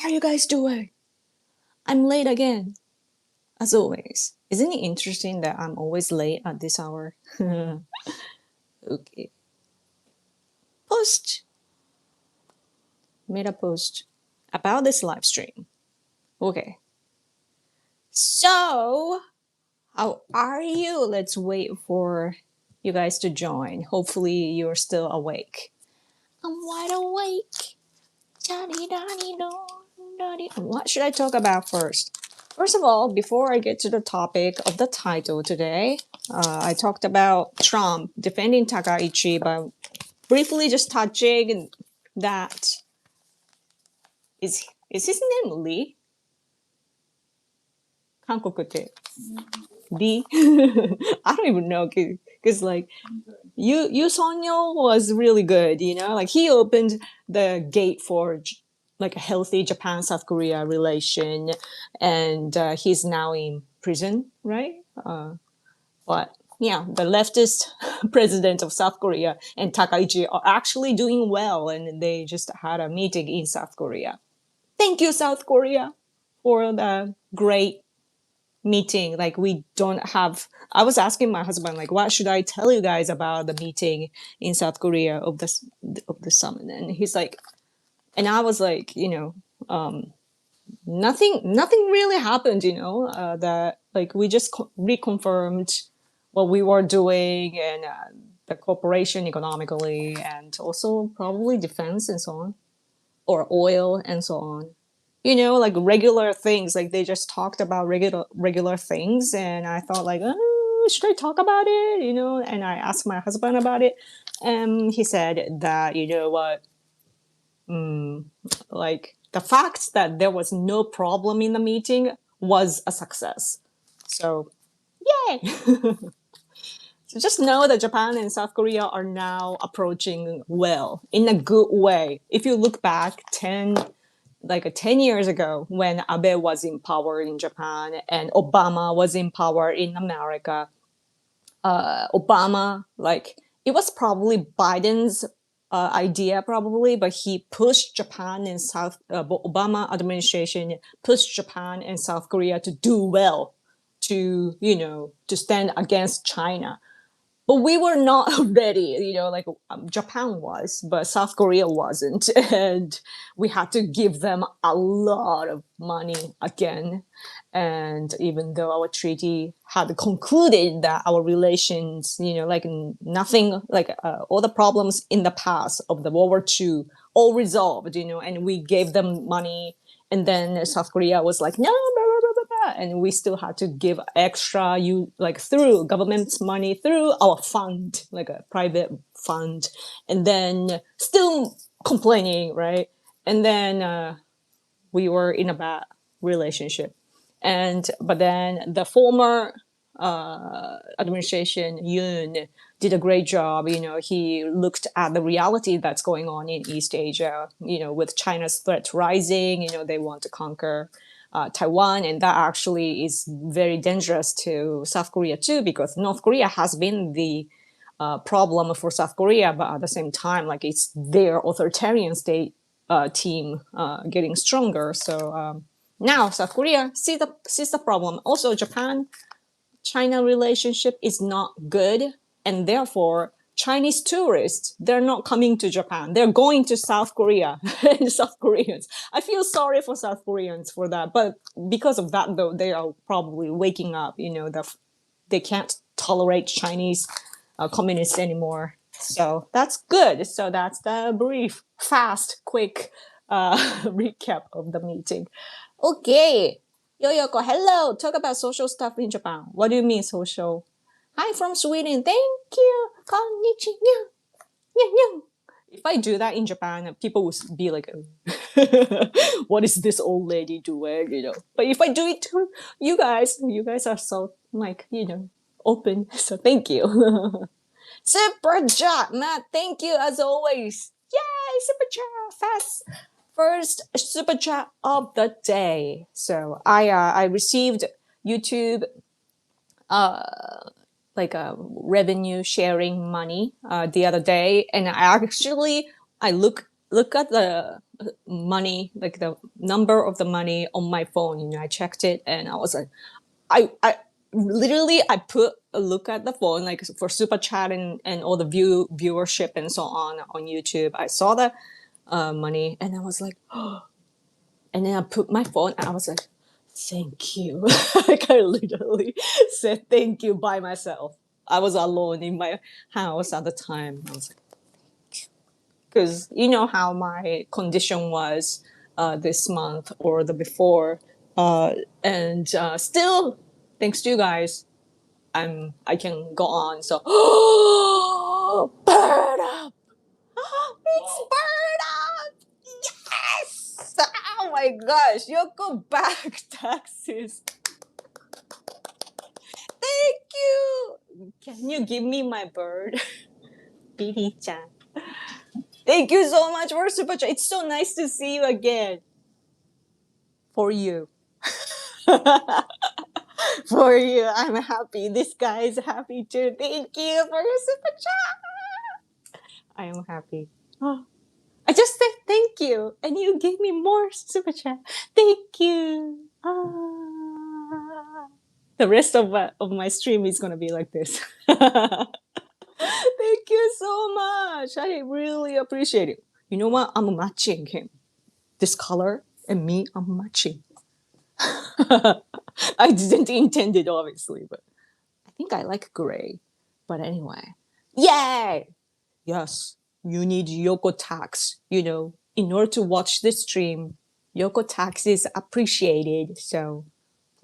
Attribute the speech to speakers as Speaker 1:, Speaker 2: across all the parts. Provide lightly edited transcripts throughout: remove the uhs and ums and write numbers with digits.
Speaker 1: How are you guys doing? I'm late again, as always. Isn't it interesting that I'm always late at this hour? Okay. Post. Made a post about this live stream. Okay. So, how are you? Let's wait for you guys to join. Hopefully, you're still awake. I'm wide awake. What should I talk about first? First of all, before I get to the topic of the title today, I talked about Trump defending Takaichi, but briefly just touching that is his name Lee? 韓国って Lee? I don't even know because like Yu Sonyo was really good, you know, like he opened the gate for like a healthy Japan South Korea relation, and he's now in prison, right? But yeah, the leftist president of South Korea and Takaichi are actually doing well, and they just had a meeting in South Korea. Thank you, South Korea, for the great meeting. Like we don't have. I was asking my husband, like, what should I tell you guys about the meeting in South Korea of the summit? And he's like, and I was like, nothing really happened. That like we just reconfirmed what we were doing and the cooperation economically and also probably defense and so on, or oil and so on. Like regular things. Like they just talked about regular things, and I thought like, oh, should I talk about it? And I asked my husband about it, and he said that what, like the fact that there was no problem in the meeting was a success. So yay! So just know that Japan and South Korea are now approaching well in a good way. If you look back 10 years ago when Abe was in power in Japan and Obama was in power in America, Obama, like it was probably Biden's idea probably, but he pushed Japan and Obama administration pushed Japan and South Korea to do well, to stand against China. But we were not ready, like Japan was, but South Korea wasn't. And we had to give them a lot of money again. And even though our treaty had concluded that our relations, like nothing, like all the problems in the past of the World War II, all resolved, and we gave them money. And then South Korea was like, no, and we still had to give extra like through government's money through our fund, like a private fund, and then still complaining, right? And then we were in a bad relationship, but then the former administration Yoon did a great job. He looked at the reality that's going on in East Asia, with China's threat rising. They want to conquer Taiwan, and that actually is very dangerous to South Korea too, because North Korea has been the problem for South Korea, but at the same time, like it's their authoritarian state team getting stronger. So now South Korea sees the problem. Also, Japan-China relationship is not good, and therefore Chinese tourists, they're not coming to Japan. They're going to South Korea and South Koreans. I feel sorry for South Koreans for that. But because of that, though, they are probably waking up, that they can't tolerate Chinese communists anymore. So that's good. So that's the brief, fast, quick recap of the meeting. Okay. Yoyoko, hello. Talk about social stuff in Japan. What do you mean social? Hi from Sweden. Thank you. Konnichiwa. If I do that in Japan, people will be like, what is this old lady doing? But if I do it to you guys are so like, open. So thank you. Super chat, Matt. Thank you as always. Yay, super chat. Fast. First super chat of the day. So I received YouTube like a revenue sharing money the other day, and I look at the money, like the number of the money on my phone. I checked it, and I was like, I literally I put a look at the phone like for super chat and all the viewership and so on YouTube. I saw the money, and I was like, oh, and then I put my phone, and I was like, thank you. Like I literally said thank you by myself. I was alone in my house at the time. I was like, because you know how my condition was this month or the before, and still, thanks to you guys, I can go on. So, bird up! It's bird up! Yes! Oh my gosh, Yoko back taxes. Thank you. Can you give me my bird, Bidi-chan? Thank you so much for super chat. It's so nice to see you again. For you. For you. I'm happy. This guy is happy too. Thank you for your super chat. I am happy. Oh, I just said thank you, and you gave me more super chat. Thank you. The rest of my stream is gonna be like this. Thank you so much. I really appreciate it. You know what? I'm matching him. This color and me, I'm matching. I didn't intend it, obviously, but I think I like gray. But anyway, yay! Yes, you need Yoko tax. In order to watch this stream, Yoko tax is appreciated. So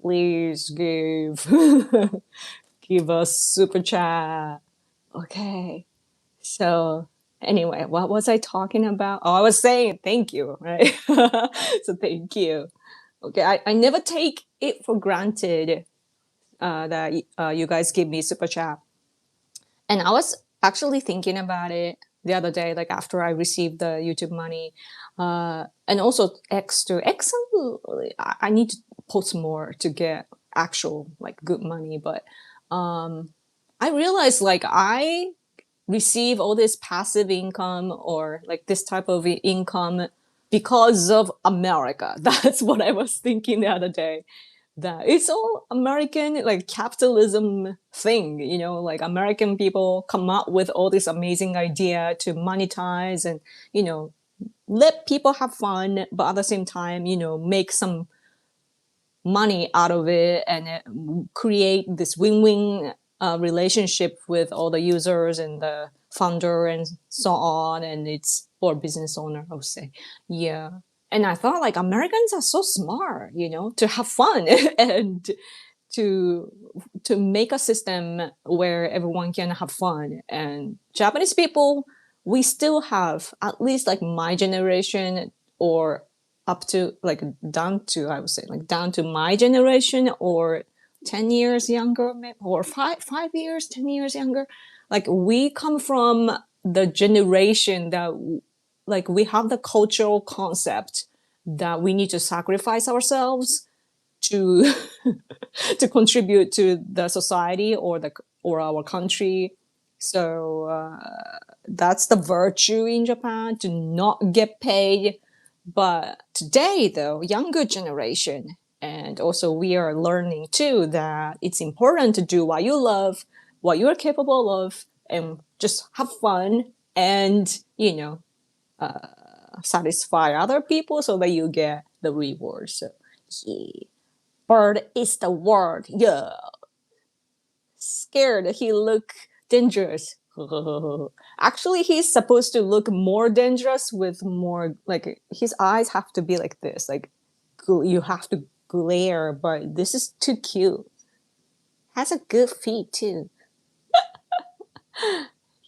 Speaker 1: please give us super chat. Okay. So anyway, what was I talking about? Oh, I was saying thank you, right? So thank you. Okay, I never take it for granted that you guys give me super chat. And I was actually thinking about it the other day, like after I received the YouTube money, and also X too. X, I need to post more to get actual like good money. But I realized like I receive all this passive income or like this type of income because of America. That's what I was thinking the other day. That it's all American like capitalism thing, like American people come up with all this amazing idea to monetize and, let people have fun, but at the same time, make some money out of it and create this win-win relationship with all the users and the founder and so on, and it's or business owner, I would say. Yeah. And I thought like Americans are so smart, to have fun and to make a system where everyone can have fun. And Japanese people, we still have, at least like my generation or up to like down to, I would say like down to my generation or 10 years younger, or 5 years, 10 years younger. Like we come from the generation that like we have the cultural concept that we need to sacrifice ourselves to to contribute to the society or our country. So that's the virtue in Japan, to not get paid. But today, though, younger generation, and also we are learning too that it's important to do what you love, what you are capable of, and just have fun and satisfy other people so that you get the reward. So yeah. Bird is the word. Yeah. Scared. He look dangerous. Actually, he's supposed to look more dangerous with more like his eyes have to be like this. Like you have to glare, but this is too cute. Has a good feet too.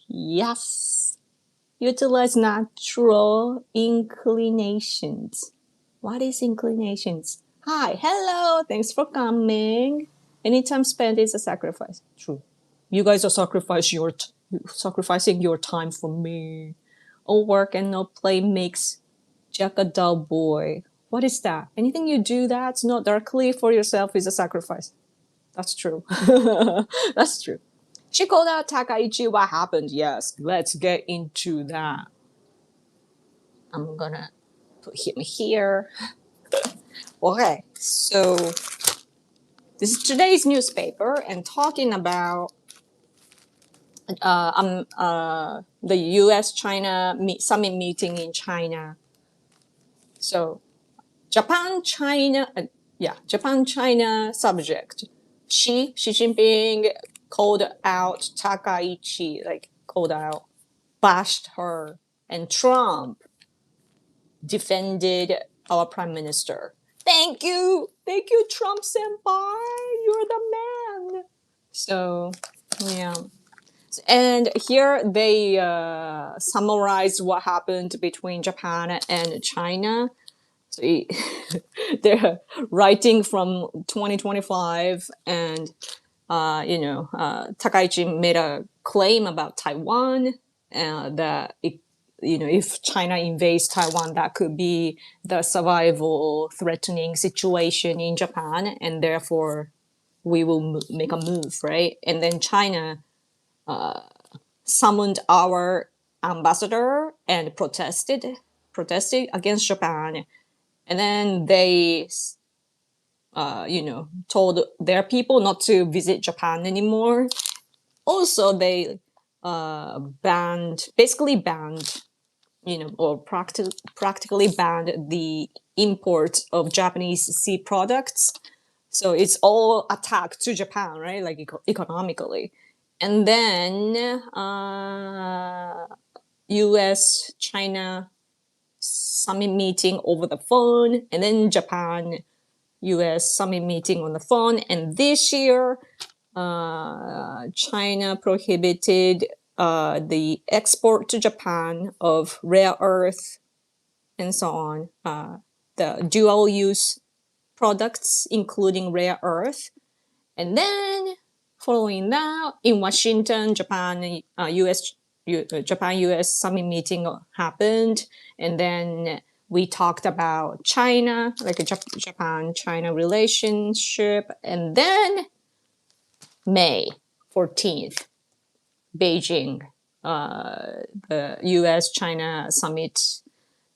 Speaker 1: Yes. Utilize natural inclinations. What is inclinations? Hi, hello, thanks for coming. Any time spent is a sacrifice. True. You guys are sacrificing your time for me. All work and no play makes Jack a dull boy. What is that? Anything you do that's not directly for yourself is a sacrifice. That's true. That's true. She called out Takaichi. What happened? Yes, let's get into that. I'm gonna put him here. Okay, so this is today's newspaper and talking about the U.S. China summit meeting in China. So Japan China, Japan China subject. Xi Jinping called out Takaichi, like called out, bashed her, and Trump defended our prime minister. Thank you, Trump senpai. You're the man. So yeah. And here they summarize what happened between Japan and China. So they're writing from 2025, and Takaichi made a claim about Taiwan, that if China invades Taiwan, that could be the survival threatening situation in Japan, and therefore we will make a move, right? And then China summoned our ambassador and protested against Japan, and then they told their people not to visit Japan anymore. Also, they basically banned, or practically banned the import of Japanese seed products. So it's all attacked to Japan, right? Like economically. And then U.S. China summit meeting over the phone, and then Japan U.S. summit meeting on the phone. And this year, China prohibited the export to Japan of rare earth and so on, the dual use products, including rare earth. And then following that, in Washington, Japan-U.S. summit meeting happened, and then we talked about China, like a Japan-China relationship, and then May 14th, Beijing, the U.S.-China summit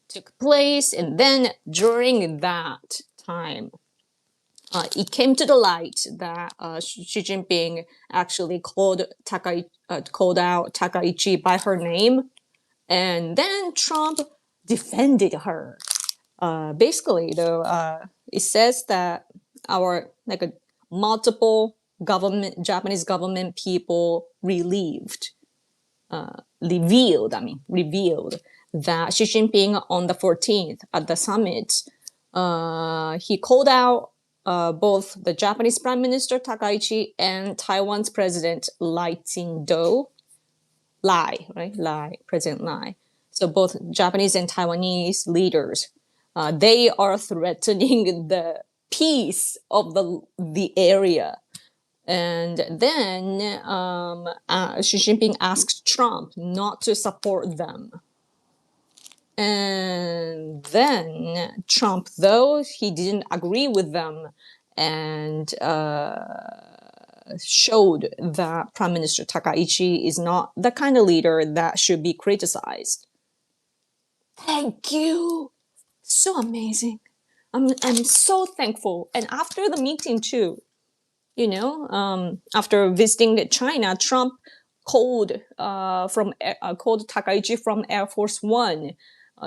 Speaker 1: took place, and then during that time, it came to the light that Xi Jinping actually called out Takaichi by her name, and then Trump defended her. Basically, though, it says that our multiple Japanese government people revealed that Xi Jinping on the 14th at the summit, he called out both the Japanese Prime Minister Takaichi and Taiwan's President Lai Tsing-do. President Lai. So both Japanese and Taiwanese leaders, they are threatening the peace of the area. And then Xi Jinping asked Trump not to support them. And then Trump, though, he didn't agree with them, and showed that Prime Minister Takaichi is not the kind of leader that should be criticized. Thank you. So amazing. I'm so thankful. And after the meeting too, after visiting China, Trump called Takaichi from Air Force One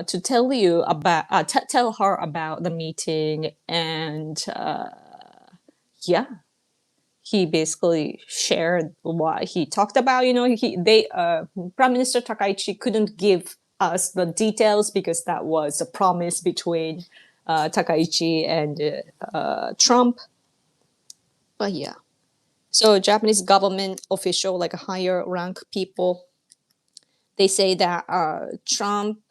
Speaker 1: to tell her about the meeting, and he basically shared what he talked about. Prime Minister Takaichi couldn't give us the details because that was a promise between Takaichi and Trump. But yeah, so Japanese government official, like higher rank people, they say that Trump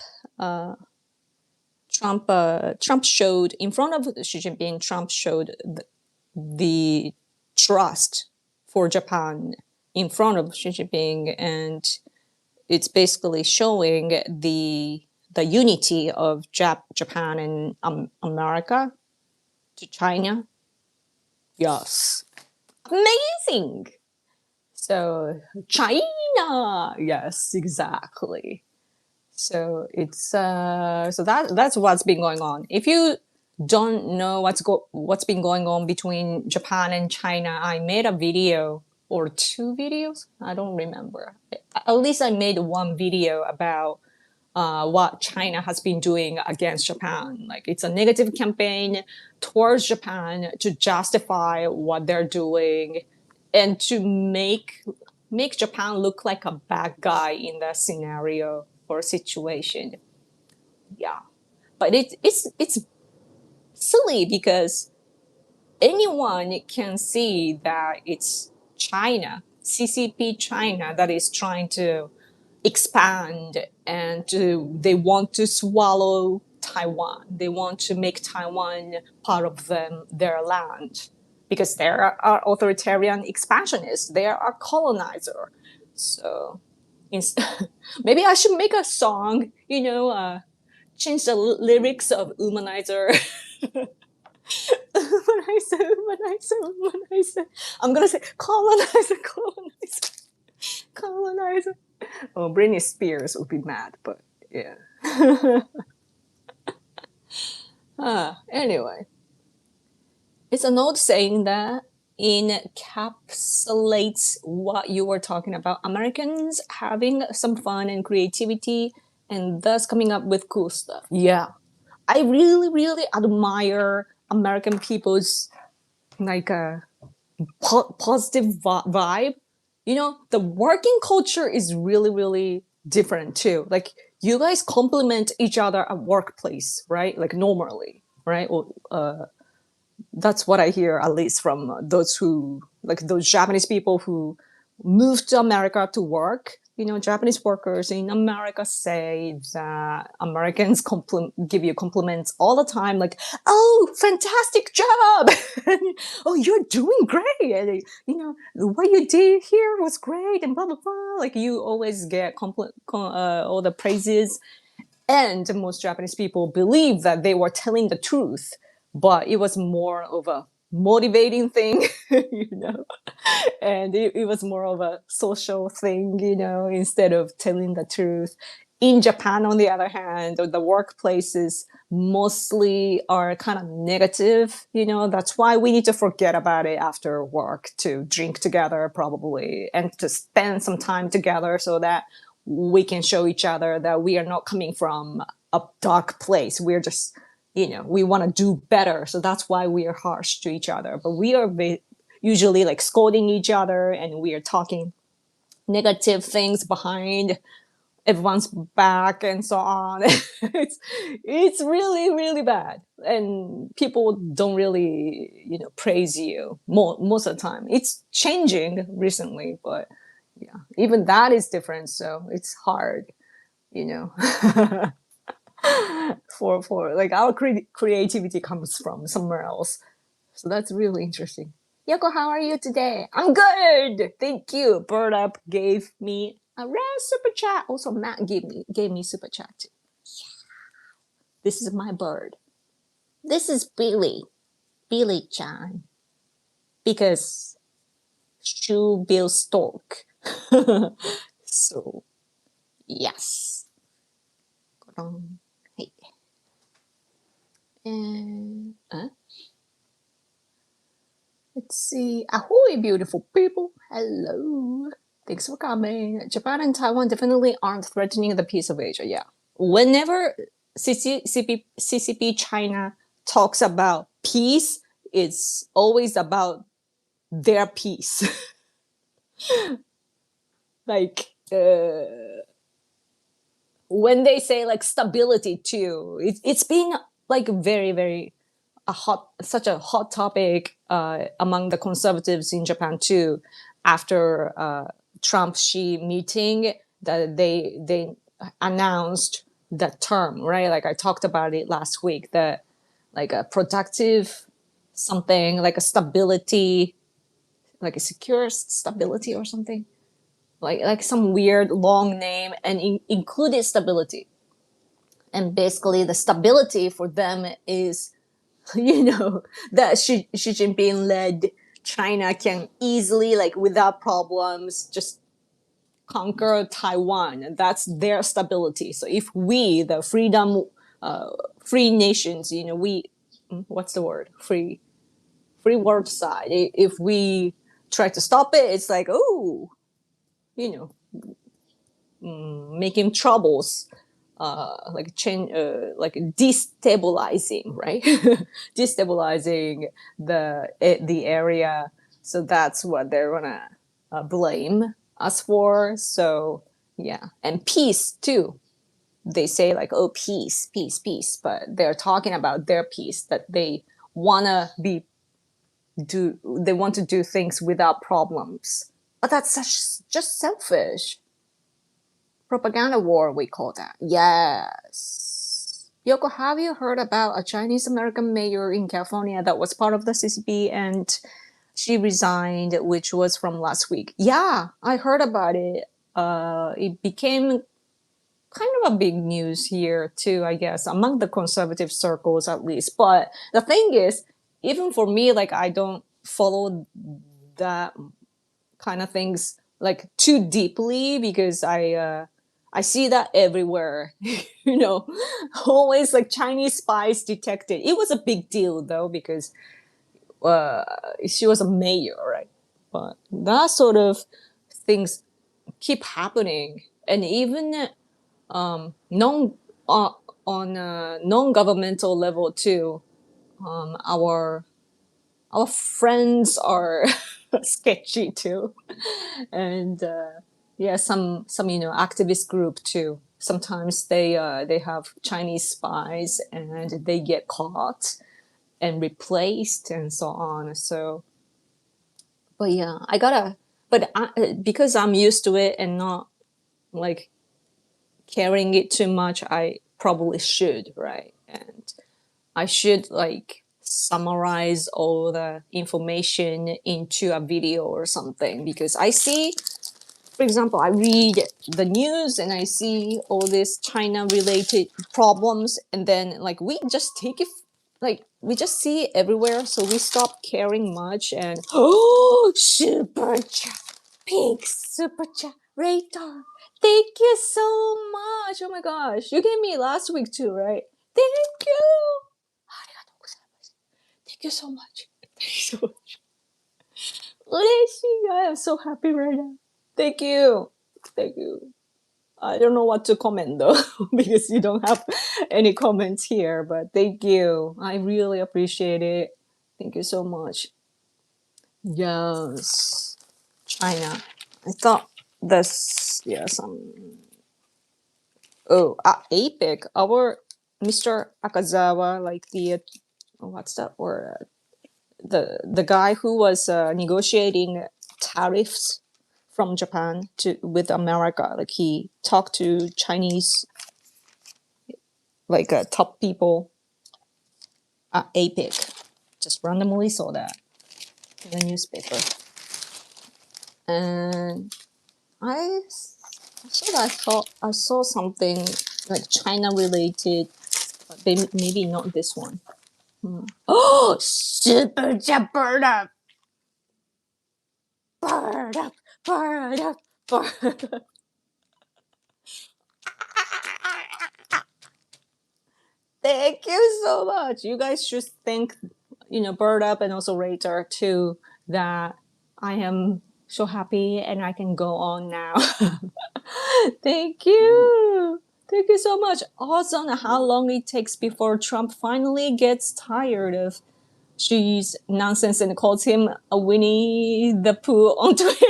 Speaker 1: showed in front of Xi Jinping. Trump showed the trust for Japan in front of Xi Jinping, and it's basically showing the unity of Japan and America to China. Yes, amazing. So China, yes, exactly. So it's so that's what's been going on. If you don't know what's been going on between Japan and China, I made a video or two videos. I don't remember. At least I made one video about what China has been doing against Japan. Like it's a negative campaign towards Japan to justify what they're doing and to make Japan look like a bad guy in that scenario or situation. Yeah, but it's silly because anyone can see that it's China, CCP China, that is trying to expand and they want to swallow Taiwan. They want to make Taiwan part of their land because they are authoritarian expansionists. They are a colonizer. So maybe I should make a song, change the lyrics of Humanizer. Humanizer. I'm gonna say colonizer, colonizer, colonizer. Oh, Britney Spears would be mad, but yeah. Anyway, it's an old saying that encapsulates what you were talking about. Americans having some fun and creativity and thus coming up with cool stuff. Yeah. I really, really admire American people's like a positive vibe. The working culture is really, really different too. Like you guys compliment each other at workplace, right? Like normally, right? Well, that's what I hear, at least from those Japanese people who moved to America to work. Japanese workers in America say that Americans give you compliments all the time, like, "Oh, fantastic job! Oh, you're doing great! And, what you did here was great!" And blah blah blah. Like you always get all the praises, and most Japanese people believe that they were telling the truth, but it was more of a motivating thing, and it was more of a social thing, instead of telling the truth. In Japan, on the other hand, the workplaces mostly are kind of negative. That's why we need to forget about it after work, to drink together probably and to spend some time together so that we can show each other that we are not coming from a dark place. We're just, we want to do better. So that's why we are harsh to each other. But we are usually like scolding each other and we are talking negative things behind everyone's back and so on. it's really, really bad. And people don't really, praise you most of the time. It's changing recently, but yeah, even that is different. So it's hard, you know. for like our creativity comes from somewhere else. So that's really interesting. Yoko, how are you today? I'm good. Thank you. Bird Up gave me a rare super chat. Also, Matt gave me super chat too. Yeah. This is my bird. This is Billy. Billy Chan. Because Shoe Bill Stork. So, yes. Hey. And let's see. Ahoy, beautiful people. Hello. Thanks for coming. Japan and Taiwan definitely aren't threatening the peace of Asia. Yeah. Whenever CCP China talks about peace, it's always about their peace. Like, when they say like stability too, it's been like very, very such a hot topic among the conservatives in Japan too, after Trump Xi meeting, that they announced that term, right? Like I talked about it last week, that like a productive something, like a stability, like a secure stability or something, like some weird long name, and included stability. And basically the stability for them is, that Xi Jinping led China can easily, like without problems, just conquer Taiwan. That's their stability. So if we, the free nations, we, what's the word? Free world side. If we try to stop it, it's like, oh, you know, making troubles, like change, like destabilizing, right? Destabilizing the area. So that's what they're gonna blame us for. So yeah, and peace too. They say like, oh, peace, peace, peace, but they're talking about their peace, that wanna be they want to do things without problems. But that's just selfish. Propaganda war, we call that. Yes. Yoko, have you heard about a Chinese American mayor in California that was part of the CCP and she resigned, which was from last week? Yeah, I heard about it. It became kind of a big news here too, I guess, among the conservative circles at least. But the thing is, even for me, like I don't follow that kind of things like too deeply because I see that everywhere. Always like Chinese spies detected. It was a big deal though because uh, she was a mayor, right? But that sort of things keep happening, and even non on a non-governmental level too. Our friends are sketchy too, and yeah, some activist group too. Sometimes they have Chinese spies and they get caught and replaced and so on. So, but yeah, because I'm used to it and not like carrying it too much, I probably should, right? And I should like summarize all the information into a video or something because I see, for example, I read the news and I see all these China related problems, and then like we just take it, like we just see it everywhere, so we stop caring much. And oh, super chat, pink super chat, radar. Thank you so much. Oh my gosh, you gave me last week too, right? Thank you. Thank you so much. Thank you so much. 嬉しい. I am so happy right now. Thank you. Thank you. I don't know what to comment though, because you don't have any comments here, but thank you. I really appreciate it. Thank you so much. Yes. China. I thought this, yeah, APEC, our Mr. Akazawa, like what's that word? The guy who was negotiating tariffs from Japan to with America. Like he talked to Chinese like top people at APEC. Just randomly saw that in the newspaper, and I I saw something like China related, but maybe not this one. Oh, super bird up, bird up, bird up, bird up. Thank you so much. You guys should thank, Bird Up and also Rater too, that I am so happy and I can go on now. Thank you. Thank you so much. Also, on how long it takes before Trump finally gets tired of Xi's nonsense and calls him a Winnie the Pooh on Twitter.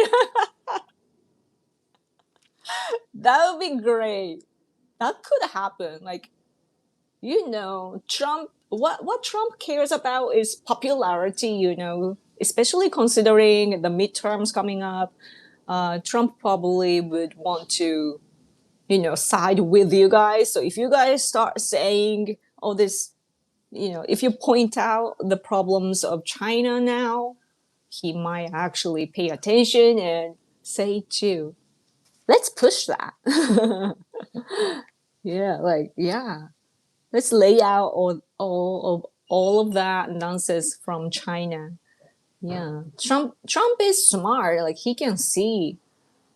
Speaker 1: That would be great. That could happen. Like, Trump, what Trump cares about is popularity, especially considering the midterms coming up. Trump probably would want to, side with you guys. So if you guys start saying all this, if you point out the problems of China now, he might actually pay attention and say too, let's push that. Yeah. Let's lay out all of that nonsense from China. Yeah, Trump is smart. Like he can see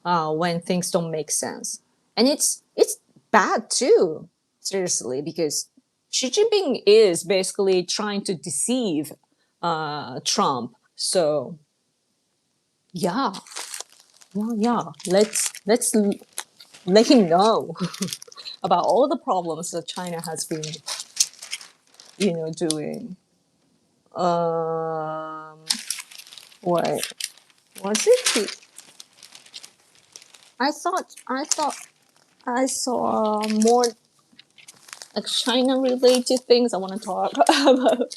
Speaker 1: when things don't make sense, and it's bad too. Seriously, because Xi Jinping is basically trying to deceive Trump. So yeah, yeah. Let's let him know about all the problems that China has been, doing. Um, what was it? I thought I saw more like China related things. I want to talk about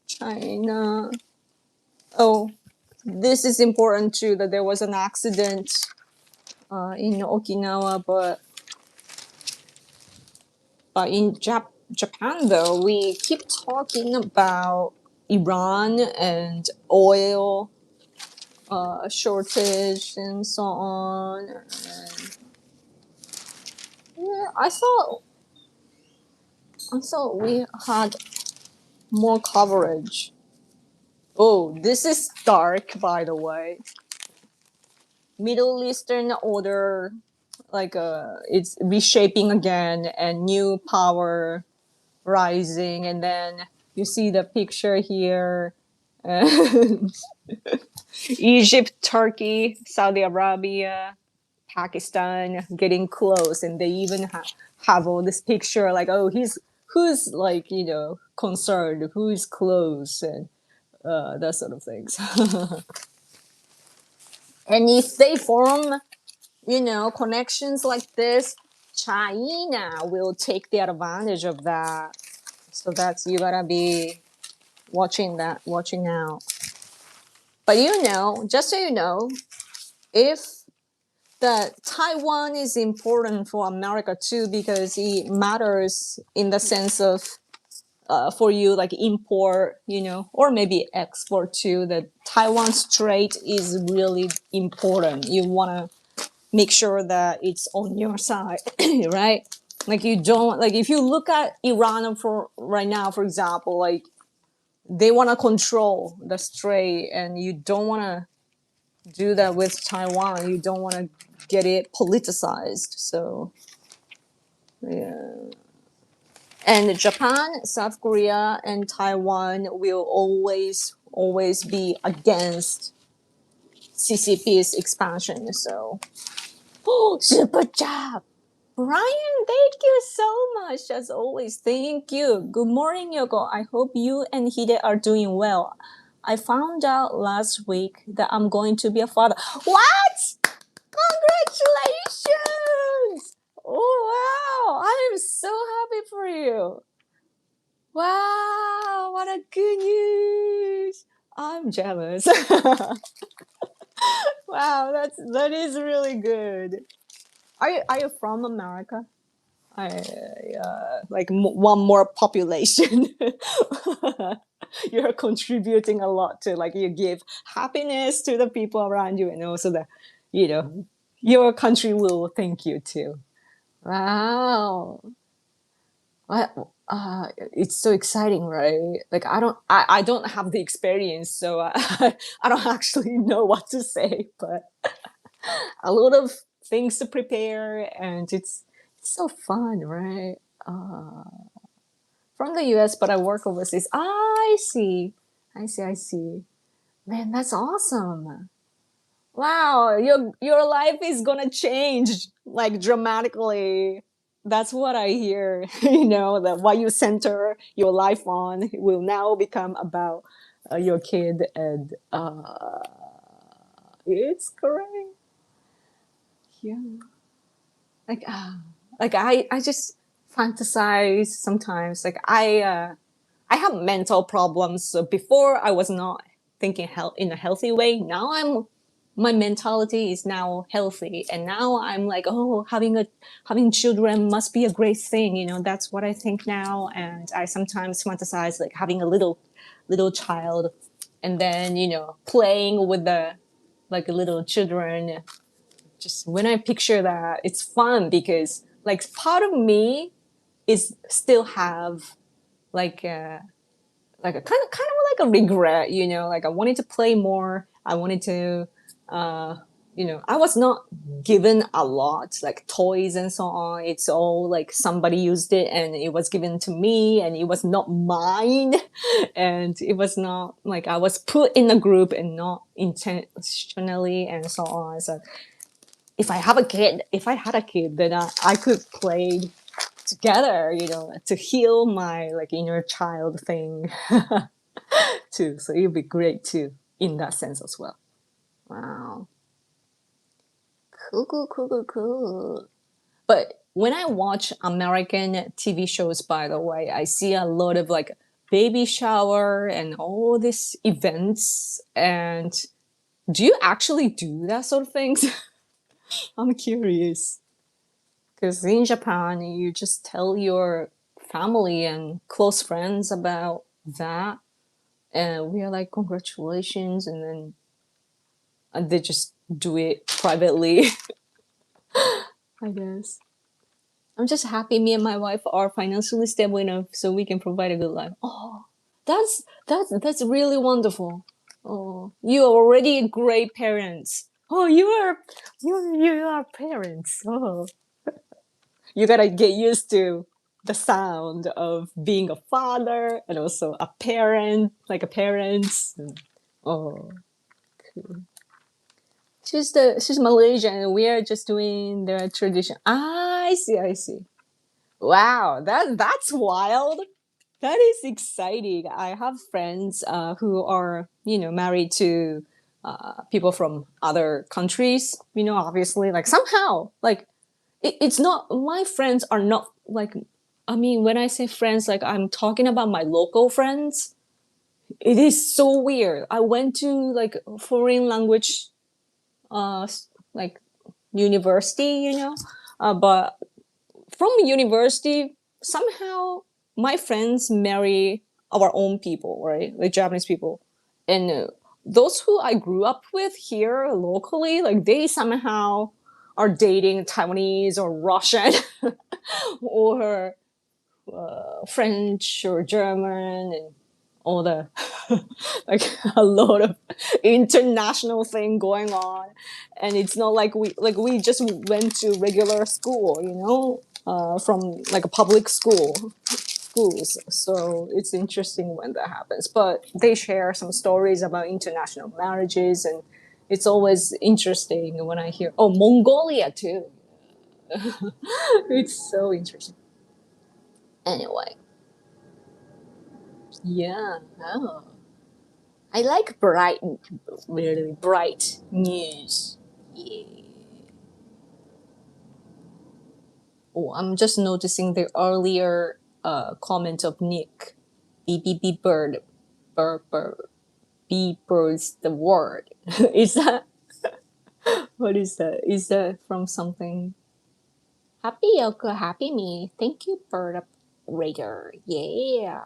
Speaker 1: China. Oh, this is important too. That there was an accident in Okinawa, but in Japan though, we keep talking about Iran and oil shortage and so on. And yeah, I thought we had more coverage. Oh, this is dark, by the way. Middle Eastern order, like it's reshaping again, and new power rising, and then you see the picture here. Egypt, Turkey, Saudi Arabia, Pakistan getting close, and they even have all this picture like, oh, who's like concerned, who's close, and that sort of things. And if they form connections like this, China will take the advantage of that. So that's you gotta be watching out. But just so you know, if that Taiwan is important for America too, because it matters in the sense of for you like import, or maybe export too. That Taiwan Strait is really important. You want to make sure that it's on your side, right? Like you don't like if you look at Iran for right now, for example, like they want to control the strait, and you don't want to do that with Taiwan. You don't want to get it politicized. So yeah. And Japan, South Korea, and Taiwan will always be against CCP's expansion. So, oh, super job, Brian! Thank you so much as always. Thank you. Good morning, Yoko. I hope you and Hide are doing well. I found out last week that I'm going to be a father. What? Congratulations! Oh wow! I am so happy for you. Wow! What a good news! I'm jealous. Wow, that is really good. Are you from America? I like one more population. You're contributing a lot to like you give happiness to the people around you, and also that you know your country will thank you too. Wow. It's so exciting, right? Like I don't have the experience, so I don't actually know what to say, but a lot of things to prepare, and it's so fun, right? Uh, from the US, but I work overseas. I see. Man, that's awesome. Wow, your life is gonna change like dramatically. That's what I hear. That what you center your life on will now become about your kid, and it's great. Yeah, like I just fantasize sometimes. Like I have mental problems. So before I was not thinking health in a healthy way. Now my mentality is now healthy, and now I'm like, oh, having children must be a great thing. That's what I think now, and I sometimes fantasize like having a little child, and then playing with the like little children. Just when I picture that, it's fun because like part of me is still have like a kind of like a regret, like I wanted to play more. I wanted to, uh, I was not given a lot, like toys and so on. It's all like somebody used it and it was given to me and it was not mine. And it was not like I was put in a group and not intentionally and so on. So if I had a kid, then I could play together, to heal my like inner child thing too. So it would be great too in that sense as well. Wow. Cool, cool, cool, cool, cool. But when I watch American TV shows, by the way, I see a lot of like baby shower and all these events. And do you actually do that sort of things? I'm curious. Because in Japan, you just tell your family and close friends about that. And we are like, congratulations. And then they just do it privately, I guess. I'm just happy me and my wife are financially stable enough so we can provide a good life. Oh, that's really wonderful. Oh, you are already great parents. Oh, you are parents. Oh, you gotta get used to the sound of being a father and also a parent, like a parents. Oh, cool. She's Malaysian and we are just doing the tradition. Ah, I see, I see. Wow, that's wild. That is exciting. I have friends who are, married to people from other countries. Obviously, like somehow, like it's not. My friends are not like. I mean, when I say friends, like I'm talking about my local friends. It is so weird. I went to like foreign language, like university, but from university, somehow my friends marry our own people, right? Like Japanese people. And those who I grew up with here locally, like they somehow are dating Taiwanese or Russian or French or German and all the like a lot of international thing going on, and it's not like we just went to regular school, from like a public schools. So it's interesting when that happens. But they share some stories about international marriages, and it's always interesting when I hear, oh, Mongolia too. It's so interesting. Anyway, yeah. Oh. I like bright, really bright news. Yeah. Oh, I'm just noticing the earlier comment of Nick. BBB bird, bird, bird, B bird's the word. Is that what is that? Is that from something? Happy Yoko, happy me. Thank you, bird radar. Yeah.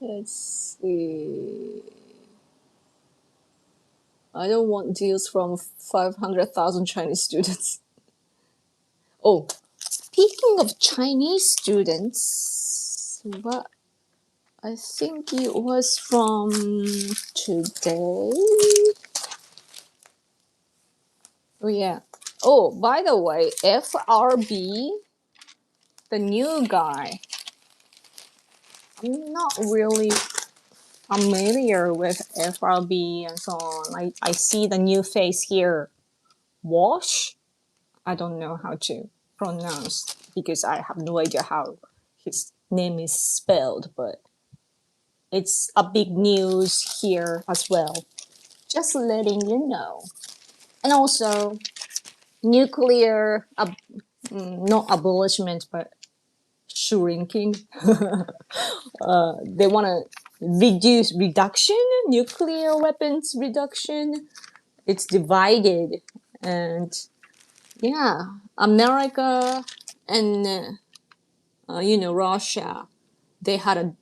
Speaker 1: Let's see. I don't want deals from 500,000 Chinese students. Oh, speaking of Chinese students, what I think it was from today. Oh, yeah. Oh, by the way, FRB, the new guy, I'm not really familiar with FRB and so on. I see the new face here. Wash? I don't know how to pronounce because I have no idea how his name is spelled, but it's a big news here as well. Just letting you know. And also, nuclear, not abolishment, but shrinking. They want to reduction, nuclear weapons reduction. It's divided. And yeah, America and, Russia, they had a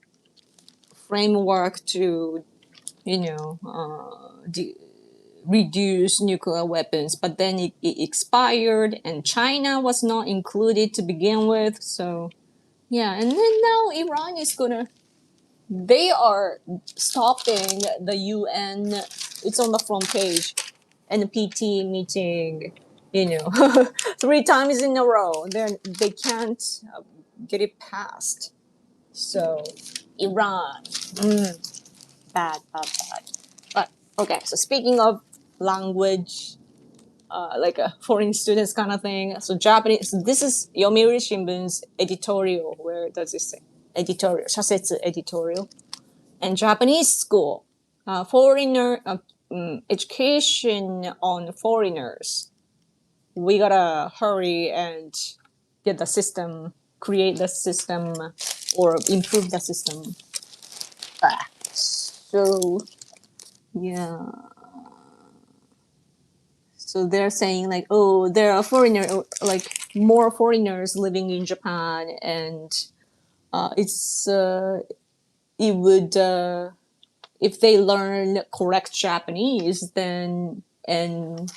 Speaker 1: framework to, you know, reduce nuclear weapons, but then it expired and China was not included to begin with. So, yeah, and then now Iran is gonna they are stopping the UN. It's on the front page. NPT meeting, you know, 3 times in a row. They can't get it passed. So Iran, bad, bad, bad. But okay, so speaking of language, like a foreign students kind of thing. So Japanese. So this is Yomiuri Shimbun's editorial. Where does it say? Editorial, shasetsu editorial. And Japanese school, foreigner education on foreigners. We gotta hurry and get the system, create the system, or improve the system. So yeah, so they're saying like, oh, there are like more foreigners living in Japan, and it would if they learn correct Japanese, then and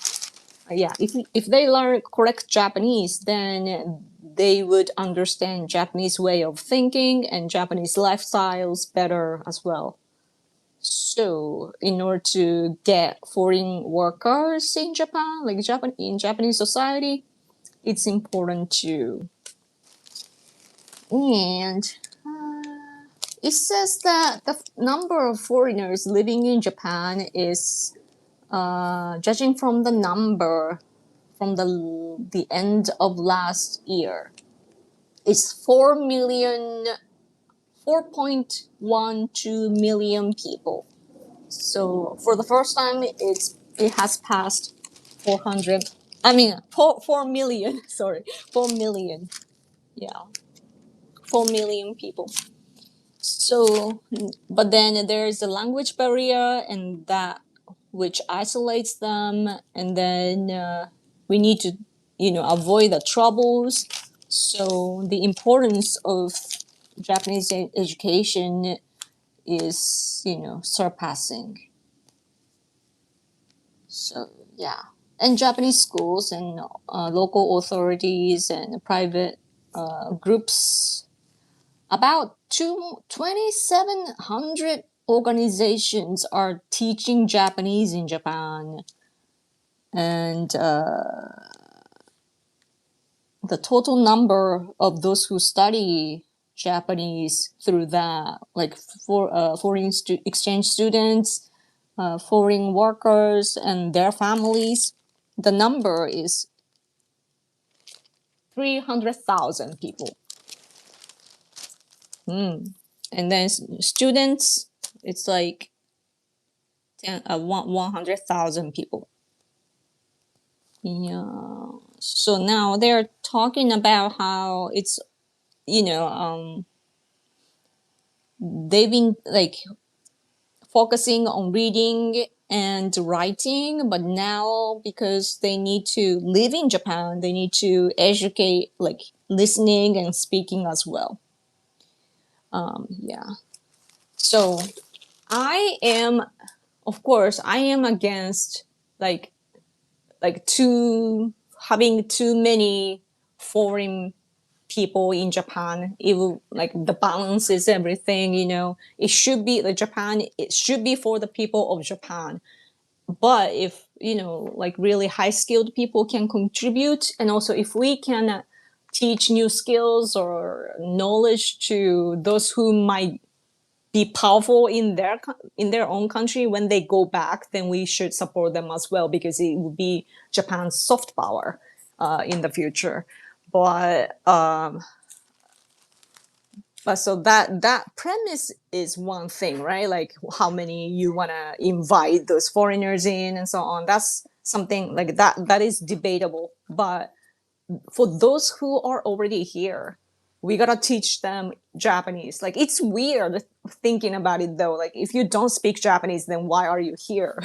Speaker 1: yeah, if they learn correct Japanese, then they would understand Japanese way of thinking and Japanese lifestyles better as well. So, in order to get foreign workers in Japan, like in Japanese society, it's important to. And it says that the number of foreigners living in Japan is, judging from the number from the end of last year, it's 4.12 million people. So for the first time, it has passed 400. I mean, 4 million. Sorry, 4 million. Yeah, 4 million people. So, but then there's a language barrier, and that which isolates them, and then we need to, avoid the troubles. So the importance of Japanese education is, surpassing. So yeah, and Japanese schools and local authorities and private groups, about 2,700 organizations are teaching Japanese in Japan, and the total number of those who study Japanese through that, like for foreign exchange students, foreign workers, and their families, the number is 300,000 people. And then students, it's like 100,000 people. Yeah. So now they're talking about how it's, they've been like focusing on reading and writing, but now because they need to live in Japan, they need to educate like listening and speaking as well. Yeah. So I am, of course, I am against like too having too many foreign people in Japan. It will like the balance is everything, It should be like Japan, it should be for the people of Japan. But if, like really high skilled people can contribute, and also if we can teach new skills or knowledge to those who might be powerful in their own country when they go back, then we should support them as well, because it will be Japan's soft power in the future. But so that premise is one thing, right? Like how many you want to invite those foreigners in and so on. That's something like that is debatable. But for those who are already here, we gotta teach them Japanese. Like it's weird thinking about it though. Like if you don't speak Japanese, then why are you here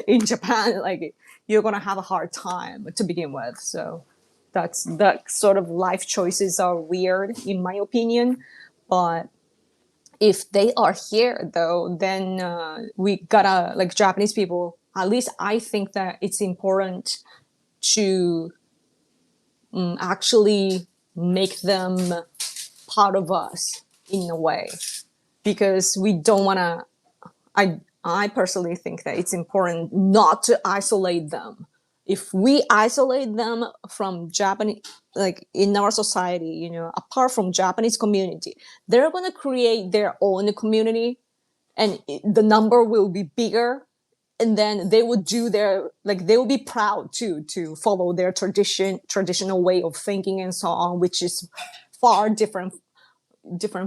Speaker 1: in Japan? Like you're gonna have a hard time to begin with. So that sort of life choices are weird in my opinion. But if they are here though, then we gotta, like Japanese people, at least I think that it's important to actually make them part of us in a way. because we don't want to. I personally think that it's important not to isolate them. If we isolate them from Japanese, like in our society, apart from Japanese community, they're going to create their own community, and the number will be bigger, and then they would do their, like, they will be proud too to follow their traditional way of thinking and so on, which is far different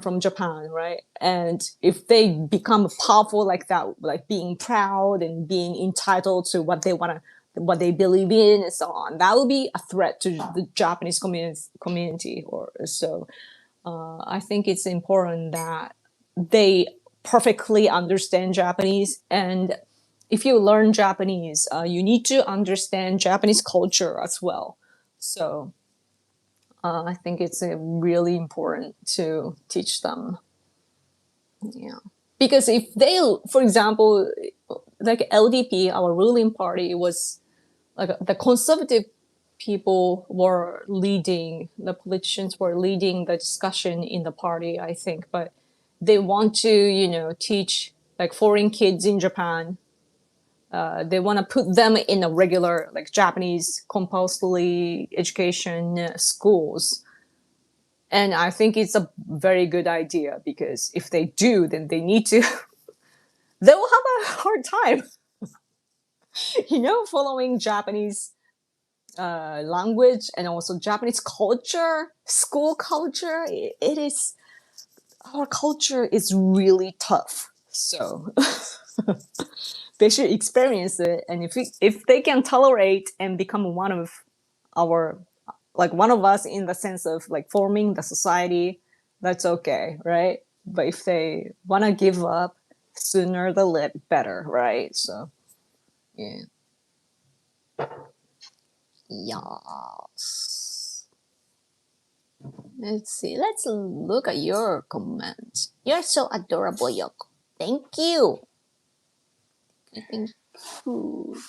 Speaker 1: from Japan, right? And if they become powerful like that, like being proud and being entitled to what they want to, what they believe in and so on, that will be a threat to the Japanese community or so. I think it's important that they perfectly understand Japanese. And if you learn Japanese, you need to understand Japanese culture as well. So I think it's really important to teach them. Yeah. Because if they, for example, like LDP, our ruling party, was like the conservative people were leading, the politicians were leading the discussion in the party, I think, but they want to, teach like foreign kids in Japan. They want to put them in a regular, like Japanese compulsory education schools. And I think it's a very good idea, because if they do, then they need to, they will have a hard time, following Japanese language and also Japanese culture, school culture. It is, our culture is really tough. So they should experience it. And if they can tolerate and become one of our, like one of us in the sense of like forming the society, that's okay, right? But if they want to give up, sooner the better, right? So yeah. Yes. Let's see. Let's look at your comment. You're so adorable, Yoko. Thank you. Thank you.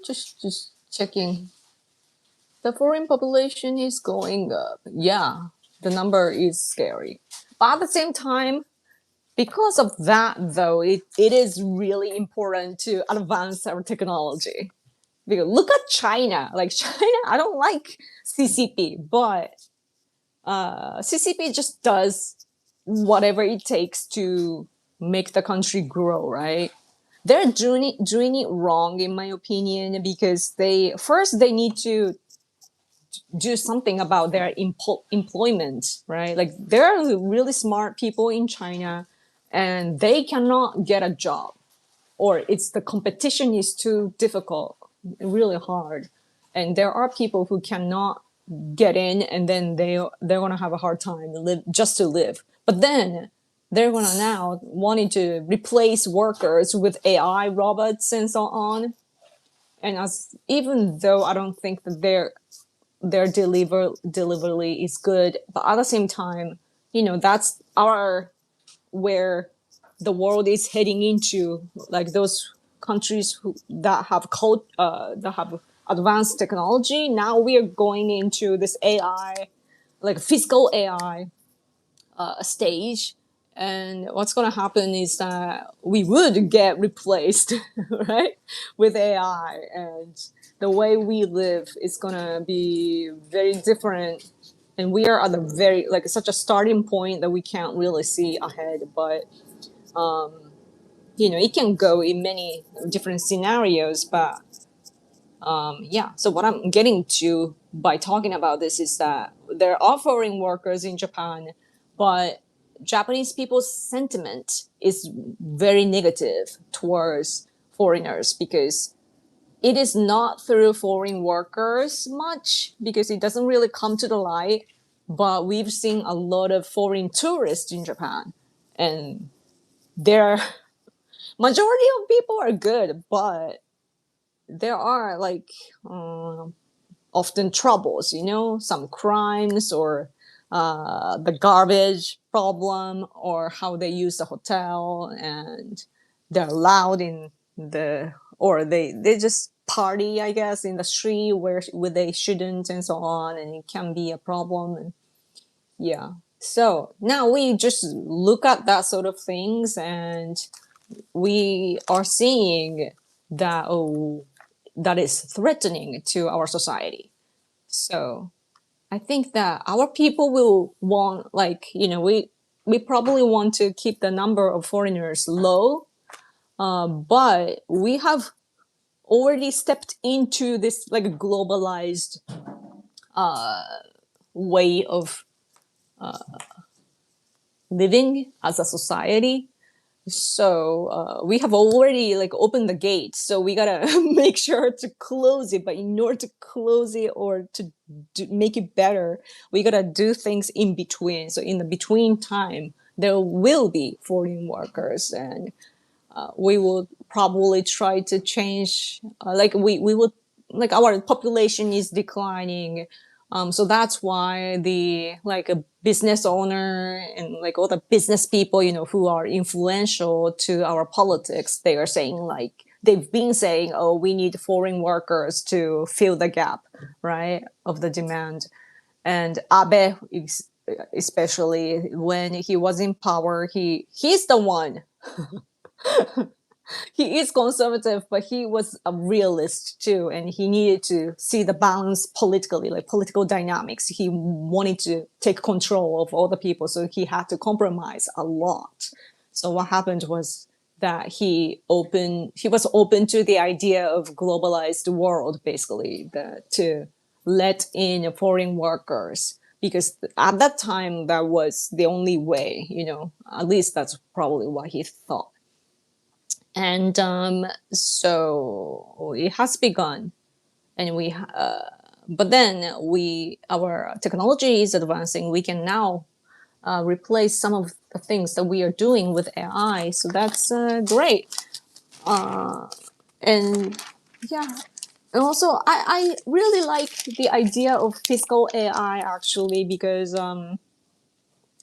Speaker 1: Just checking. The foreign population is going up. Yeah, the number is scary. But at the same time, because of that, though, it is really important to advance our technology. Because look at China. Like China, I don't like CCP, but CCP just does whatever it takes to make the country grow, right? They're doing it wrong, in my opinion, because they need to do something about their employment, right? Like there are really smart people in China, and they cannot get a job, or it's the competition is too difficult, really hard, and there are people who cannot get in, and then they're gonna have a hard time to live. But then they're gonna now wanting to replace workers with AI robots and so on. And as even though I don't think that their delivery is good, but at the same time, that's our where the world is heading into, like those countries that have advanced technology. Now we are going into this AI, like physical AI stage. And what's going to happen is that we would get replaced, right, with AI, and the way we live is going to be very different. And we are at a very, like, such a starting point that we can't really see ahead. But it can go in many different scenarios. But yeah, so what I'm getting to by talking about this is that there are foreign workers in Japan, but Japanese people's sentiment is very negative towards foreigners, because it is not through foreign workers much, because it doesn't really come to the light. But we've seen a lot of foreign tourists in Japan, and their majority of people are good, but there are like often troubles, some crimes, or the garbage problem, or how they use the hotel, and they're loud in the or they just party, I guess, in the street where they shouldn't, and so on, and it can be a problem. And yeah, so now we just look at that sort of things, and we are seeing that, oh, that is threatening to our society. So I think that our people will want, like, we probably want to keep the number of foreigners low, but we have already stepped into this like globalized way of living as a society. So we have already like opened the gate, so we gotta make sure to close it. But in order to close it or to make it better, we gotta do things in between. So in the between time, there will be foreign workers, and we will probably try to change. Like we would, like, our population is declining, so that's why the like a business owner and like all the business people, who are influential to our politics, they are saying, like, they've been saying, oh, we need foreign workers to fill the gap, right, of the demand. And Abe, especially when he was in power, he's the one. He is conservative, but he was a realist too, and he needed to see the balance politically, like political dynamics. He wanted to take control of all the people, so he had to compromise a lot. So what happened was that he was open to the idea of globalized world, basically, to let in foreign workers, because at that time that was the only way. At least that's probably what he thought. And so it has begun, and but then our technology is advancing. We can now replace some of the things that we are doing with AI, so that's great. And yeah, and also I really like the idea of physical AI, actually, because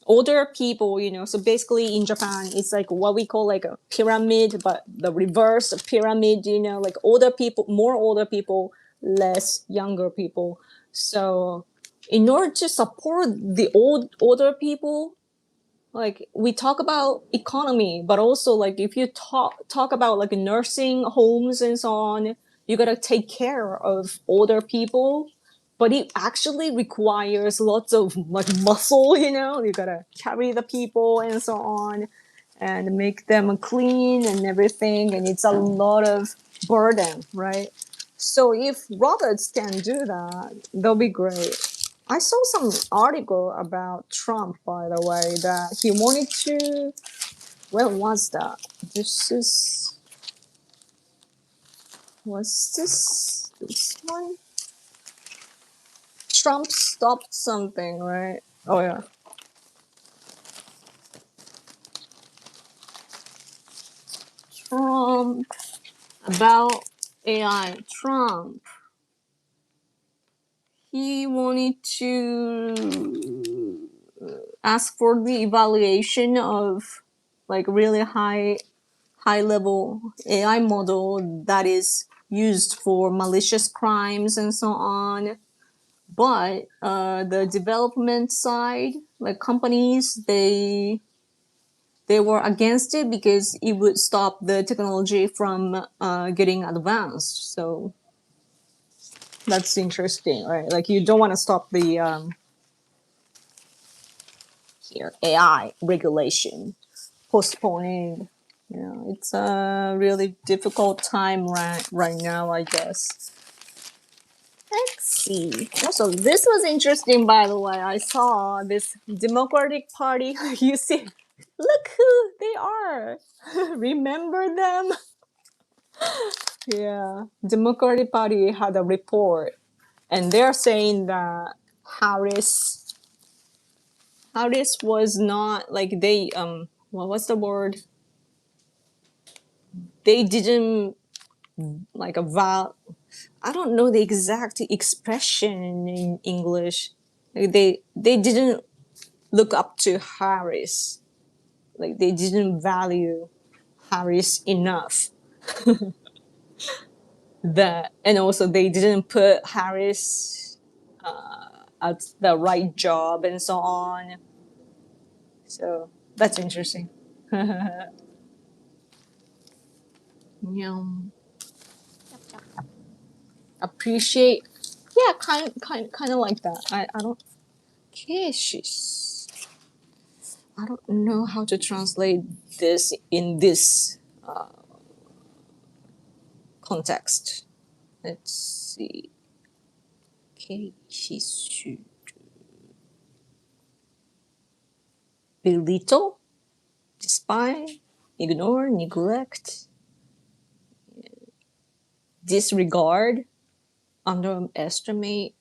Speaker 1: older people, so basically in Japan, it's like what we call like a pyramid, but the reverse pyramid, like older people, more older people, less younger people. So in order to support the older people, like we talk about economy, but also like if you talk about like nursing homes and so on, you gotta take care of older people, but it actually requires lots of like muscle. You gotta carry the people and so on, and make them clean and everything, and it's a lot of burden, right? So if robots can do that, they'll be great. I saw some article about Trump, by the way, that he wanted to. Where was that? This is. Was this one? Trump stopped something, right? Oh yeah. Trump about AI. Trump. He wanted to ask for the evaluation of like really high level AI model that is used for malicious crimes and so on. But the development side, like companies, they were against it because it would stop the technology from getting advanced. So that's interesting, right? Like you don't want to stop the here AI regulation, postponing. It's a really difficult time right now, I guess. Let's see. Also, this was interesting, by the way. I saw this Democratic Party. You see, look who they are. Remember them? Yeah. Democratic Party had a report, and they're saying that Harris Harris was not like they what was the word? They didn't like a val. I don't know the exact expression in English. Like they didn't look up to Harris. Like they didn't value Harris enough. That, and also they didn't put Harris at the right job and so on. So that's interesting. Yeah. Appreciate. Yeah, kind of like that. I don't. Cases. I don't know how to translate this in this context. Let's see. Keishu. Belittle, despise, ignore, neglect, disregard, underestimate.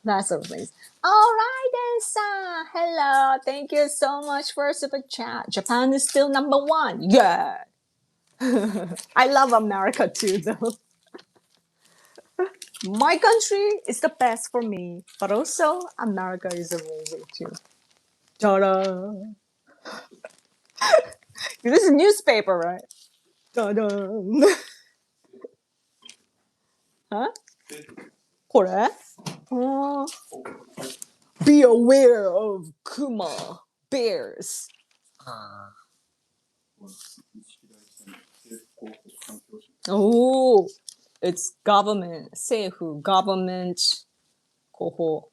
Speaker 1: That sort of things. All right, then, Sa. Hello. Thank you so much for super chat. Japan is still number one. Yeah. I love America too, though. My country is the best for me, but also America is amazing too. Ta-da! This is a newspaper, right? Ta-da! huh? これ? Be aware of Kuma bears. Oh, it's government, 政府, government, 広報,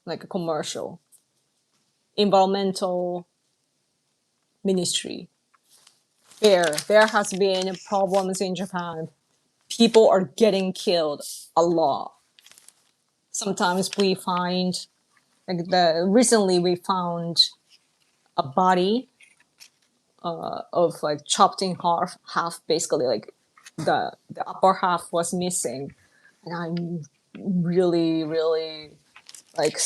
Speaker 1: like a commercial, environmental ministry. There has been problems in Japan. People are getting killed a lot. Sometimes we find recently we found a body of like chopped in half basically like the upper half was missing, and I'm really like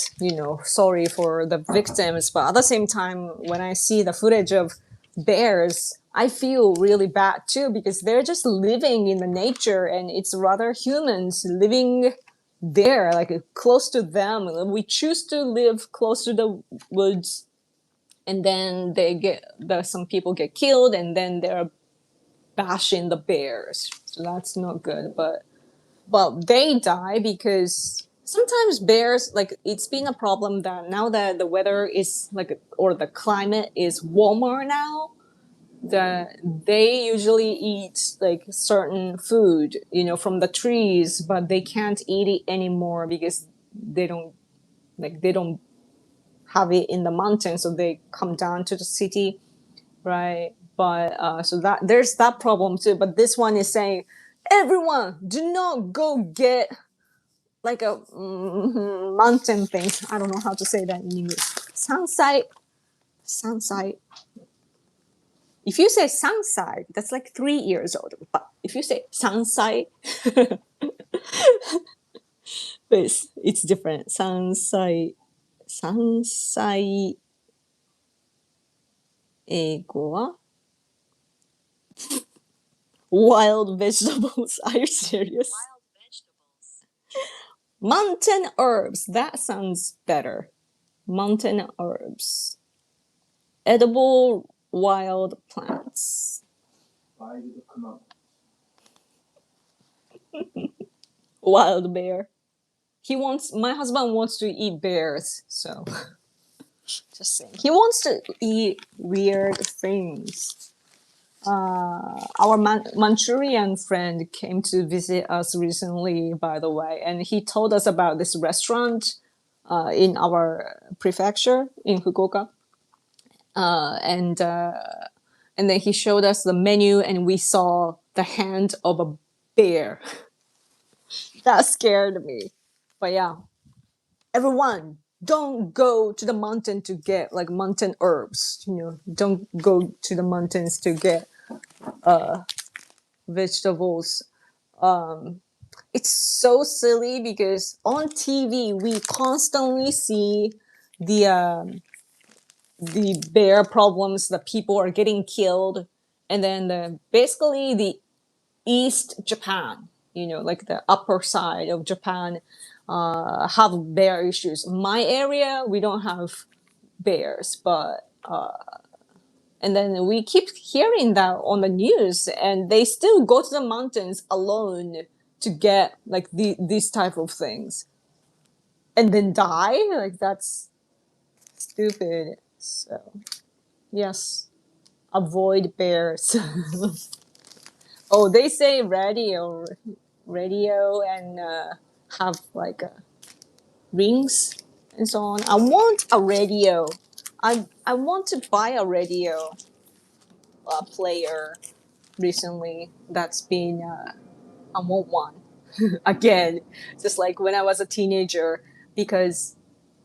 Speaker 1: sorry for the victims, but at the same time when I see the footage of bears I feel really bad too, because they're just living in the nature and it's rather humans living there, like close to them. We choose to live close to the woods, and then some people get killed and then they're bashing the bears, so that's not good. But they die because sometimes bears, like it's been a problem that now that the weather is like, or the climate is warmer now, that they usually eat like certain food from the trees, but they can't eat it anymore because they don't have it in the mountains, so they come down to the city, right? But so that there's that problem too. But this one is saying, everyone, do not go get like a mountain thing. I don't know how to say that in English. Sansai. If you say sansai, that's like 3 years old. But if you say sansai, it's different. Sansai 英語は wild vegetables. Are you serious? Mountain herbs. That sounds better. Mountain herbs. Edible wild plants. Wild bear. My husband wants to eat bears, so just saying. He wants to eat weird things. Our Manchurian friend came to visit us recently, by the way, and he told us about this restaurant in our prefecture in Fukuoka. And then he showed us the menu, and we saw the hand of a bear. That scared me. But yeah, everyone, don't go to the mountain to get like mountain herbs. Don't go to the mountains to get vegetables. It's so silly because on TV we constantly see the bear problems, that people are getting killed, and then basically the East Japan, like the upper side of Japan, have bear issues. My area, we don't have bears, but And then we keep hearing that on the news, and they still go to the mountains alone to get like these type of things, and then die. Like that's stupid. So yes, avoid bears. Oh, they say radio, and have like rings and so on. I want a radio. I want to buy a radio player recently. That's been I want one again, just like when I was a teenager, because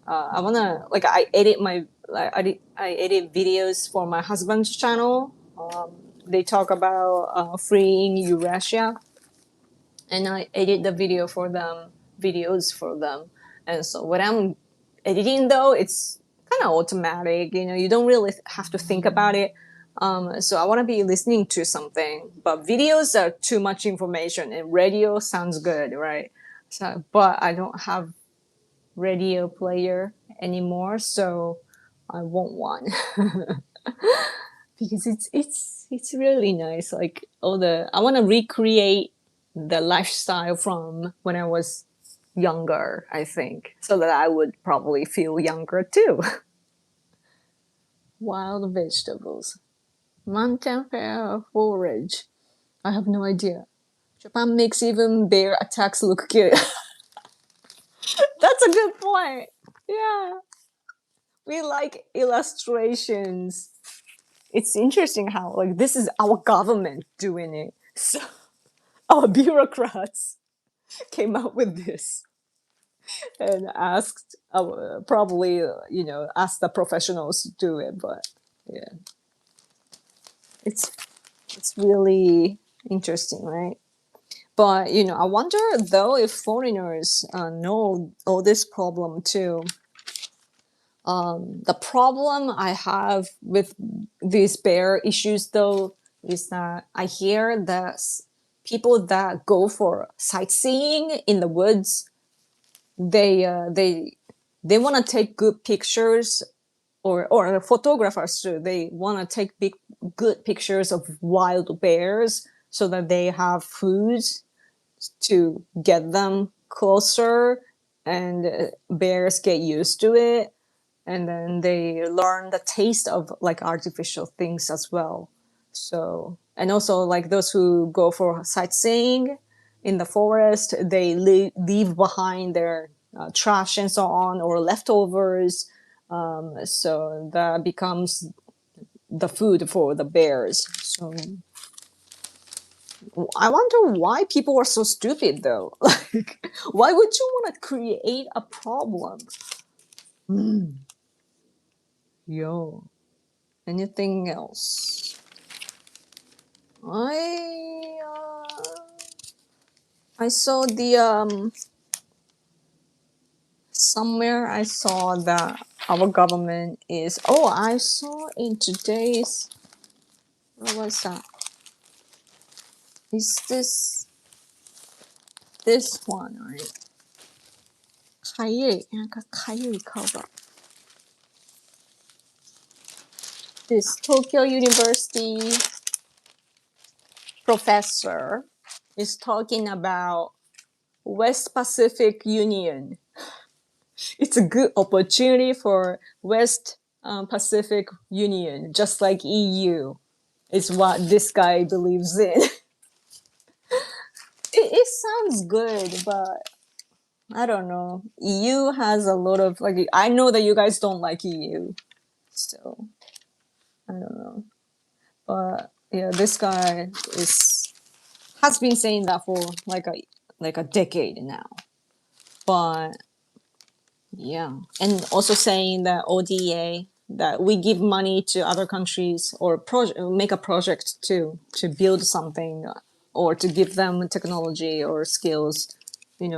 Speaker 1: I wanna like I edit my like I edit videos for my husband's channel. They talk about freeing Eurasia, and I edit the videos for them. And so when I'm editing, though, it's kind of automatic. You know, you don't really have to think about it. So I want to be listening to something, but videos are too much information, and radio sounds good, right? So, but I don't have radio player anymore, so I want one. Because it's really nice. Like all the I want to recreate the lifestyle from when I was younger, I think, so that I would probably feel younger too. Wild vegetables, mountain fare forage. I have no idea. Japan makes even bear attacks look cute. That's a good point. Yeah, we like illustrations. It's interesting how like this is our government doing it. So our bureaucrats came up with this and asked probably asked the professionals to do it, but yeah, it's it's really interesting, right? But I wonder though if foreigners know all this problem too. The problem I have with these bear issues though is that I hear that people that go for sightseeing in the woods, they they want to take good pictures, or the photographers too. They want to take good pictures of wild bears so that they have food to get them closer, and bears get used to it, and then they learn the taste of like artificial things as well. So, and also like those who go for sightseeing in the forest, they leave behind their trash and so on, or leftovers. So that becomes the food for the bears. So I wonder why people are so stupid though. Like, why would you want to create a problem? Yo, anything else? I I saw the somewhere I saw that our government is. Oh, I saw in today's. What was that? Is this one right? かゆいなんかかゆい顔が This Tokyo University professor is talking about West Pacific Union. It's a good opportunity for West Pacific Union, just like EU, is what this guy believes in. It sounds good, but I don't know. EU has a lot of like. I know that you guys don't like EU, so I don't know. But yeah, this guy has been saying that for like a decade now. But yeah, and also saying that ODA, that we give money to other countries, or make a project to build something, or to give them technology or skills,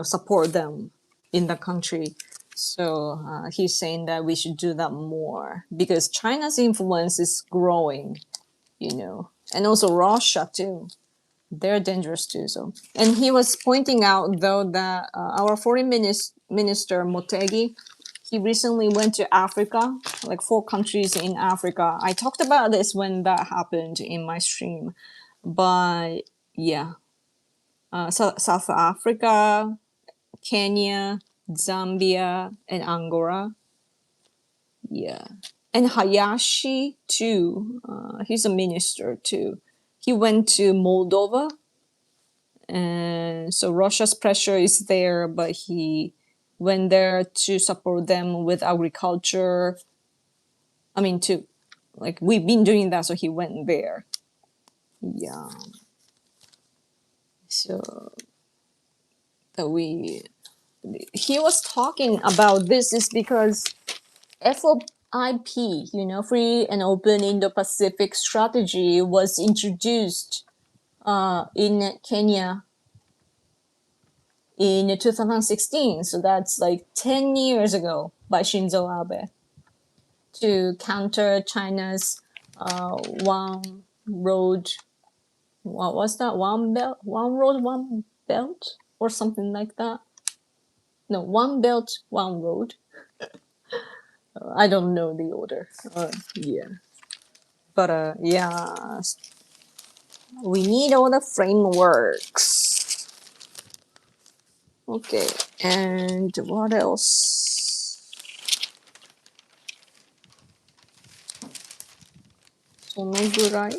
Speaker 1: support them in the country. So he's saying that we should do that more because China's influence is growing, and also Russia too. They're dangerous too. So, and he was pointing out though that our foreign minister Motegi, he recently went to Africa, like 4 countries in Africa. I talked about this when that happened in my stream, but yeah, South Africa, Kenya, Zambia, and Angola. Yeah, and Hayashi too. He's a minister too. He went to Moldova, and so Russia's pressure is there, but he went there to support them with agriculture. I mean, to like we've been doing that, so he went there. Yeah. So that we he was talking about this is because FOIP, Free and Open Indo-Pacific Strategy, was introduced in Kenya in 2016. So that's like 10 years ago by Shinzo Abe to counter China's one road. What was that? One road, one belt, or something like that. No, one belt, one road. I don't know the order. Yeah, but yeah, we need all the frameworks. Okay, and what else? Sonogurai.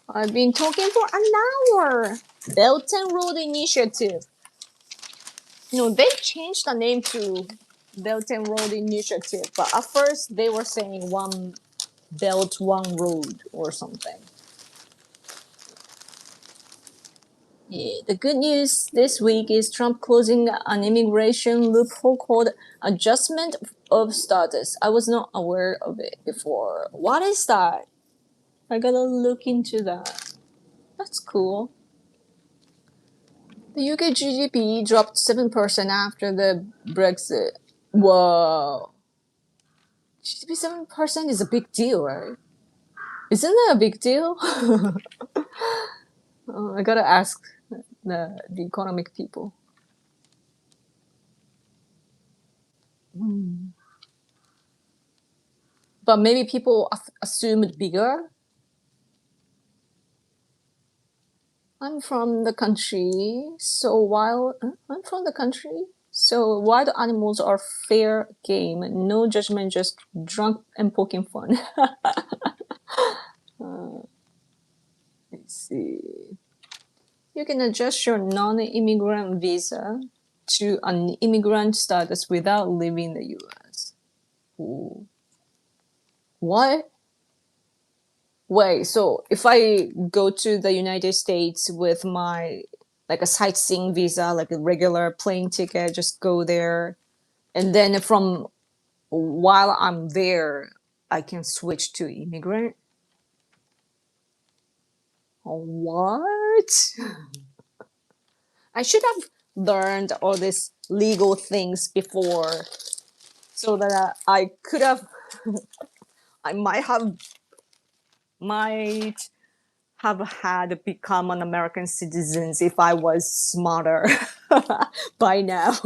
Speaker 1: I've been talking for an hour. Belt and Road Initiative. No, they changed the name to Belt and Road Initiative, but at first they were saying one belt, one road or something. Yeah, the good news this week is Trump closing an immigration loophole called adjustment of status. I was not aware of it before. What is that? I gotta look into that. That's cool. The UK GDP dropped 7% after the Brexit. Whoa. GDP 7% is a big deal, right? Isn't that a big deal? I gotta ask the economic people. But maybe people assumed bigger. I'm from the country, so wild animals are fair game. No judgment, just drunk and poking fun. Let's see. You can adjust your non-immigrant visa to an immigrant status without leaving the US. Ooh. What? Wait, so if I go to the United States with my like a sightseeing visa, like a regular plane ticket, just go there, and then from while I'm there, I can switch to immigrant. What? I should have learned all these legal things before, so that I could have. I might have had become an American citizen if I was smarter by now.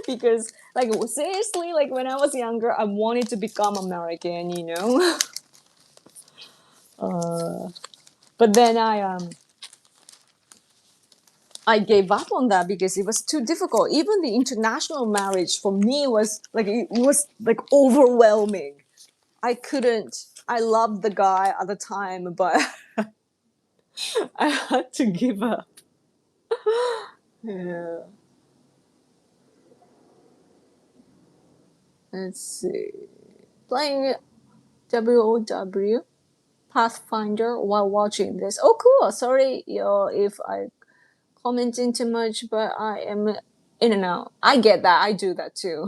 Speaker 1: Because like seriously, like when I was younger, I wanted to become American. But then I gave up on that because it was too difficult. Even the international marriage for me was like it was like overwhelming. I couldn't. I loved the guy at the time, but I had to give up. Yeah. Let's see. Playing WOW Pathfinder while watching this. Oh, cool. Sorry, if I commenting too much, but I am in and out. I get that. I do that too.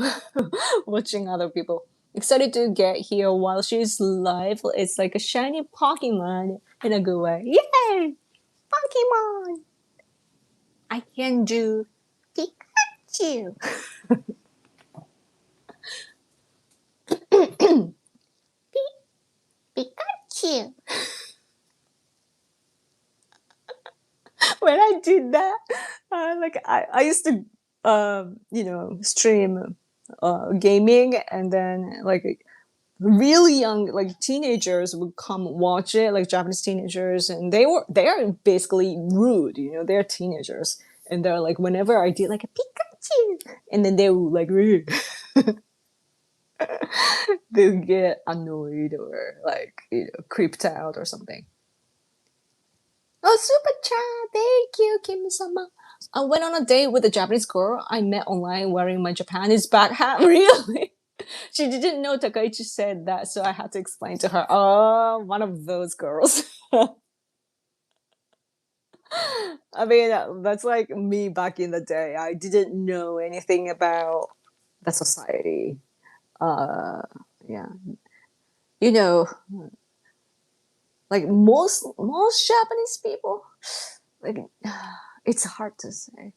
Speaker 1: Watching other people. Excited to get here while she's live. It's like a shiny Pokemon in a good way. Yay! Pokemon! I can do Pikachu. Pikachu. When I did that, like I used to, stream gaming, and then like really young like teenagers would come watch it, like Japanese teenagers, and they're basically rude, they're teenagers, and they're like, whenever I did like a Pikachu, and then they would like they would get annoyed or like creeped out or something. Oh, super chat! Thank you, Kimi-sama. I went on a date with a Japanese girl I met online wearing my Japanese back hat. Really? She didn't know Takaichi said that, so I had to explain to her. Oh, one of those girls. I mean, that's like me back in the day. I didn't know anything about the society. Uh, yeah, you know, like most Japanese people, like it's hard to say.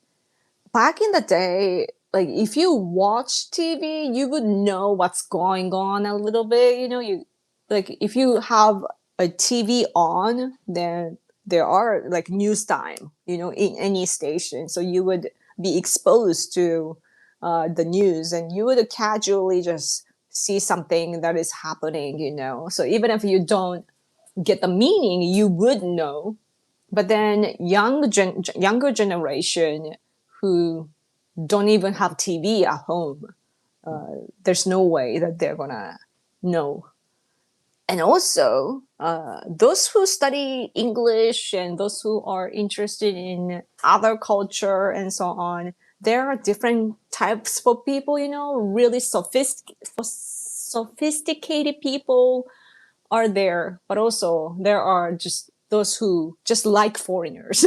Speaker 1: Back in the day, like if you watch TV, you would know what's going on a little bit. You like if you have a TV on, then there are like news time, in any station. So you would be exposed to the news, and you would casually just see something that is happening. So even if you don't get the meaning, you would know. But then younger generation who don't even have TV at home, there's no way that they're gonna know. And also, those who study English and those who are interested in other culture and so on, there are different types of people. Really sophisticated people are there, but also there are just those who just like foreigners.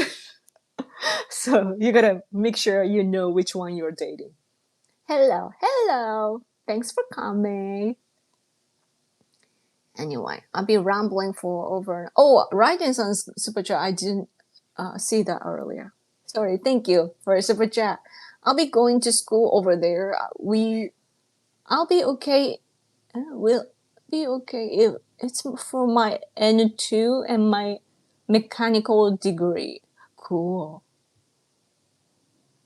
Speaker 1: So you gotta make sure you know which one you're dating. Hello, hello. Thanks for coming. Anyway, I'll be rambling for over. Oh, writing on super chat. I didn't see that earlier. Sorry. Thank you for a super chat. I'll be going to school over there. I'll be okay. We'll be okay if it's for my N2 and my mechanical degree. Cool.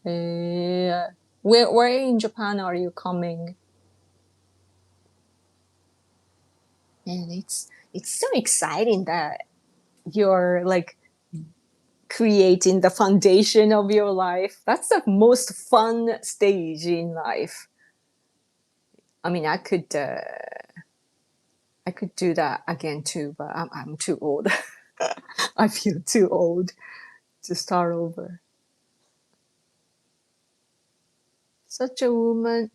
Speaker 1: Where in Japan are you coming? And it's so exciting that you're like creating the foundation of your life. That's the most fun stage in life. I mean, I could do that again too, but I'm too old. I feel too old to start over. Such a women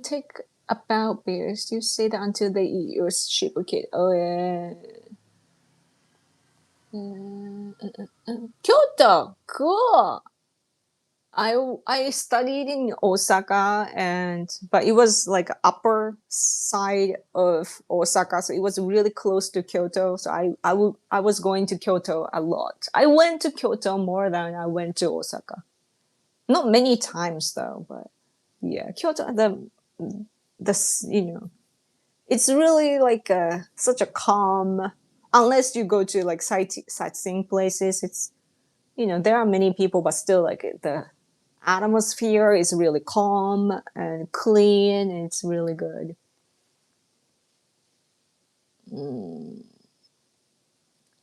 Speaker 1: take about bears. You say that until they eat your sheep or kid. Oh yeah. Kyoto, cool. I studied in Osaka, but it was like upper side of Osaka, so it was really close to Kyoto. So I was going to Kyoto a lot. I went to Kyoto more than I went to Osaka. Not many times though, but yeah, Kyoto it's really like such a calm. Unless you go to like sightseeing places, it's there are many people, but still like the atmosphere is really calm and clean, and it's really good.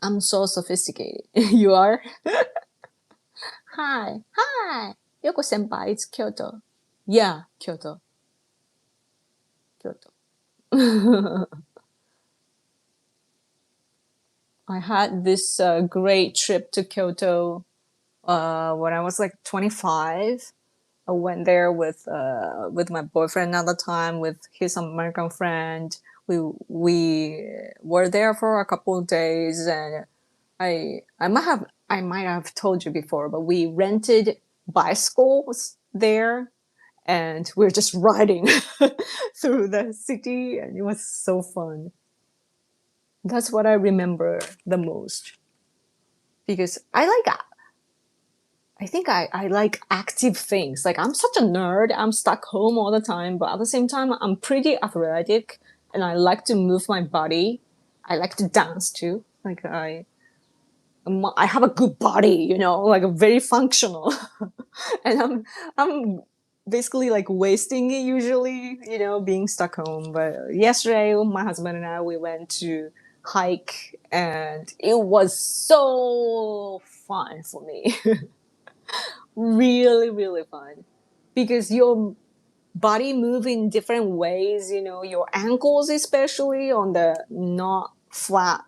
Speaker 1: I'm so sophisticated. You are? Hi. Hi. Yoko senpai, it's Kyoto. Yeah, Kyoto. Kyoto. I had this great trip to Kyoto when I was like 25. I went there with my boyfriend at the time, with his American friend. We were there for a couple of days, and I might have told you before, but we rented bicycles there, and we are just riding through the city, and it was so fun. That's what I remember the most, because I think I like active things. Like I'm such a nerd. I'm stuck home all the time, but at the same time, I'm pretty athletic, and I like to move my body. I like to dance too. Like I have a good body, like very functional, and I'm basically like wasting it usually, being stuck home. But yesterday, my husband and I, we went to hike and it was so fun for me. Really, really fun. Because your body move in different ways, your ankles, especially on the not flat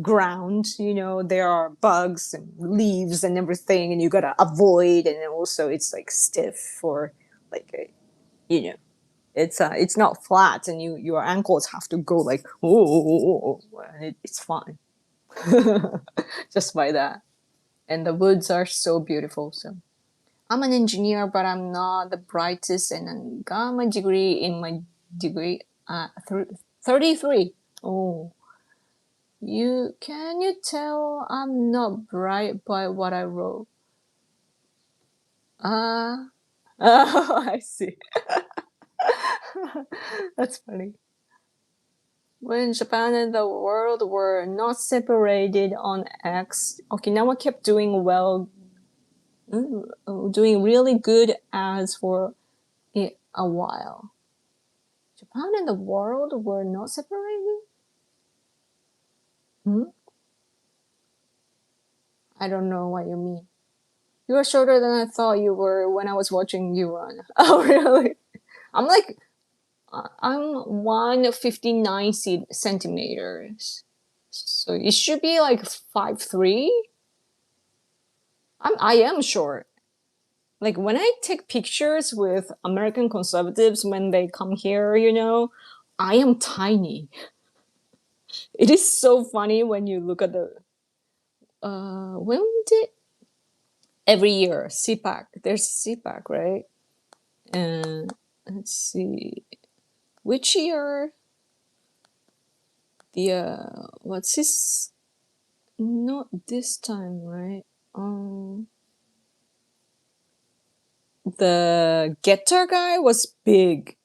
Speaker 1: ground, there are bugs and leaves and everything, and you gotta avoid. And then also it's like stiff or like, you know, it's not flat, and your ankles have to go like, oh, and it's fun just by that. And the woods are so beautiful. So I'm an engineer, but I'm not the brightest, and I got my degree in my degree 33. Oh, you tell I'm not bright by what I wrote? Ah, oh, I see. That's funny. When Japan and the world were not separated on X, Okinawa kept doing well, doing really good as for a while. Japan and the world were not separated? Hmm? I don't know what you mean. You are shorter than I thought you were when I was watching you run. Oh, really? I'm like, I'm 159 centimeters. So it should be like 5'3". I am short. Like when I take pictures with American conservatives when they come here, I am tiny. It is so funny when you look at the when did every year CPAC, there's CPAC, right? And let's see which year the what's this, not this time, right? The getter guy was big.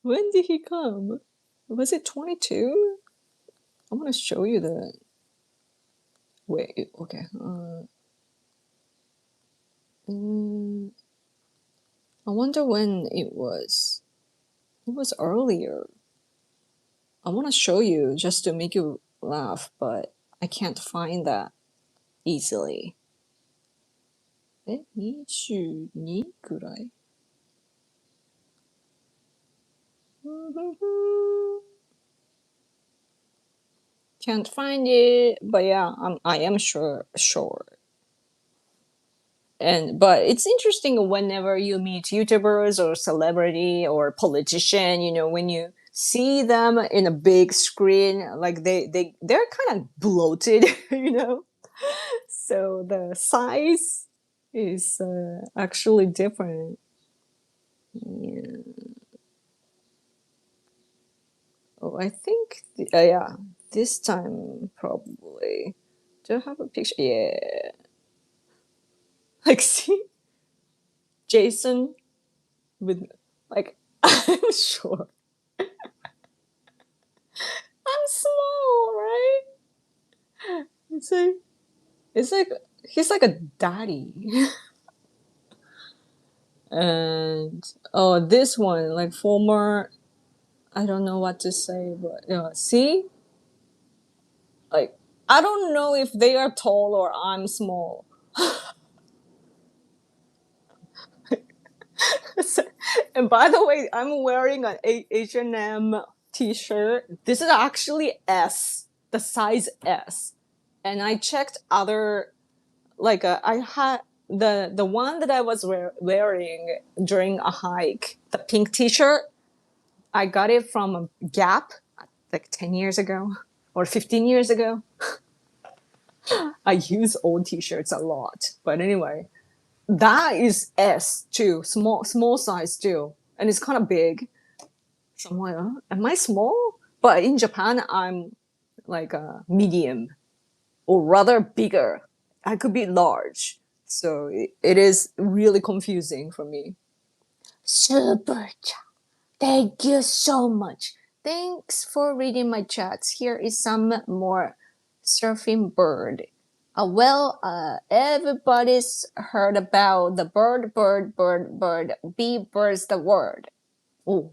Speaker 1: When did he come? Was it 22? I'm gonna show you the. Wait, okay. I wonder when it was. It was earlier. I want to show you just to make you laugh, but I can't find that easily. 22くらい Can't find it, but yeah, I am sure. But it's interesting whenever you meet YouTubers or celebrity or politician, when you see them in a big screen, like they're kind of bloated, So the size is actually different. Yeah. Oh, I think yeah, this time probably. Do I have a picture? Yeah. Like see Jason with like I'm sure I'm small, right? It's like it's like he's like a daddy. And oh, this one like former. I don't know what to say, but see, like I don't know if they are tall or I'm small. And by the way, I'm wearing an H&M t-shirt. This is actually S, the size S. And I checked other, like I had the one that I was wearing during a hike, the pink t-shirt. I got it from Gap like 10 years ago or 15 years ago. I use old t-shirts a lot. But anyway, that is S too, small size too, and it's kind of big. So I'm like, am I small? But in Japan, I'm like a medium, or rather bigger. I could be large, so it is really confusing for me. Super chat. Thank you so much. Thanks for reading my chats. Here is some more surfing bird. Everybody's heard about the bird, bird, bird, bird. Bee bird's the word. Oh,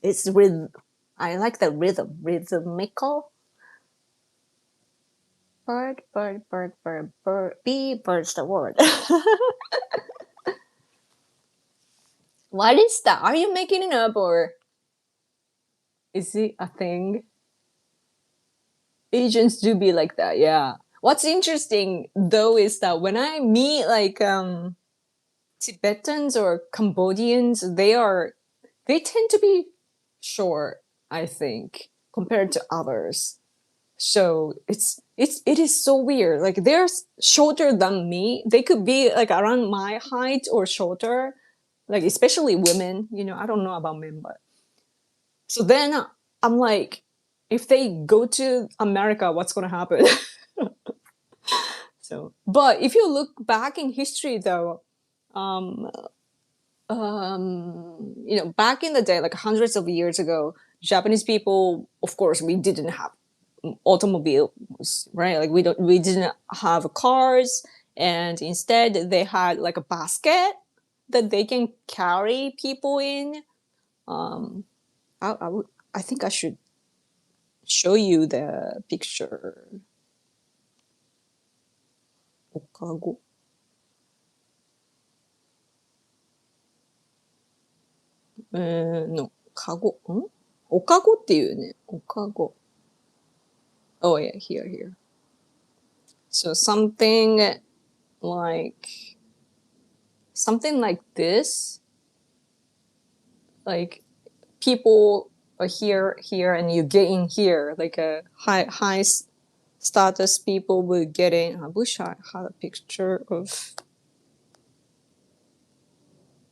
Speaker 1: it's rhythm. I like the rhythm. Rhythmical. Bird, bird, bird, bird, bird. Bee bird's the word. What is that? Are you making it up or is it a thing? Asians do be like that, yeah. What's interesting though is that when I meet like Tibetans or Cambodians, they tend to be short, I think, compared to others. So it is so weird. Like they're shorter than me. They could be like around my height or shorter. Like especially women, I don't know about men, but so then I'm like, if they go to America, what's gonna happen? So, but if you look back in history, though, um, back in the day, like hundreds of years ago, Japanese people, of course, we didn't have automobiles, right? Like we didn't have cars, and instead they had like a basket that they can carry people in. Um, I think I should show you the picture. Okago. の、カゴ、おかごっていうね。おかご。Oh yeah, here. So like, something like this, like people are here, and you get in here, like a high status people will get in. I wish I had a picture of,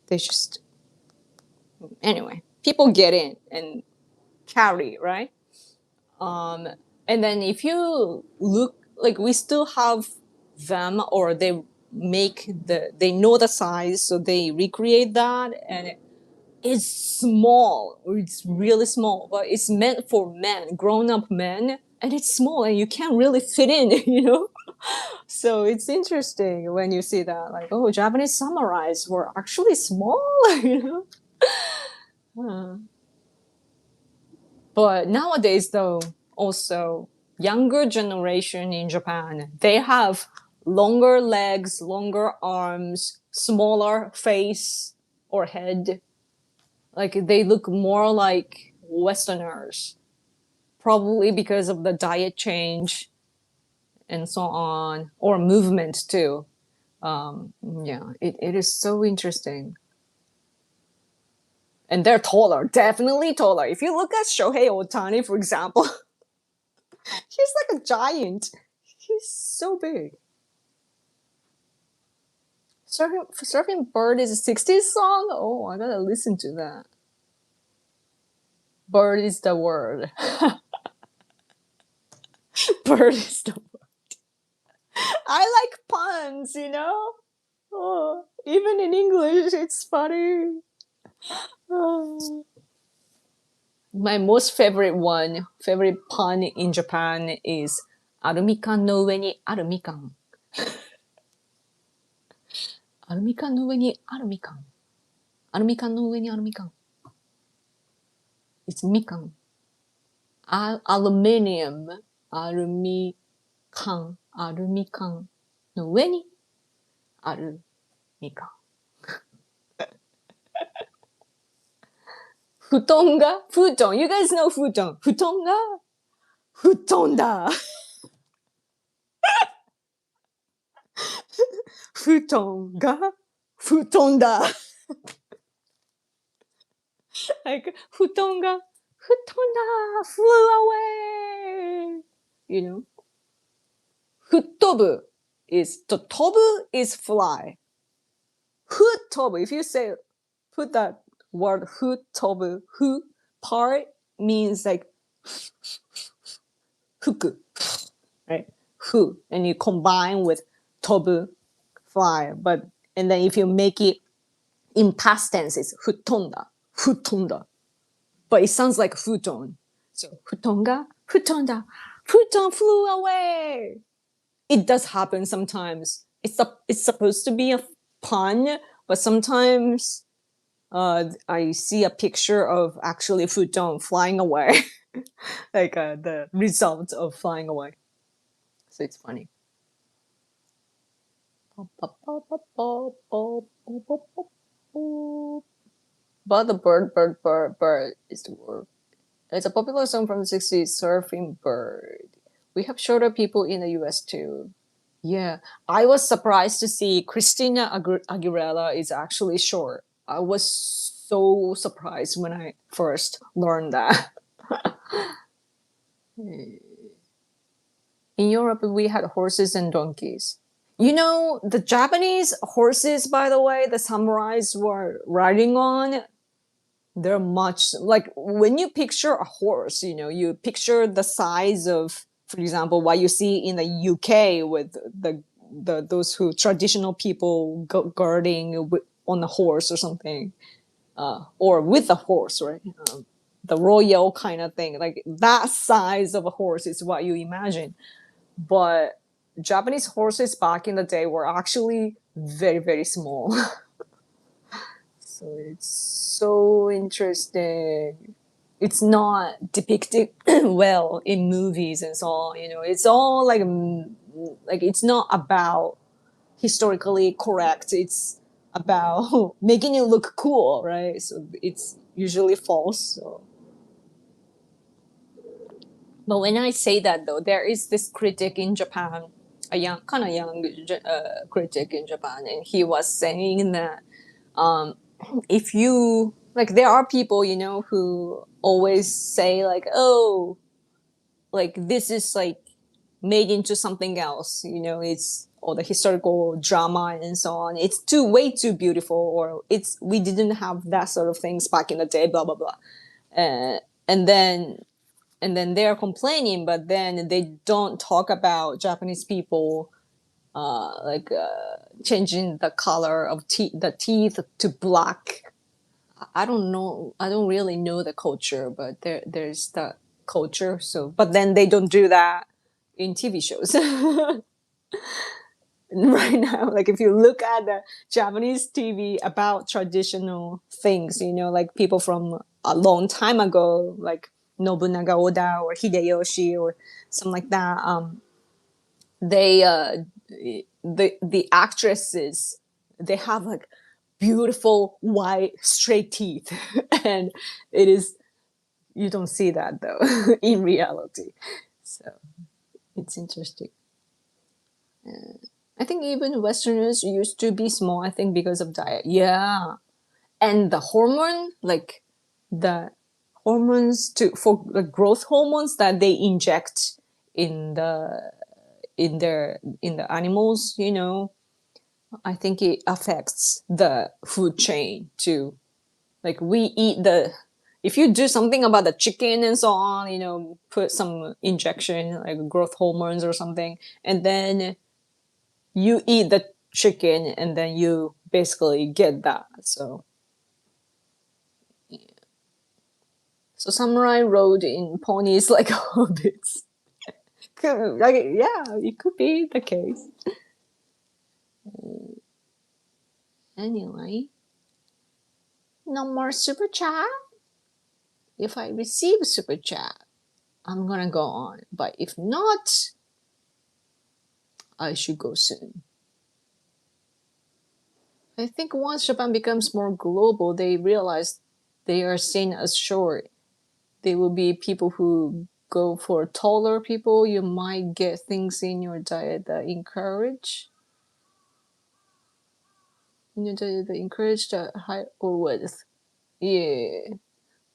Speaker 1: they just, anyway, people get in and carry, right? And then if you look, like we still have them, or they know the size, so they recreate that, and it's small, or it's really small, but it's meant for men, grown-up men, and it's small, and you can't really fit in, So it's interesting when you see that, like, oh, Japanese samurais were actually small, But nowadays, though, also younger generation in Japan, they have longer legs, longer arms, smaller face or head. Like they look more like Westerners, probably because of the diet change and so on, or movement too. Yeah, it is so interesting. And they're taller, definitely taller. If you look at Shohei Otani, for example, he's like a giant. He's so big. Surfing Bird is a 60s song? Oh, I gotta listen to that. Bird is the word. Bird is the word. I like puns. Oh, even in English, it's funny. Oh. My most favorite pun in Japan is アルミ缶の上にあるみかん。アルミ缶の上にあるみかん。アルミ缶の上にあるみかん。It's みかん。Aluminium. アルミ缶の上にあるみかん。布団が布団 You guys know 布団布団が布団だ布団が布団だ like 布団が布団だ flew away吹っ飛ぶ is と飛ぶ is fly 吹っ飛ぶ if you say put that word 吹っ飛ぶ who part means like 吹く right who and you combine with 飛ぶ fly and then if you make it in past tense it's 吹っ飛んだ but it sounds like 布団 so 布団が布団だ futon flew away it does happen sometimes. It's supposed to be a pun, but sometimes I see a picture of actually futon flying away, like the result of flying away. So it's funny. But the bird, bird, bird, bird is the word. It's a popular song from the 60s, Surfing Bird. We have shorter people in the US too. Yeah, I was surprised to see Christina Aguilera is actually short. I was so surprised when I first learned that. In Europe, we had horses and donkeys. You know, the Japanese horses, by the way, the samurais were riding on, they're much like when you picture a horse, you know, you picture the size of, for example, what you see in the UK with the those who traditional people guarding on a horse or something, or with a horse, right? The royal kind of thing, like that size of a horse is what you imagine. But Japanese horses back in the day were actually very, very small. So it's so interesting. It's not depicted well in movies and so on. You know, it's all like it's not about historically correct. It's about making it look cool, right? So it's usually false. So. But when I say that though, there is this critic in Japan, a young, kind of young critic in Japan, and he was saying that um, if you like, there are people, you know, who always say like, oh, like this is like made into something else, you know, it's or the historical drama and so on, it's too way too beautiful, or it's we didn't have that sort of things back in the day, blah blah blah. And then they're complaining, but then they don't talk about Japanese people changing the color of the teeth to black. I don't know. I don't really know the culture, but there's the culture. So, but then they don't do that in TV shows right now. Like if you look at the Japanese TV about traditional things, you know, like people from a long time ago, like Nobunaga Oda or Hideyoshi or something like that. They the actresses, they have like beautiful white straight teeth, and it is, you don't see that though in reality. So it's interesting. I think even Westerners used to be small, I think because of diet. Yeah. And the hormone, like the hormones to for the growth hormones that they inject in the animals, you know, I think it affects the food chain too. Like we eat the, if you do something about the chicken and so on, you know, put some injection like growth hormones or something, and then you eat the chicken, and then you basically get that. So samurai rode in ponies like hobbits. Like, yeah, it could be the case. Anyway, no more super chat. If I receive super chat, I'm gonna go on. But if not, I should go soon. I think once Japan becomes more global, they realize they are seen as short. They will be people who go for taller people. You might get things in your diet that encourage the height or width. Yeah.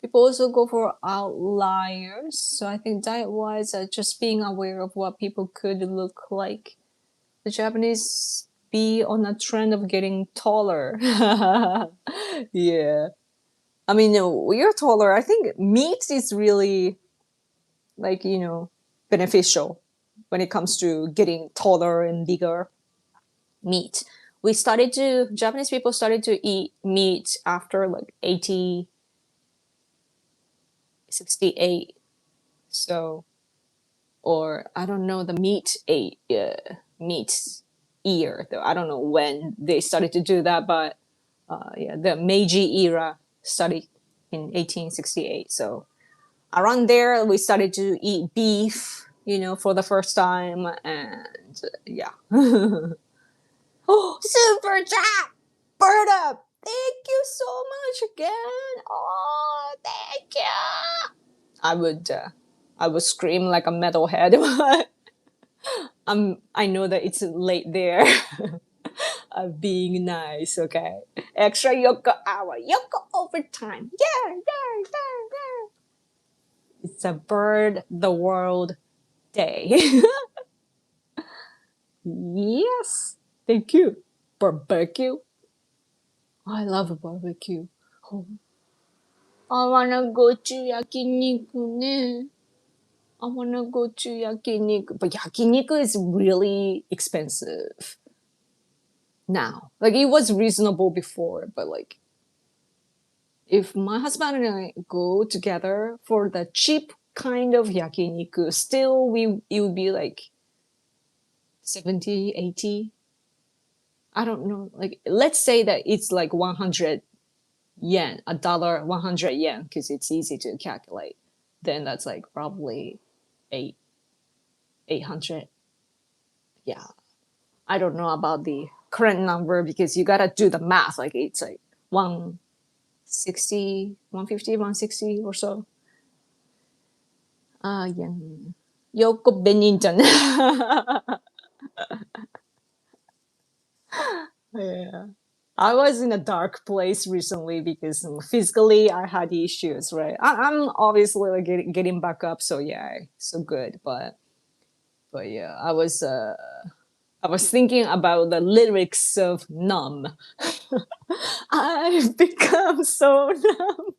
Speaker 1: People also go for outliers. So I think diet wise, just being aware of what people could look like. The Japanese be on a trend of getting taller. Yeah. I mean, we're taller. I think meat is really like, you know, beneficial when it comes to getting taller and bigger. Meat. Japanese people started to eat meat after like 80, 68. So, or I don't know the meat ate. Yeah. meat ear, though I don't know when they started to do that, but yeah, the Meiji era started in 1868. So around there, we started to eat beef, for the first time, and yeah. Oh, super chat, bird up! Thank you so much again. Oh, thank you. I would scream like a metalhead, but I know that it's late there. Of being nice, okay? Extra Yoko hour, Yoko overtime. Yeah, yeah, yeah, yeah. It's a bird the world day. Yes, thank you. Barbecue. I love a barbecue. Oh, I wanna go to yakiniku ne. I wanna go to yakiniku. But yakiniku is really expensive now. Like it was reasonable before, but like if my husband and I go together for the cheap kind of yakiniku, still it would be like 70, 80. I don't know. Like let's say that it's like 100 yen, a dollar, 100 yen, because it's easy to calculate. Then that's like probably eight 800. Yeah. I don't know about the current number because you gotta do the math. Like it's like 160, 150, 160 or so. Yan. Yoko Beninton. Yeah. I was in a dark place recently because physically I had issues, right? I'm obviously like getting back up, so yeah, so good. But yeah, I was thinking about the lyrics of Numb. I've become so numb.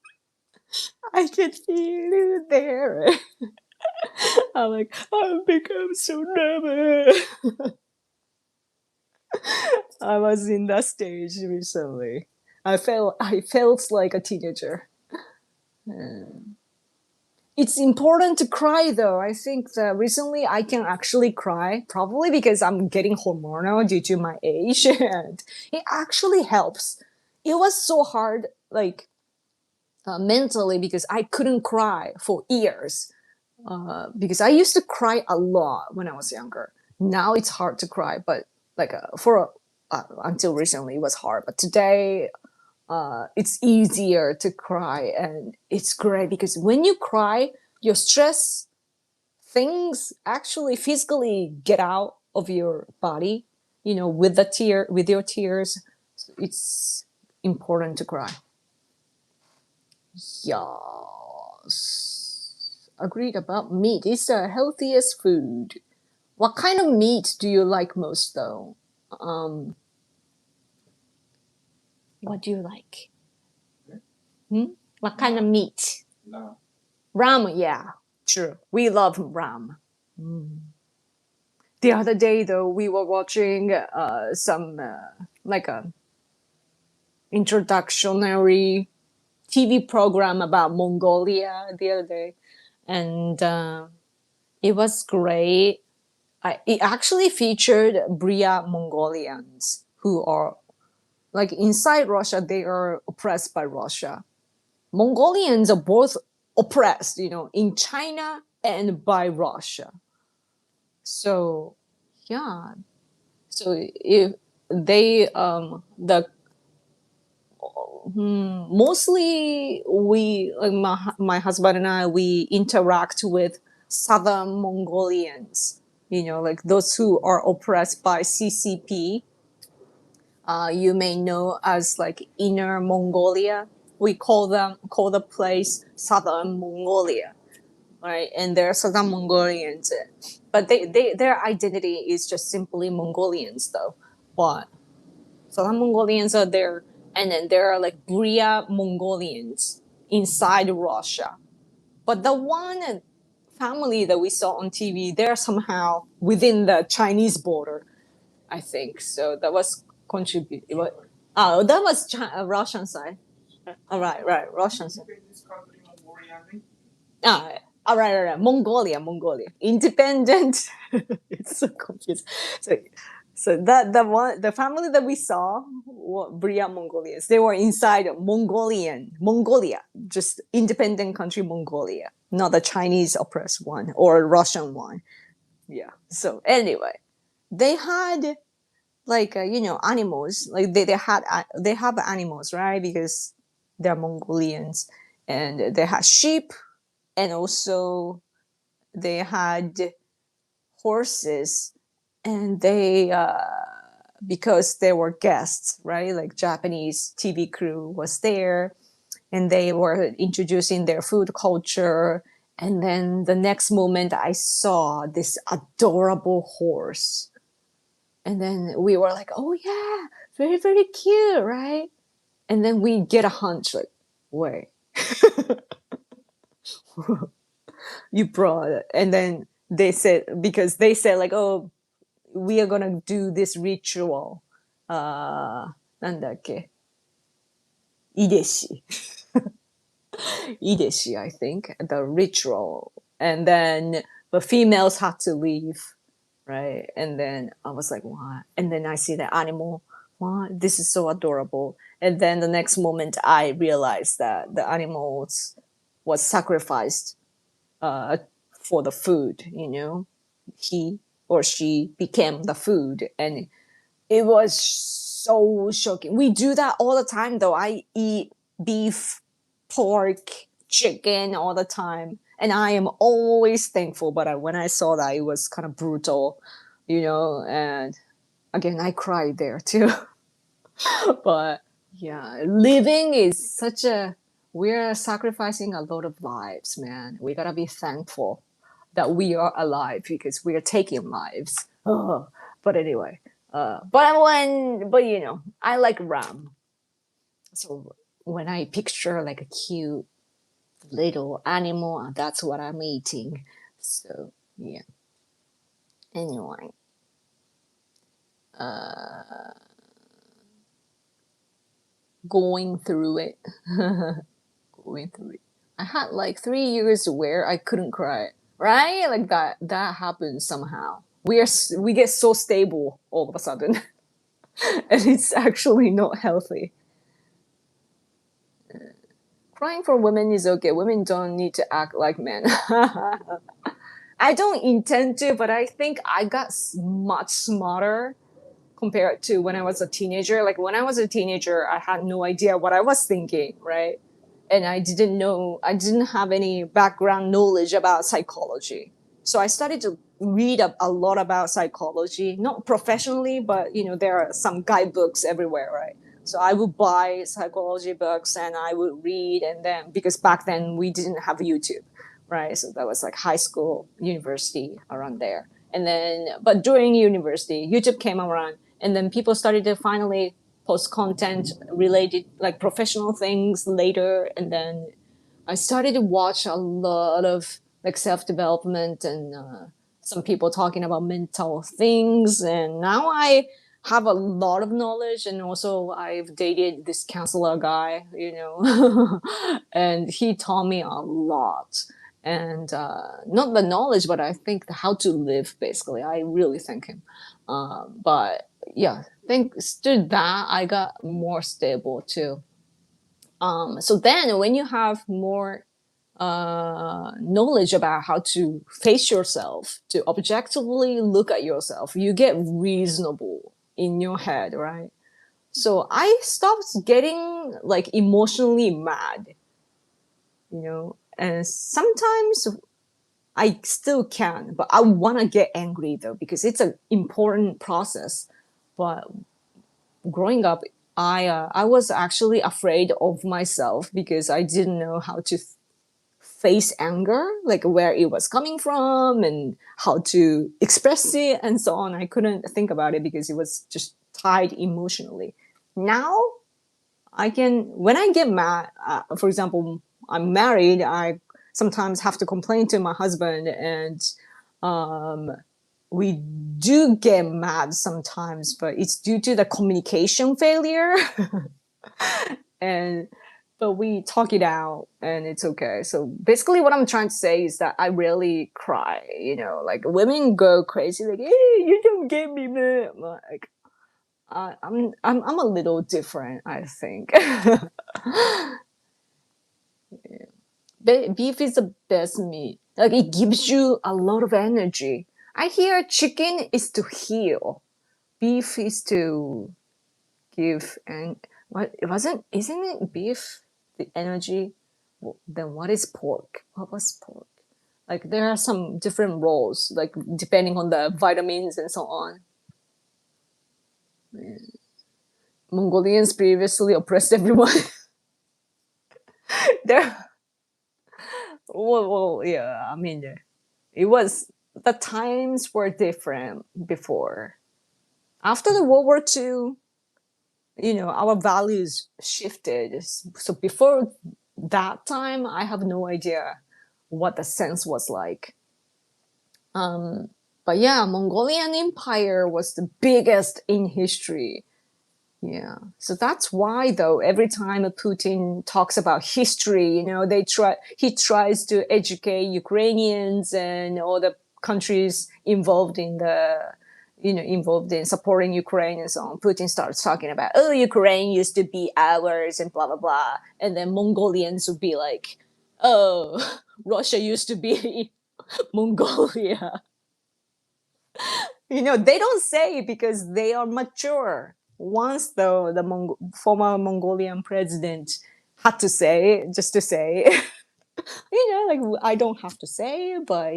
Speaker 1: I can feel you there. I'm like, I've become so numb. I was in that stage recently. I felt like a teenager. It's important to cry though. I think that recently I can actually cry, probably because I'm getting hormonal due to my age, and it actually helps. It was so hard, like mentally, because I couldn't cry for years. Because I used to cry a lot when I was younger. Now it's hard to cry, but like until recently it was hard. But today it's easier to cry, and it's great because when you cry, your stress things actually physically get out of your body. With your tears. It's important to cry. Yes. Agreed about meat. It's the healthiest food. What kind of meat do you like most, though? Um, what do you like? Hmm? What kind of meat?
Speaker 2: No.
Speaker 1: Ram, yeah, true. We love ram. Mm. The other day, though, we were watching some like a introductionary TV program about Mongolia the other day, and it was great. It actually featured Bria Mongolians who are like inside Russia. They are oppressed by Russia. Mongolians are both oppressed, in China and by Russia. So yeah, so if they the mostly we like my husband and I we interact with southern Mongolians, like those who are oppressed by CCP. You may know as like Inner Mongolia. We call the place Southern Mongolia, right? And they're Southern Mongolians, but their identity is just simply Mongolians, though. But Southern Mongolians are there, and then there are like Bria Mongolians inside Russia. But the one family that we saw on TV, they're somehow within the Chinese border, I think. So that was contribute. Oh, that was Russian side. All right, Russian side. Ah, right. Mongolia. Independent. It's so confusing. So, so that the family that we saw, Bria Mongolians, they were inside Mongolia, just independent country Mongolia, not the Chinese oppressed one or Russian one. Yeah. So anyway, they had like animals, like they have animals, right? Because they're Mongolians, and they had sheep, and also they had horses, and they because they were guests, right? Like Japanese TV crew was there, and they were introducing their food culture. And then the next moment, I saw this adorable horse, and then we were like, "Oh yeah, very very cute, right?" And then we get a hunch, like, "Wait, you brought it?" And then they said, because they said like, "Oh, we are gonna do this ritual." なんだっけ、イデシ。Idishi, I think, the ritual. And then the females had to leave, right? And then I was like, what? And then I see the animal. What? This is so adorable. And then the next moment, I realized that the animals was sacrificed uh, for the food, He or she became the food. And it was so shocking. We do that all the time, though. I eat beef, pork, chicken all the time, and I am always thankful. But when I saw that, it was kind of brutal, And again, I cried there too. But yeah, living is such a we're sacrificing a lot of lives, man. We gotta be thankful that we are alive because we are taking lives. Oh, but anyway, but I like ram. So when I picture like a cute little animal, that's what I'm eating. So yeah. Anyway, going through it, going through it. I had like 3 years where I couldn't cry. Right, like that happens somehow. We get so stable all of a sudden, and it's actually not healthy. Crying for women is okay. Women don't need to act like men. I don't intend to, but I think I got much smarter compared to when I was a teenager. Like when I was a teenager, I had no idea what I was thinking, right? And I didn't have any background knowledge about psychology. So I started to read a lot about psychology, not professionally, but there are some guidebooks everywhere, right? So I would buy psychology books and I would read, and then because back then we didn't have YouTube, right? So that was like high school, university, around there. And then, but during university, YouTube came around, and then people started to finally post content related, like professional things later. And then I started to watch a lot of like self development and some people talking about mental things. And now I have a lot of knowledge, and also I've dated this counselor guy, and he taught me a lot. And not the knowledge, but I think how to live. Basically, I really thank him. But yeah, thanks to that, I got more stable too. So then, when you have more knowledge about how to face yourself, to objectively look at yourself, you get reasonable in your head, right? So I stopped getting like emotionally mad, and sometimes I still can, but I want to get angry though, because it's an important process. But growing up, I was actually afraid of myself because I didn't know how to face anger, like where it was coming from and how to express it and so on. I couldn't think about it because it was just tied emotionally. Now I can, when I get mad, for example, I'm married, I sometimes have to complain to my husband, and we do get mad sometimes, but it's due to the communication failure. And but we talk it out and it's okay. So basically what I'm trying to say is that I really cry, like women go crazy, like, hey, you don't get me, man. Like, I'm a little different, I think. Beef is the best meat. Like it gives you a lot of energy. I hear chicken is to heal. Beef is to give, and what it wasn't, isn't it beef the energy? Then what is pork? What was pork? Like there are some different roles, like depending on the vitamins and so on. Mongolians previously oppressed everyone. There, well, yeah. I mean, it was the times were different before. After the World War II, our values shifted. So before that time, I have no idea what the sense was like. But yeah, Mongolian Empire was the biggest in history. Yeah. So that's why though, every time Putin talks about history, he tries to educate Ukrainians and all the countries involved in supporting Ukraine and so on. Putin starts talking about, oh, Ukraine used to be ours and blah blah blah. And then Mongolians would be like, oh, Russia used to be Mongolia. They don't say it because they are mature. Once though, the former Mongolian president had to say, just to say, like I don't have to say, but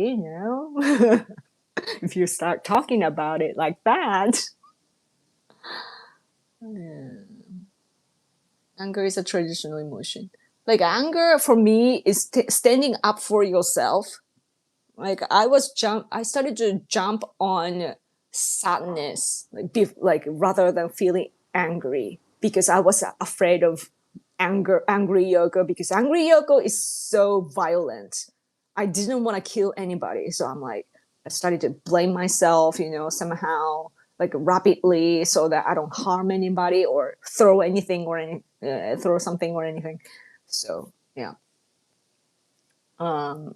Speaker 1: if you start talking about it like that, anger is a traditional emotion. Like anger for me is standing up for yourself. Like I started to jump on sadness, like rather than feeling angry, because I was afraid of angry Yoko, because angry Yoko is so violent. I didn't want to kill anybody, so I started to blame myself, somehow, like rapidly, so that I don't harm anybody or throw anything or throw something or anything. So yeah, um,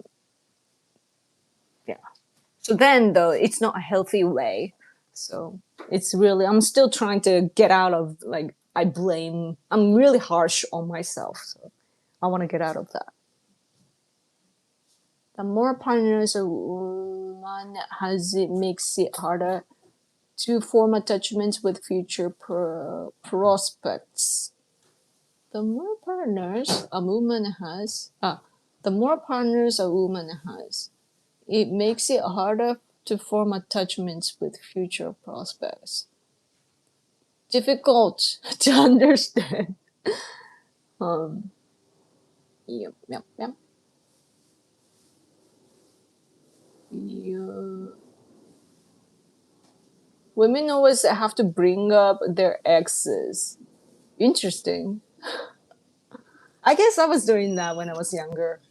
Speaker 1: yeah. So then, though, it's not a healthy way. So it's really, I'm still trying to get out of like, I'm really harsh on myself. So I want to get out of that. The more partners a woman has, it makes it harder to form attachments with future prospects. The more partners a woman has, the more partners a woman has, it makes it harder to form attachments with future prospects. Difficult to understand. Um, yep, yep, yep. Yeah. Women always have to bring up their exes. Interesting. I guess I was doing that when I was younger.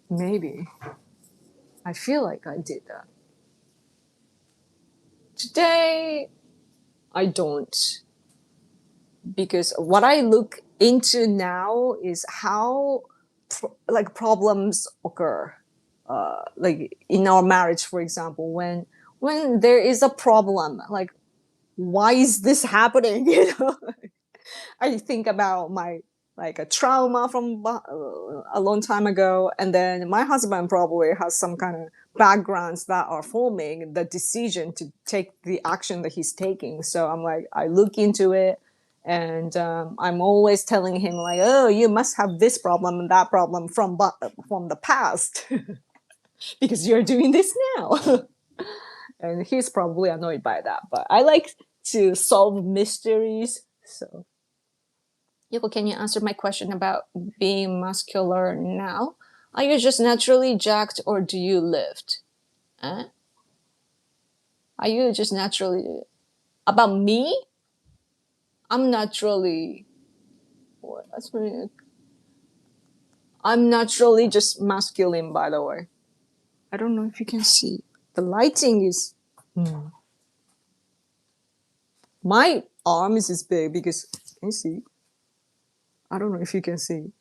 Speaker 1: Maybe. I feel like I did that. Today, I don't. Because what I look into now is how like problems occur, like in our marriage, for example, when there is a problem, like why is this happening? I think about my like a trauma from a long time ago, and then my husband probably has some kind of backgrounds that are forming the decision to take the action that he's taking. So I look into it, and I'm always telling him like, oh, you must have this problem and that problem from the past because you're doing this now. And he's probably annoyed by that, but I like to solve mysteries. So Yoko, can you answer my question about being muscular now? Are you just naturally jacked or do you lift? Eh? Are you just naturally... About me? I'm naturally... What? I'm naturally just masculine, by the way. I don't know if you can see. The lighting is... My arm is big because... Can you see? I don't know if you can see.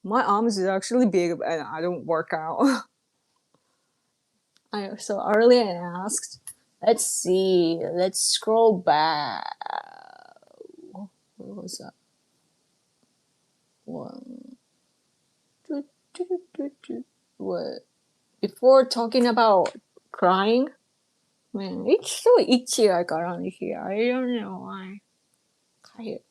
Speaker 1: My arms is actually big and I don't work out. So earlier I asked, let's see, let's scroll back. What was that? One, what? Before talking about crying, man, it's so itchy like around here. I don't know why. Okay.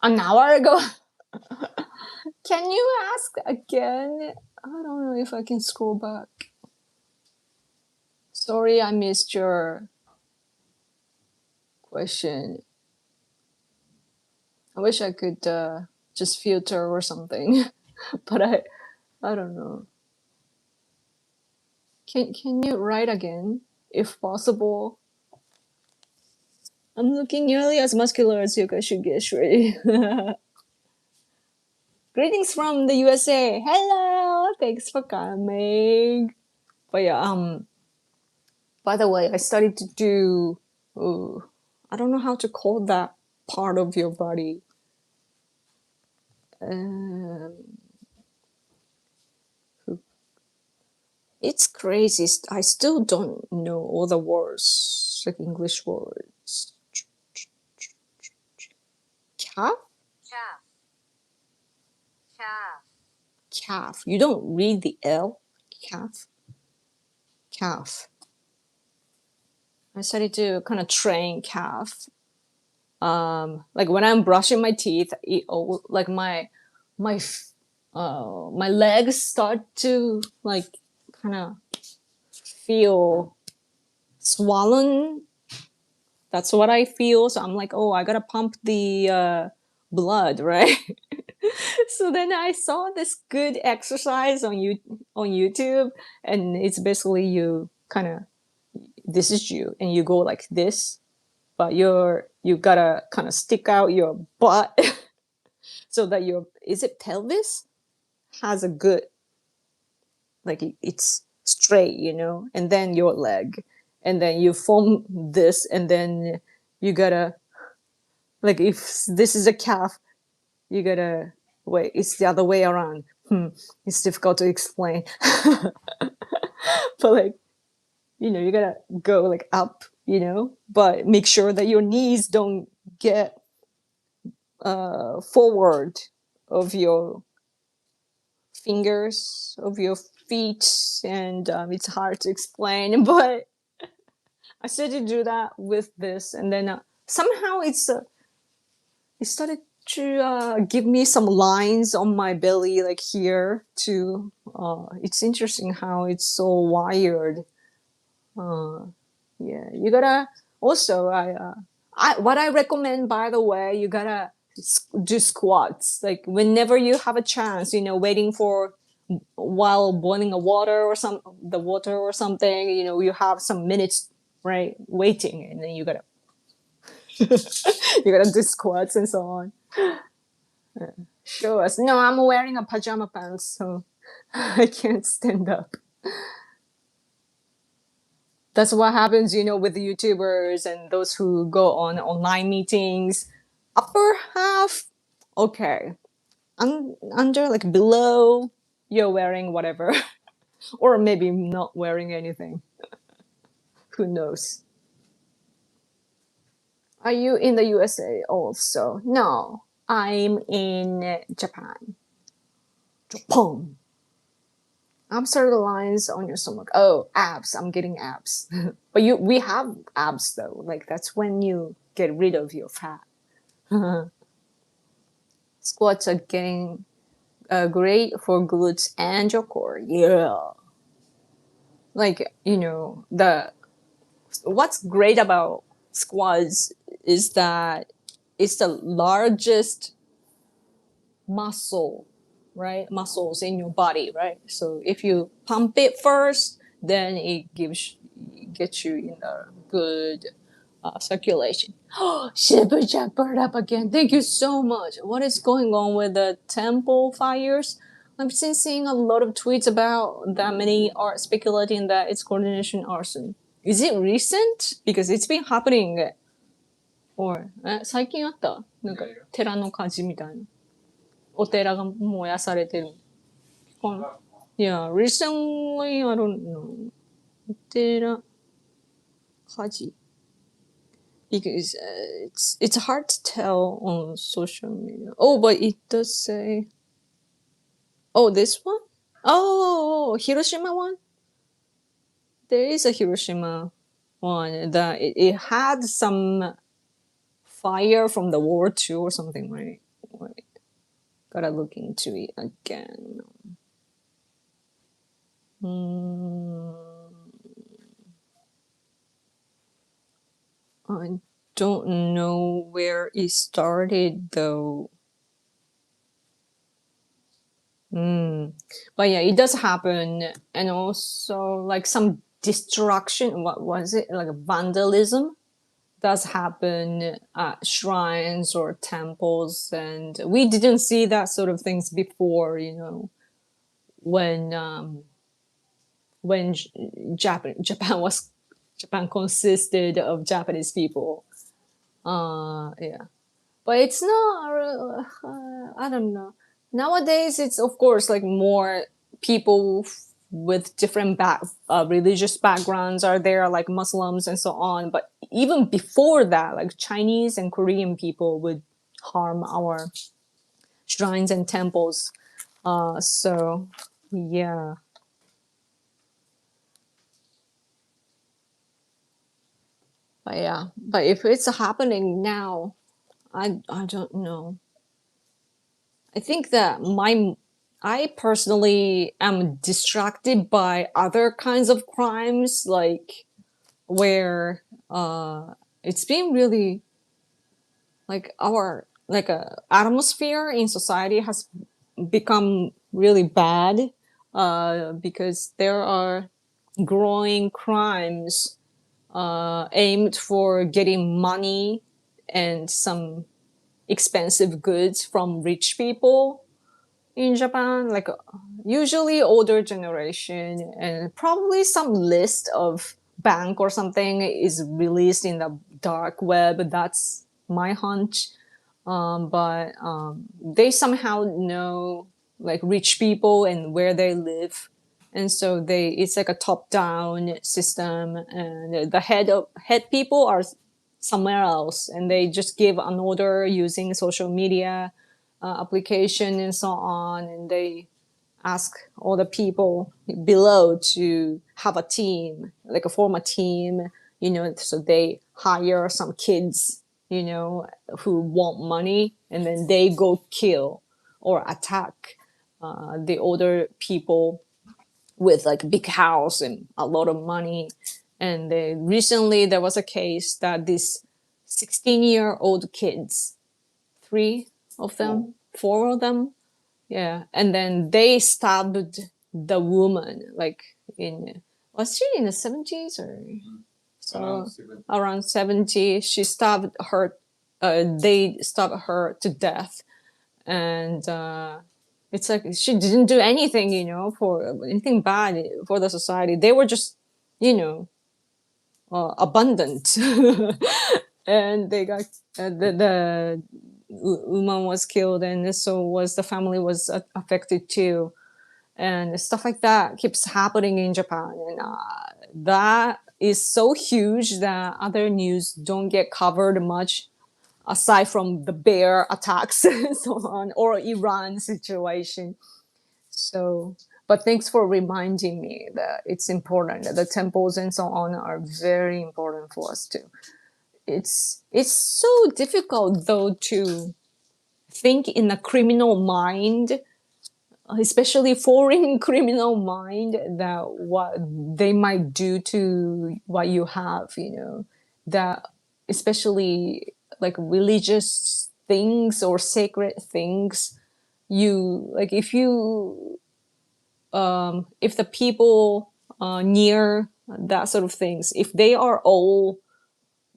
Speaker 1: An hour ago. Can you ask again? I don't know if I can scroll back. Sorry, I missed your question. I wish I could just filter or something, but I don't know. Can you write again, if possible? I'm looking nearly as muscular as Yuka Shugeshri. Greetings from the USA. Hello, thanks for coming. But yeah, by the way, I started to do. I don't know how to call that part of your body. Um, it's crazy. I still don't know all the words, like English words. Calf?
Speaker 2: Calf. Calf.
Speaker 1: Calf. You don't read the L? Calf? Calf. I started to kind of train calf. Like when I'm brushing my teeth, like my my legs start to like kind of feel swollen. That's what I feel. So I'm like, oh, I gotta pump the blood, right? So then I saw this good exercise on YouTube, and it's basically you kind of, this is you, and you go like this, but you gotta kind of stick out your butt so that your, is it pelvis, has a good, like it's straight, and then your leg, and then you form this, and then you gotta, like if this is a calf, you gotta, wait, it's the other way around. It's difficult to explain. But like, you gotta go like up, but make sure that your knees don't get forward of your fingers, of your feet, and it's hard to explain. But I started to do that with this, and then somehow it started to give me some lines on my belly, like here too. It's interesting how it's so wired. Yeah, you gotta also. What I recommend, by the way, you gotta do squats. Like whenever you have a chance, waiting for, while boiling the water or something. You have some minutes, right, waiting, and then you gotta you gotta do squats and so on. Sure. No, I'm wearing a pajama pants, so I can't stand up. That's what happens, with the YouTubers and those who go on online meetings. Upper half, okay. Under, like below, you're wearing whatever, or maybe not wearing anything. Who knows? Are you in the USA also? No, I'm in Japan. Japan. Absorb the lines on your stomach. Oh, abs. I'm getting abs. But we have abs though. Like that's when you get rid of your fat. Squats are getting great for glutes and your core. Yeah. Like, the what's great about squats is that it's the largest muscle, right? Muscles in your body, right? So if you pump it first, then it gets you in a good circulation. Super chat burned up again. Thank you so much. What is going on with the temple fires? I've been seeing a lot of tweets about that many are speculating that it's coordination arson. Is it recent? Because it's been happening. Or 最近あったなんか寺の火事みたいな。お寺が燃やされてる。Yeah, recently, I don't know. お寺火事 because it's hard to tell on social media. Oh, but it does say. Oh, this one. Oh, Hiroshima one. There is a Hiroshima one that it had some fire from the World War II or something, right? Wait, gotta look into it again. I don't know where it started though. But yeah, it does happen, and also like some destruction. What was it? Like vandalism does happen at shrines or temples, and we didn't see that sort of things before. When when Japan consisted of Japanese people. Yeah, but it's not. I don't know. Nowadays, it's of course like more people with different religious backgrounds are there, like Muslims and so on. But even before that, like Chinese and Korean people would harm our shrines and temples. So yeah. But yeah, but if it's happening now, I don't know. I think that I personally am distracted by other kinds of crimes, like where it's been really like our like a atmosphere in society has become really bad because there are growing crimes aimed for getting money and some expensive goods from rich people in Japan, like usually older generation, and probably some list of bank or something is released in the dark web. That's my hunch. But they somehow know like rich people and where they live, and so it's like a top down system, and the head people are somewhere else, and they just give an order using social media application and so on, and they ask all the people below to have a team, like form a team, so they hire some kids, who want money, and then they go kill or attack the older people with like big house and a lot of money. And recently there was a case that these 16-year-old kids, three of them, four of them, yeah, and then they stabbed the woman like in was she in the 70s or so around 70. She stabbed her. They stabbed her to death, and it's like she didn't do anything, for anything bad for the society. They were just, abundant, and they got the woman was killed, and so was the family was affected too, and stuff like that keeps happening in Japan, and that is so huge that other news don't get covered much aside from the bear attacks and so on, or Iran situation. So, but thanks for reminding me that it's important. The temples and so on are very important for us too. It's so difficult though to think in a criminal mind, especially foreign criminal mind, that what they might do to what you have, that especially like religious things or sacred things, you like if the people near that sort of things, if they are all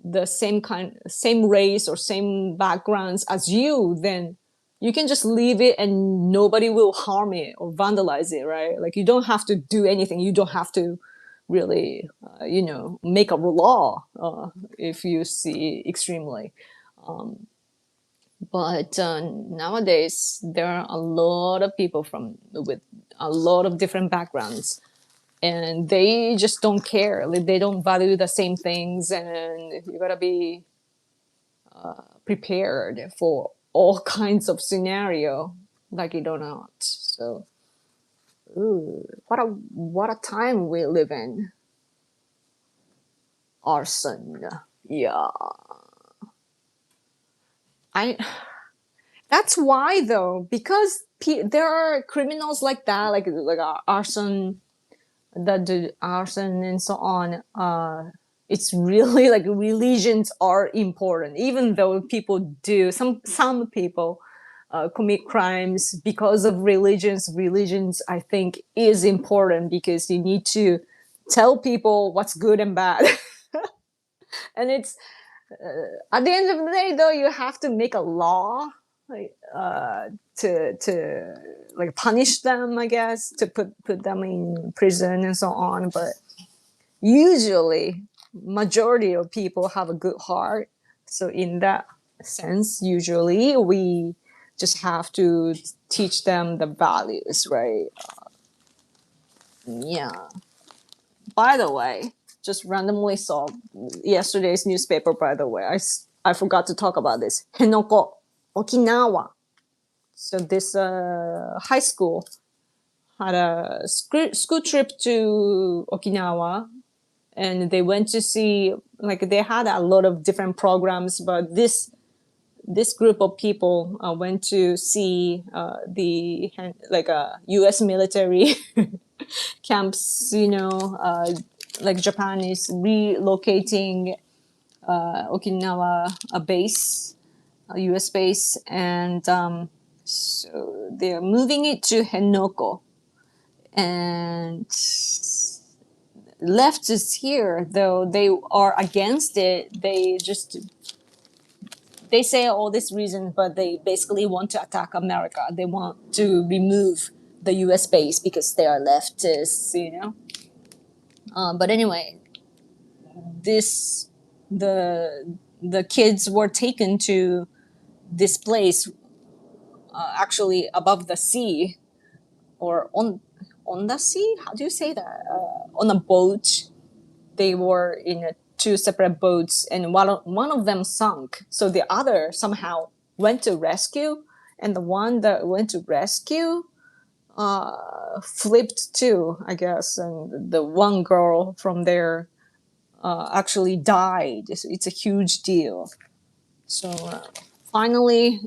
Speaker 1: the same race or same backgrounds as you, then you can just leave it and nobody will harm it or vandalize it, right? Like you don't have to do anything. You don't have to really, make a law if you see extremely. But nowadays, there are a lot of people with a lot of different backgrounds, and they just don't care. Like, they don't value the same things, and you gotta be prepared for all kinds of scenario, like it or not. So, ooh, what a time we live in. Arson, yeah. I That's why though, because there are criminals like that, like arson, that do arson and so on. It's really like religions are important, even though people do some people commit crimes because of religions. Religions, I think, is important because you need to tell people what's good and bad, and it's at the end of the day, though, you have to make a law, like, to like punish them, I guess, to put them in prison and so on. But usually, majority of people have a good heart. So in that sense, usually we just have to teach them the values, right? Yeah. By the way, just randomly saw yesterday's newspaper. By the way, I forgot to talk about this. Henoko, Okinawa. So this high school had a school trip to Okinawa, and they went to see, like, they had a lot of different programs, but this group of people went to see the like U.S. military camps. Like Japan is relocating Okinawa a base, a U.S. base, and so they're moving it to Henoko. And leftists here, though they are against it, they say all these reasons, but they basically want to attack America. They want to remove the U.S. base because they are leftists. But anyway, this the kids were taken to this place, actually above the sea, or on the sea. How do you say that? On a boat. They were in two separate boats, and one of them sunk. So the other somehow went to rescue, and the one that went to rescue flipped too, I guess. And the one girl from there actually died. It's a huge deal. So finally,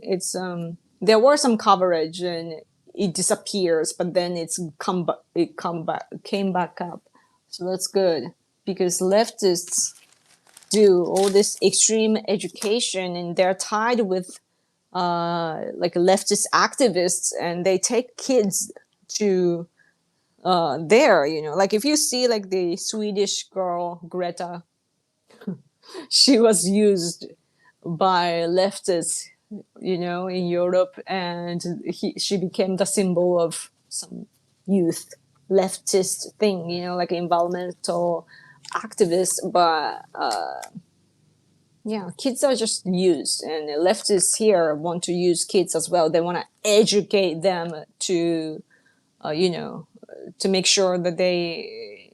Speaker 1: there was some coverage, and it disappears, but then came back up. So that's good, because leftists do all this extreme education, and they're tied with like leftist activists, and they take kids to there. Like if you see like the Swedish girl Greta, she was used by leftists, in Europe, and she became the symbol of some youth leftist thing, like environmental activist. But yeah, kids are just used, and leftists here want to use kids as well. They want to educate them to, to make sure that they,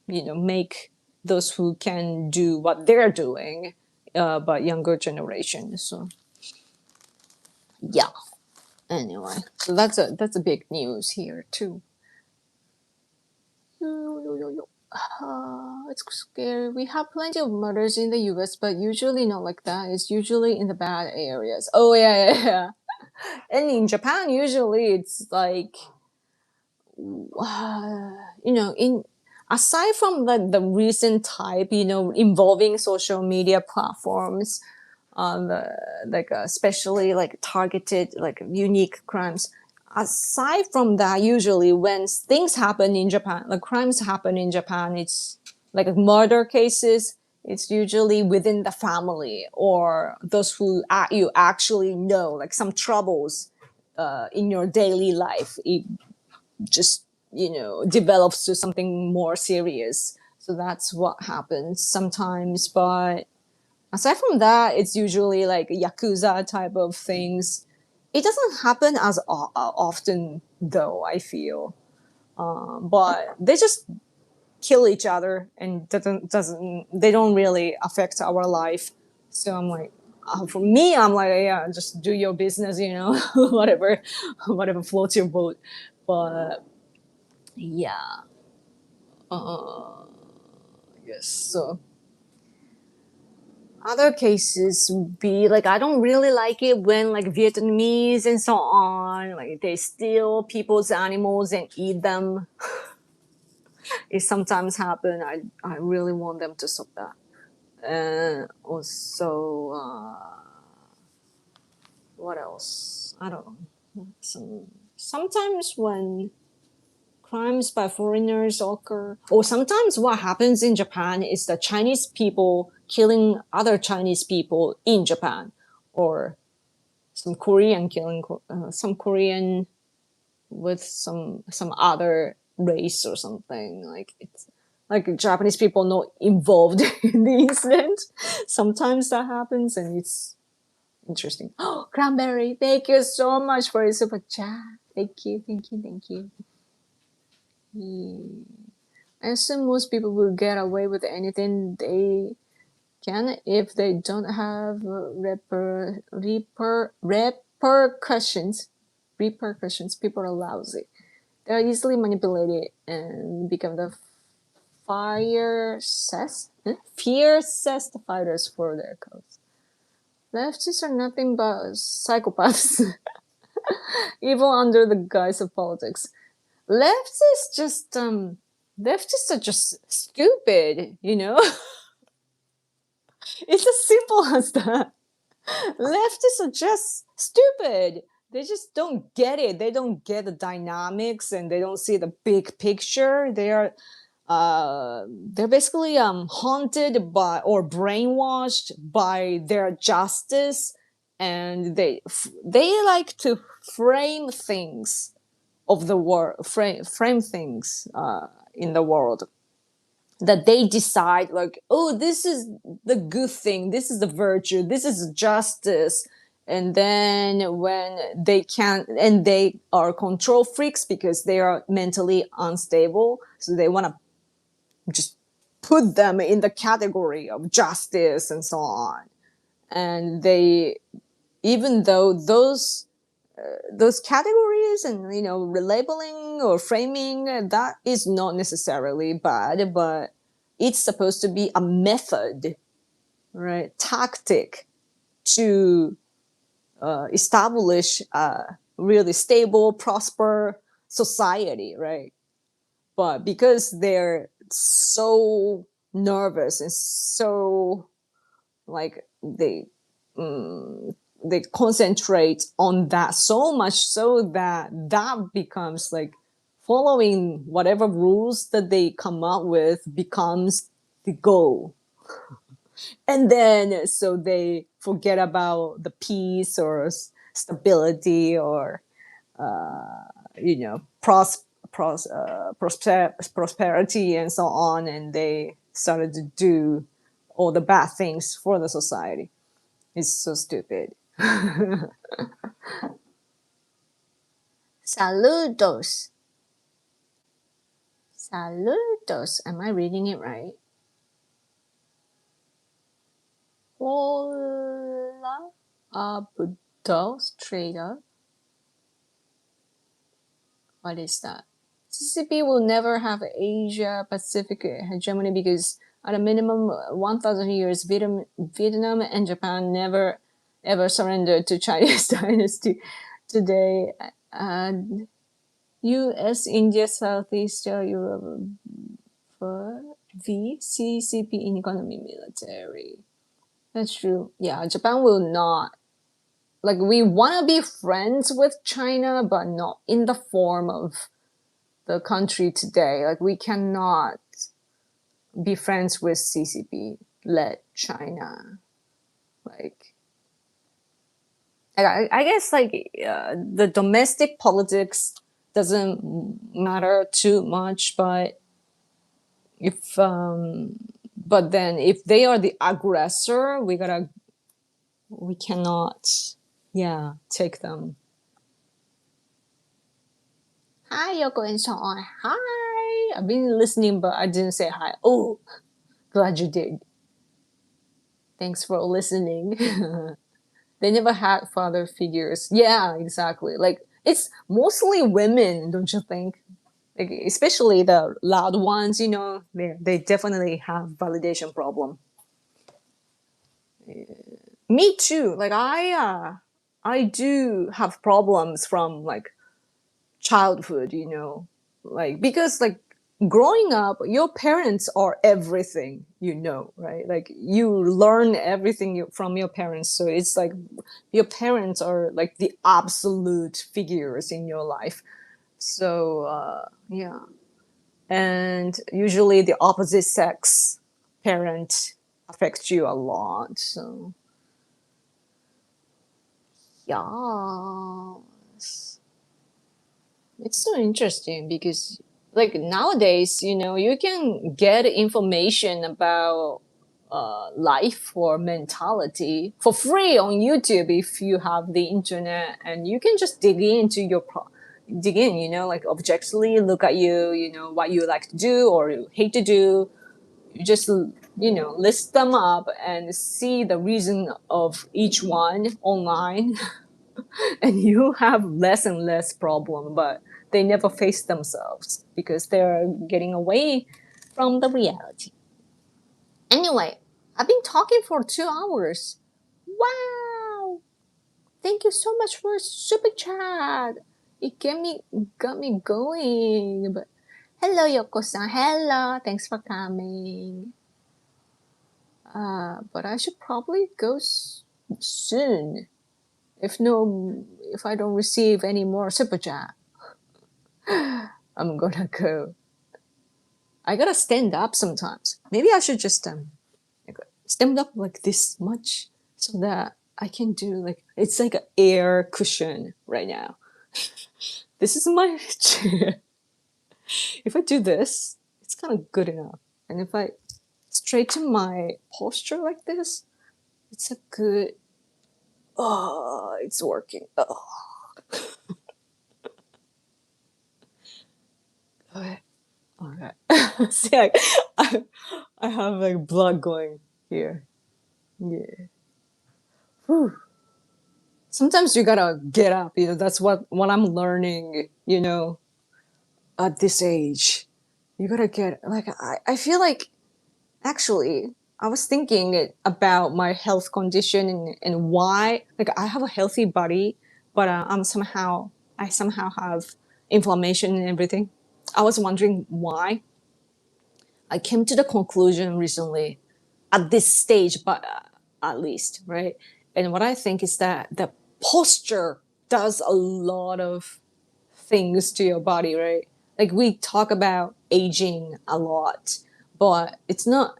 Speaker 1: make those who can do what they're doing, but younger generation. So yeah. Anyway, so that's a big news here too. It's scary. We have plenty of murders in the U.S., but usually not like that. It's usually in the bad areas. Oh yeah, yeah, yeah. And in Japan, usually it's like, in aside from the recent type, involving social media platforms, especially like targeted, like unique crimes. Aside from that, usually when things happen in Japan, like crimes happen in Japan, it's like murder cases. It's usually within the family or those who you actually know, like some troubles in your daily life. It just, develops to something more serious. So that's what happens sometimes. But aside from that, it's usually like Yakuza type of things. It doesn't happen as often, though, I feel. But they just kill each other and doesn't they don't really affect our life. So I'm like, for me, I'm like, yeah, just do your business, whatever, whatever floats your boat. But yeah, yes. So other cases would be like, I don't really like it when like Vietnamese and so on, like they steal people's animals and eat them. It sometimes happen. I really want them to stop that. And also, what else? I don't know. Sometimes when crimes by foreigners occur, or sometimes what happens in Japan is the Chinese people killing other Chinese people in Japan, or some Korean killing some Korean with some other race or something. Like it's like Japanese people not involved in the incident. Sometimes that happens, and it's interesting. Oh, Cranberry, thank you so much for your super chat. Thank you, thank you, thank you. I assume most people will get away with anything they can if they don't have repercussions. Repercussions. People are lousy. They're easily manipulated and become the fiercest fighters for their cause. Leftists are nothing but psychopaths, evil under the guise of politics. Leftists are just stupid, It's as simple as that. Leftists are just stupid. They just don't get it. They don't get the dynamics and they don't see the big picture. They're basically haunted by or brainwashed by their justice, and they like to frame things of the world, frame things in the world that they decide like, oh, this is the good thing, this is the virtue, this is justice. And then when they can't, and they are control freaks because they are mentally unstable, so they want to just put them in the category of justice and so on. And they, even though those categories and relabeling or framing, that is not necessarily bad, but it's supposed to be a method, right, tactic to establish a really stable, prosper society, right? But because they're so nervous and so like they concentrate on that so much so that that becomes like following whatever rules that they come up with becomes the goal. And then so they forget about the peace or stability or prosperity and so on, and they started to do all the bad things for the society. It's so stupid. Saludos. Saludos. Am I reading it right? Hola. Abdos trader. What is that? CCP will never have Asia Pacific hegemony because at a minimum 1,000 years Vietnam and Japan never ever surrendered to Chinese dynasty. Today US, India, Southeast Europe for the CCP in economy military. That's true. Yeah, Japan will not, like, we want to be friends with China, but not in the form of the country today. Like, we cannot be friends with CCP. let China like I guess like the domestic politics doesn't matter too much, if but then if they are the aggressor, we cannot, yeah, take them. Hi, Yoko and Sean. Hi. I've been listening, but I didn't say hi. Oh, glad you did. Thanks for listening. They never had father figures. Yeah, exactly. Like it's mostly women, don't you think? Like, especially the loud ones, they definitely have validation problem. Me too. Like I do have problems from like childhood, like because like growing up, your parents are everything, right? Like you learn everything from your parents, so it's like your parents are like the absolute figures in your life. So yeah, and usually the opposite sex parent affects you a lot. So yeah, it's so interesting because like nowadays, you can get information about life or mentality for free on YouTube if you have the internet, and you can just dig in, like objectively look at what you like to do or you hate to do. You just list them up and see the reason of each one online. And you have less and less problem, but they never face themselves because they're getting away from the reality. Anyway, I've been talking for 2 hours. Wow! Thank you so much for super chat. It got me going. But hello, Yoko-san. Hello. Thanks for coming. But I should probably go soon. If I don't receive any more super chat, I'm gonna go. I gotta stand up sometimes. Maybe I should just like, stand up like this much so that I can do like it's like an air cushion right now. This is my chair. If I do this, it's kind of good enough. And if I straighten my posture like this, it's a good. Oh, it's working. Oh, okay. Okay. See, I have like blood going here. Yeah. Whew. Sometimes you gotta get up. That's what I'm learning. At this age, you gotta get like I feel like actually I was thinking about my health condition and why like I have a healthy body, but I somehow have inflammation and everything. I was wondering why. I came to the conclusion recently at this stage, but at least, right? And what I think is that the posture does a lot of things to your body, right? Like we talk about aging a lot, but it's not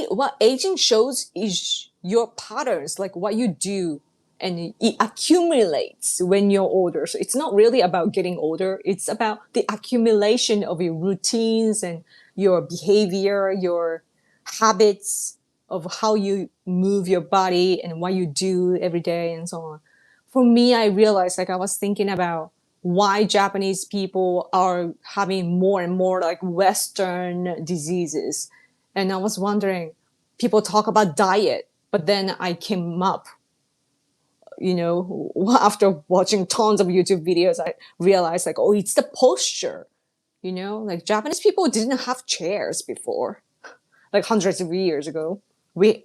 Speaker 1: what aging shows is your patterns, like what you do, and it accumulates when you're older. So it's not really about getting older. It's about the accumulation of your routines and your behavior, your habits of how you move your body and what you do every day and so on. For me, I realized like I was thinking about why Japanese people are having more and more like Western diseases. And I was wondering, people talk about diet, but then I came up, after watching tons of YouTube videos, I realized like, oh, it's the posture, like Japanese people didn't have chairs before, like hundreds of years ago. We,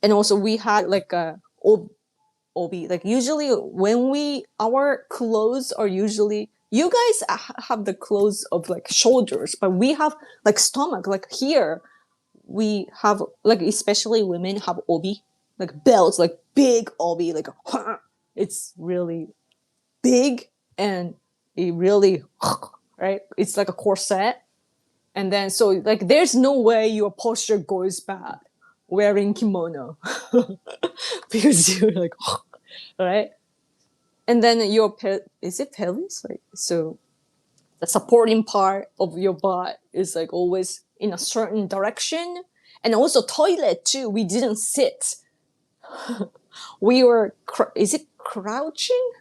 Speaker 1: and also we had like a obi. Like usually when our clothes are usually you guys have the clothes of like shoulders, but we have like stomach. Like here we have like especially women have obi, like belts, like big obi, like it's really big and it really right. It's like a corset, and then so like there's no way your posture goes bad. wearing kimono because you're like, right? And then your is it pelvis? Like, so the supporting part of your butt is like always in a certain direction. And also toilet too. We didn't sit. We were, is it crouching?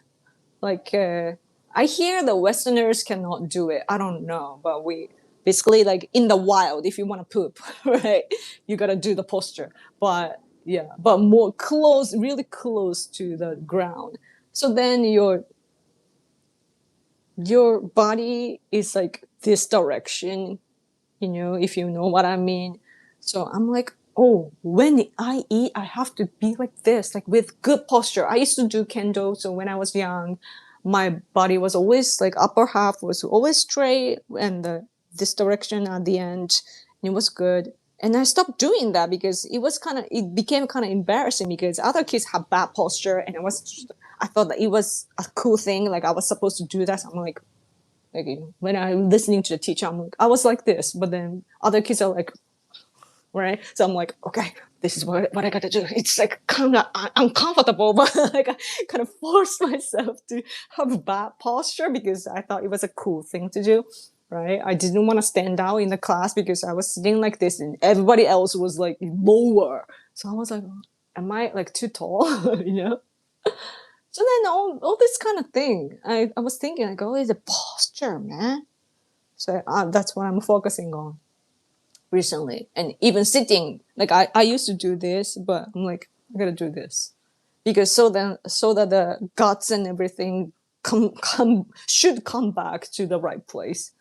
Speaker 1: Like, I hear the Westerners cannot do it. I don't know, but we basically like in the wild, if you want to poop, right, you gotta do the posture. But yeah, but more close, really close to the ground. So then your body is like this direction, if you know what I mean. So I'm like, oh, when I eat, I have to be like this, like with good posture. I used to do kendo, so when I was young, my body was always like upper half was always straight, and this direction at the end, and it was good. And I stopped doing that because it became kind of embarrassing because other kids have bad posture, and I thought that it was a cool thing, like I was supposed to do that. So I'm like when I'm listening to the teacher, I'm like, I was like this, but then other kids are like, right? So I'm like, okay, this is what I gotta do. It's like kind of uncomfortable, but like I kind of forced myself to have bad posture because I thought it was a cool thing to do, right? I didn't want to stand out in the class because I was sitting like this and everybody else was like lower. So I was like, am I like too tall? So then all this kind of thing, I was thinking like, oh, it's a posture, man. So that's what I'm focusing on recently. And even sitting, like I used to do this, but I'm like, I gotta do this because so that the guts and everything should come back to the right place.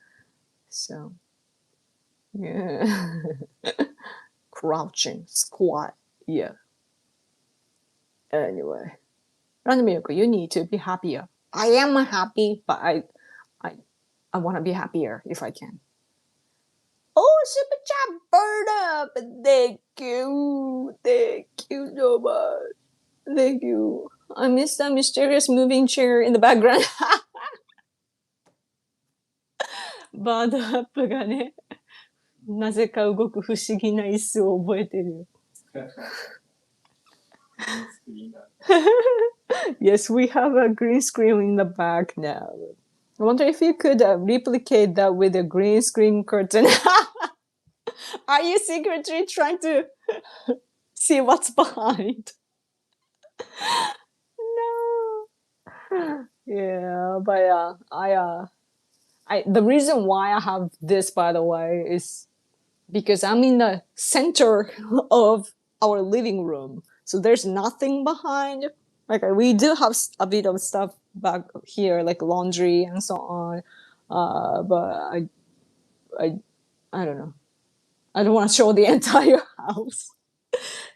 Speaker 1: So yeah, crouching, squat, yeah. Anyway, Ranmiyoko, you need to be happier. I am happy, but I I want to be happier if I can. Oh, super chat burn up! Thank you, so much. Thank you. I miss that mysterious moving chair in the background. バードアップがね、なぜか動く不思議な椅子を覚えてる。Yes, we have a green screen in the back now. I wonder if you could replicate that with a green screen curtain. Are you secretly trying to see what's behind? No. Yeah, but the reason why I have this, by the way, is because I'm in the center of our living room, so there's nothing behind. Like we do have a bit of stuff back here, like laundry and so on. But I, I don't know. I don't want to show the entire house,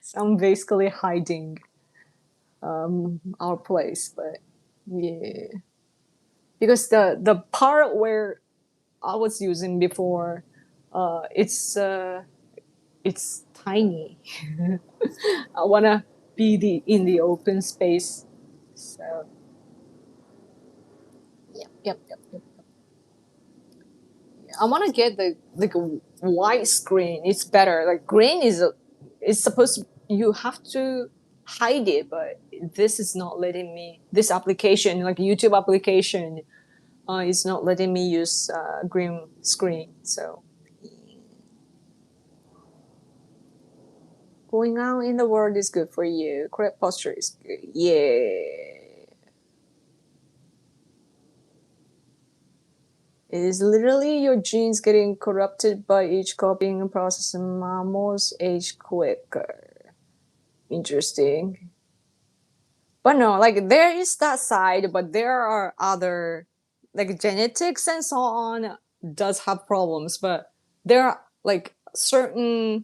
Speaker 1: so I'm basically hiding our place. But yeah, because the part where I was using before, it's tiny. I wanna be in the open space. So yep. I wanna get the like a white screen. It's better. Like green it's supposed to, you have to hide it, but this is not letting me. This application, like YouTube application, is not letting me use green screen. So going out in the world is good for you. Correct posture is good. Yeah. It is literally your genes getting corrupted by each copying process and mammals age quicker. Interesting. But no, like there is that side, but there are other, like genetics and so on does have problems, but there are like certain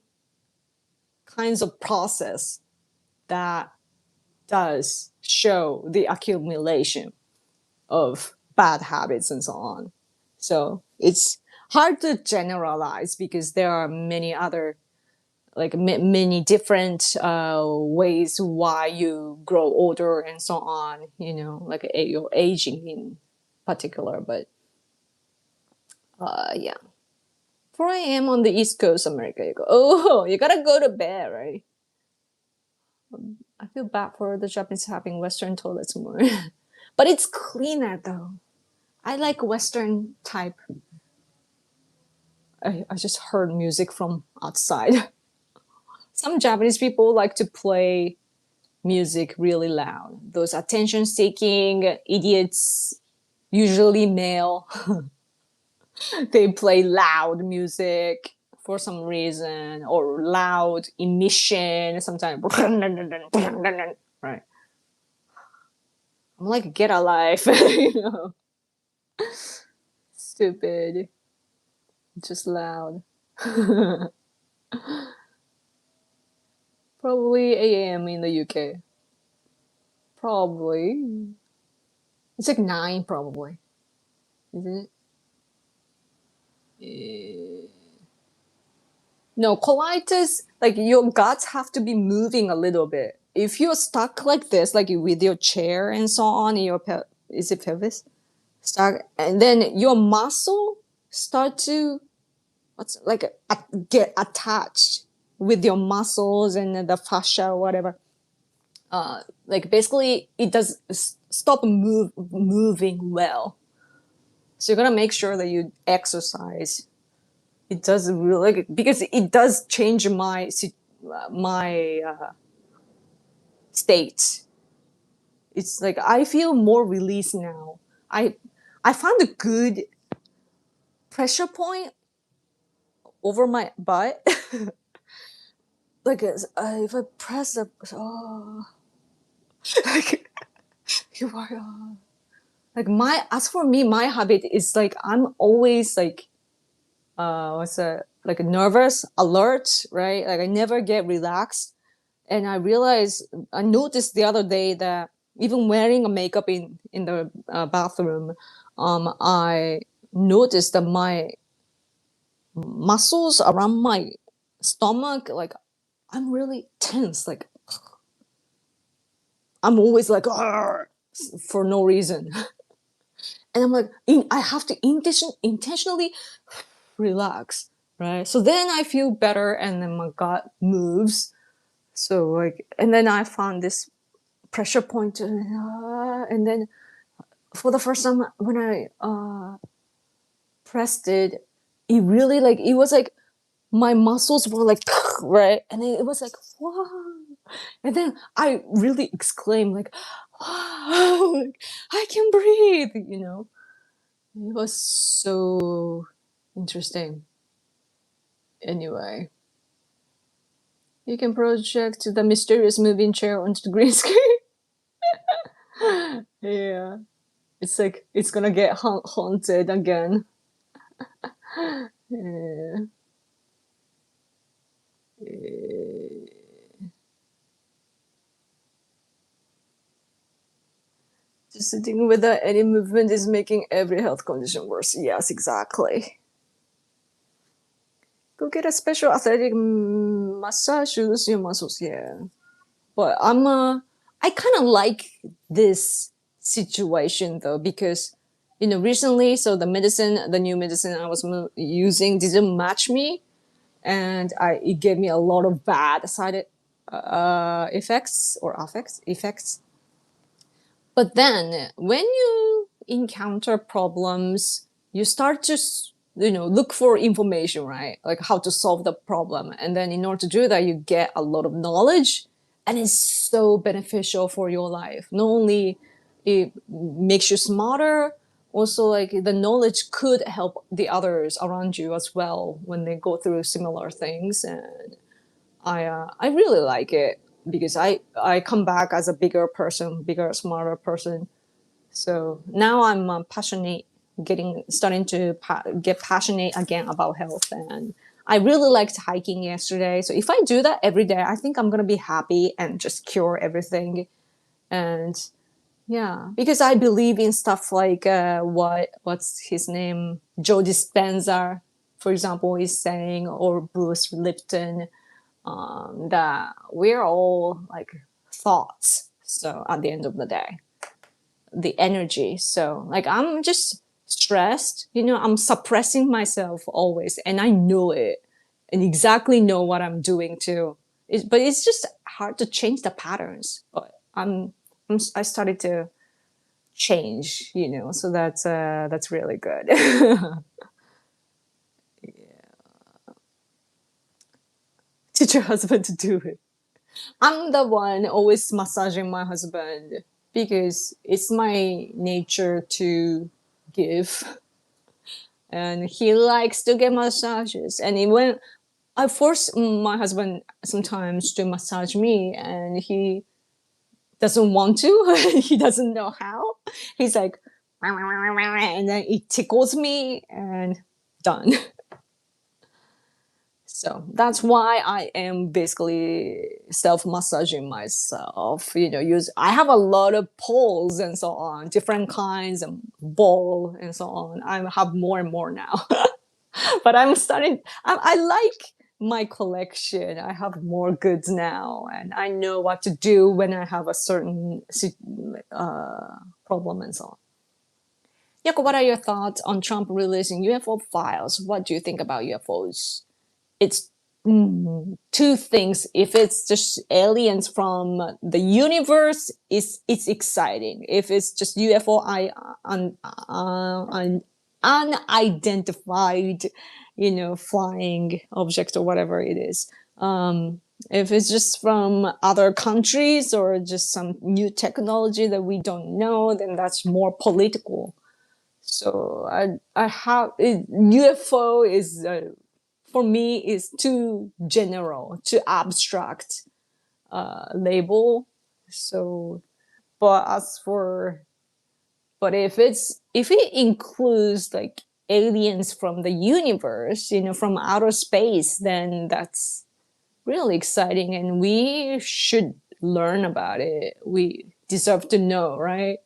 Speaker 1: kinds of process that does show the accumulation of bad habits and so on. So it's hard to generalize because there are many other, like many different ways why you grow older and so on, like your aging in particular. But yeah. 4 a.m. on the East Coast, America. You go, oh, you gotta go to bed, right? I feel bad for the Japanese having Western toilets more. But it's cleaner though. I like Western type. I just heard music from outside. Some Japanese people like to play music really loud. Those attention seeking idiots, usually male, they play loud music for some reason or loud emission sometimes. Right. I'm like, get a life. You know, stupid, just loud. Probably 8 a.m. in the UK. Probably. It's like 9 probably. Is it? No, colitis, like your guts have to be moving a little bit. If you're stuck like this, like with your chair and so on, in your is it pelvis? Stuck, and then your muscle start to what's like get attached with your muscles and the fascia or whatever. Like basically, it does stop moving well. So you gotta make sure that you exercise. It does really like, because it does change my state. It's like I feel more released now. I I found a good pressure point over my butt. Like if I press up, oh, like you are. Like my as for me, my habit is like I'm always like what's that, like nervous, alert, right? Like I never get relaxed. And I noticed the other day that even wearing a makeup in the bathroom, I noticed that my muscles around my stomach, like I'm really tense. Like I'm always like "Argh," for no reason, and I'm like I have to intentionally relax, right? So then I feel better, and then my gut moves. So like, and then I found this pressure point, and then for the first time when I pressed it, it really like it was like my muscles were like right, and then it was like wow, and then I really exclaimed like, wow, like, I can breathe, you know. It was so interesting. Anyway, you can project the mysterious moving chair onto the green screen. Yeah, it's like it's gonna get haunted again. Yeah. Just sitting without any movement is making every health condition worse. Yes, exactly. Go get a special athletic massage to loosen your muscles. Yeah, but I kind of like this situation though because recently, so the new medicine I was using didn't match me, and it gave me a lot of bad side effects or effects. But then when you encounter problems, you start to look for information, right? Like how to solve the problem. And then in order to do that, you get a lot of knowledge, and it's so beneficial for your life. Not only it makes you smarter, also like the knowledge could help the others around you as well when they go through similar things. And I really like it because I come back as a bigger person, bigger, smarter person. So now I'm passionate, starting to get passionate again about health, and I really liked hiking yesterday. So if I do that every day, I think I'm gonna be happy and just cure everything. And yeah, because I believe in stuff like what's his name, Joe Dispenza, for example, is saying, or Bruce Lipton, that we're all like thoughts. So at the end of the day, the energy. So like I'm just stressed, I'm suppressing myself always, and I know it, and exactly know what I'm doing too. But it's just hard to change the patterns. But I started to change, so that's really good. Teach your husband to do it. I'm the one always massaging my husband because it's my nature to give, and he likes to get massages. And when I force my husband sometimes to massage me, and he doesn't want to, he doesn't know how. He's like, and then he tickles me, and done. So that's why I am basically self-massaging myself. Use I have a lot of poles and so on, different kinds and ball and so on. I have more and more now, but I'm starting. I like my collection. I have more goods now, and I know what to do when I have a certain problem and so on. Yako, what are your thoughts on Trump releasing UFO files? What do you think about UFOs? It's two things. If it's just aliens from the universe, it's exciting. If it's just UFO, unidentified, flying object or whatever it is. If it's just from other countries or just some new technology that we don't know, then that's more political. So I have UFO is for me is too general, too abstract label. So, but as for but if it includes like aliens from the universe, from outer space, then that's really exciting, and we should learn about it. We deserve to know, right?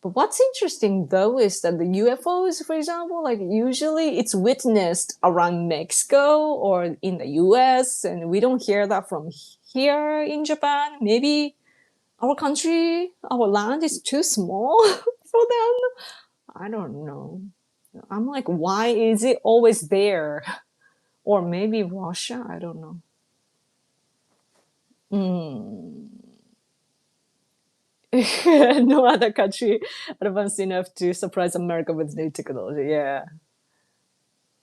Speaker 1: But what's interesting though is that the UFOs, for example, like usually it's witnessed around Mexico or in the US, and we don't hear that from here in Japan. Maybe our country, our land is too small for them. I don't know. I'm like, why is it always there? Or maybe Russia? I don't know. No other country advanced enough to surprise America with new technology. Yeah.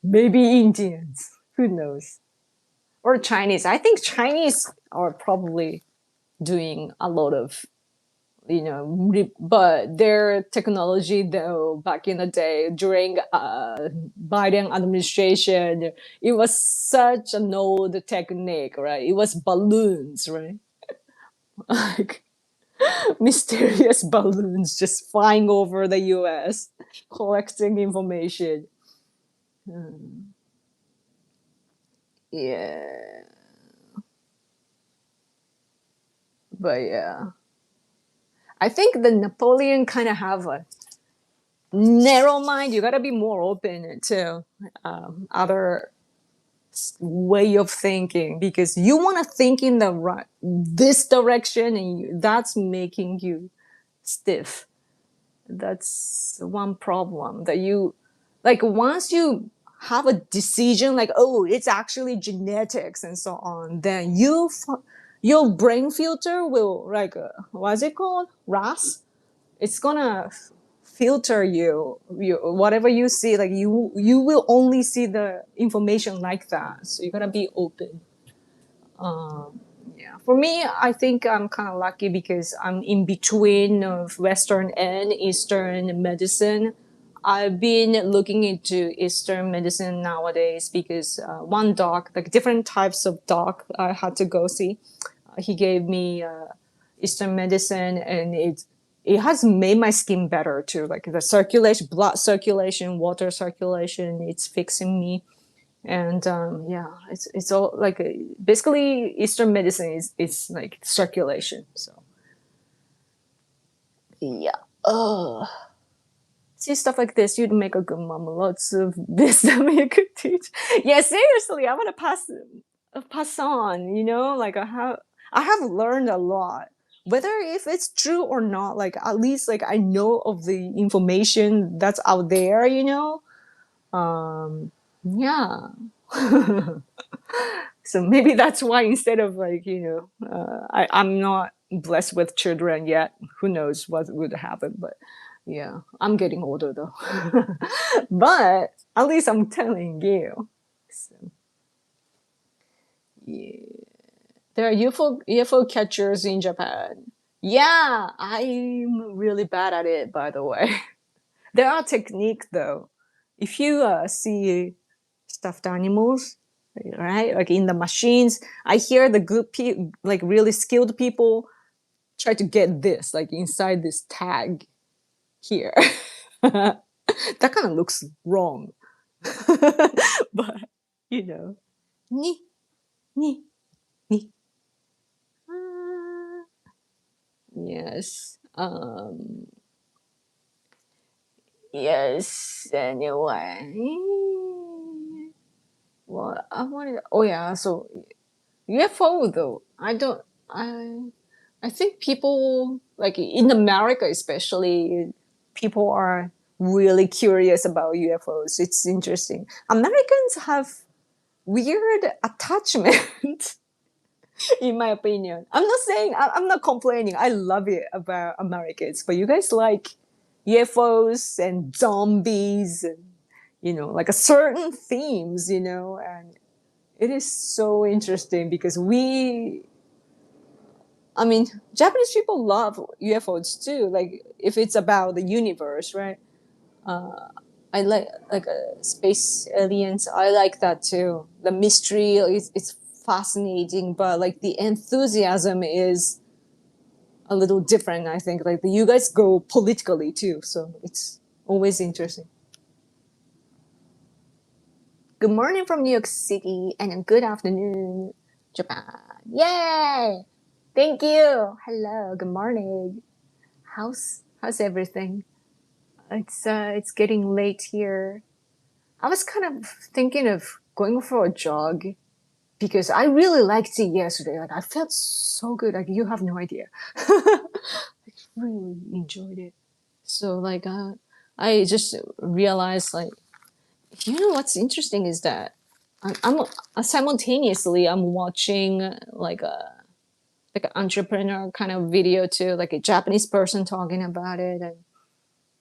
Speaker 1: Maybe Indians. Who knows? Or Chinese. I think Chinese are probably doing a lot of, but their technology, though, back in the day during Biden administration, it was such an old technique, right? It was balloons, right? Like mysterious balloons just flying over the US, collecting information. Yeah. But yeah. I think the Napoleon kind of have a narrow mind. You got to be more open to other way of thinking, because you want to think in the right this direction, and that's making you stiff. That's one problem that you like once you have a decision like, oh, it's actually genetics and so on, then your brain filter will like what's it called, RAS, it's gonna filter you whatever you see, like you will only see the information like that, so you gotta be open. Yeah, for me, I think I'm kind of lucky because I'm in between of Western and Eastern medicine. I've been looking into Eastern medicine nowadays because one doc, like different types of doc, I had to go see. He gave me Eastern medicine, and it has made my skin better too. Like the circulation, blood circulation, water circulation, it's fixing me. And yeah, it's all like basically Eastern medicine is it's like circulation. So yeah. Oh, see stuff like this, you'd make a good mom. Lots of wisdom you could teach. Yeah, seriously, I want to pass on. Like I have learned a lot. Whether if it's true or not, like at least like I know of the information that's out there. Yeah. So maybe that's why instead of like, I'm not blessed with children yet. Who knows what would happen? But yeah, I'm getting older though. But at least I'm telling you. So, yeah. There are UFO catchers in Japan. Yeah, I'm really bad at it, by the way. There are techniques though. If you see stuffed animals, right? Like in the machines, I hear the good people, like really skilled people, try to get this, like inside this tag here. That kind of looks wrong, but you know, ni ni ni. Ah, yes. Yes. Anyway, well, I wanted. Oh yeah. So UFO though, I don't. I think people like in America especially, people are really curious about UFOs. It's interesting. Americans have weird attachment, in my opinion. I'm not saying I'm not complaining. I love it about Americans, but you guys like UFOs and zombies and like a certain themes, and it is so interesting because I mean, Japanese people love UFOs too. Like if it's about the universe, right? I like space aliens. I like that too. The mystery it's fascinating, but like the enthusiasm is a little different. I think like you guys go politically too, so it's always interesting. Good morning from New York City and good afternoon, Japan. Yay! Thank you. Hello. Good morning. How's everything? It's getting late here. I was kind of thinking of going for a jog because I really liked it yesterday. Like I felt so good. Like you have no idea. I really enjoyed it. So like I just realized like what's interesting is that I'm simultaneously I'm watching like an entrepreneur kind of video too, like a Japanese person talking about it and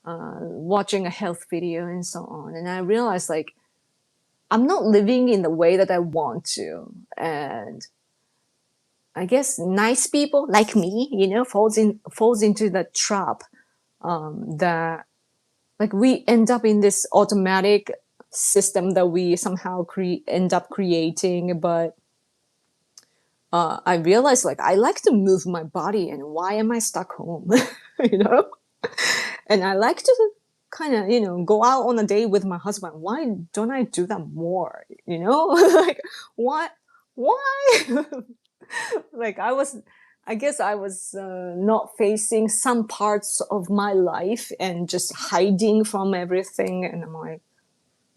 Speaker 1: watching a health video and so on. And I realized like I'm not living in the way that I want to. And I guess nice people like me, falls into the trap that like we end up in this automatic system that we somehow end up creating. But I realized like I like to move my body, and why am I stuck home? you know, and I like to kind of go out on a date with my husband. Why don't I do that more? Like what? Why? Like I guess I was not facing some parts of my life and just hiding from everything. And I'm like,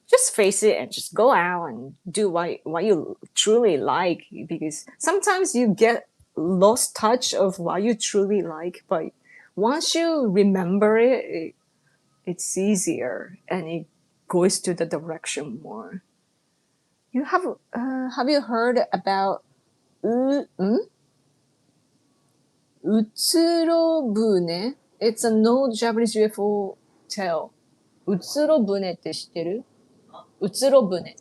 Speaker 1: just face it and just go out and do what you truly like, because sometimes you get lost touch of what you truly like, but once you remember it's easier and it goes to the direction more. You have you heard about u, mm? Utsuro-bune? It's an old Japanese UFO tale. Utsuro-bune って知ってる？うつろ船。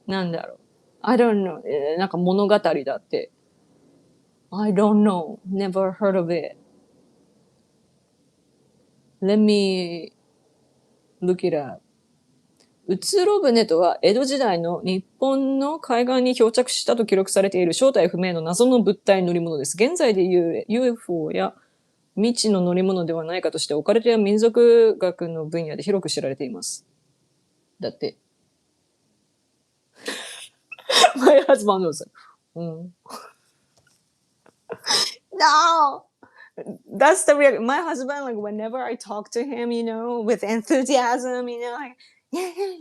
Speaker 1: なんだろう。I don't know. なんか物語だって。I don't know. Never heard of it. Let me look it up. うつろ船とは、江戸時代の日本の海岸に漂着したと記録されている正体不明の謎の物体乗り物です。現在でいう UFO や未知の乗り物ではないかとして、オカルトや民族学の分野で広く知られています。だって。My husband was like, no! That's the real. My husband, like, whenever I talk to him, with enthusiasm, like, yeah, yeah,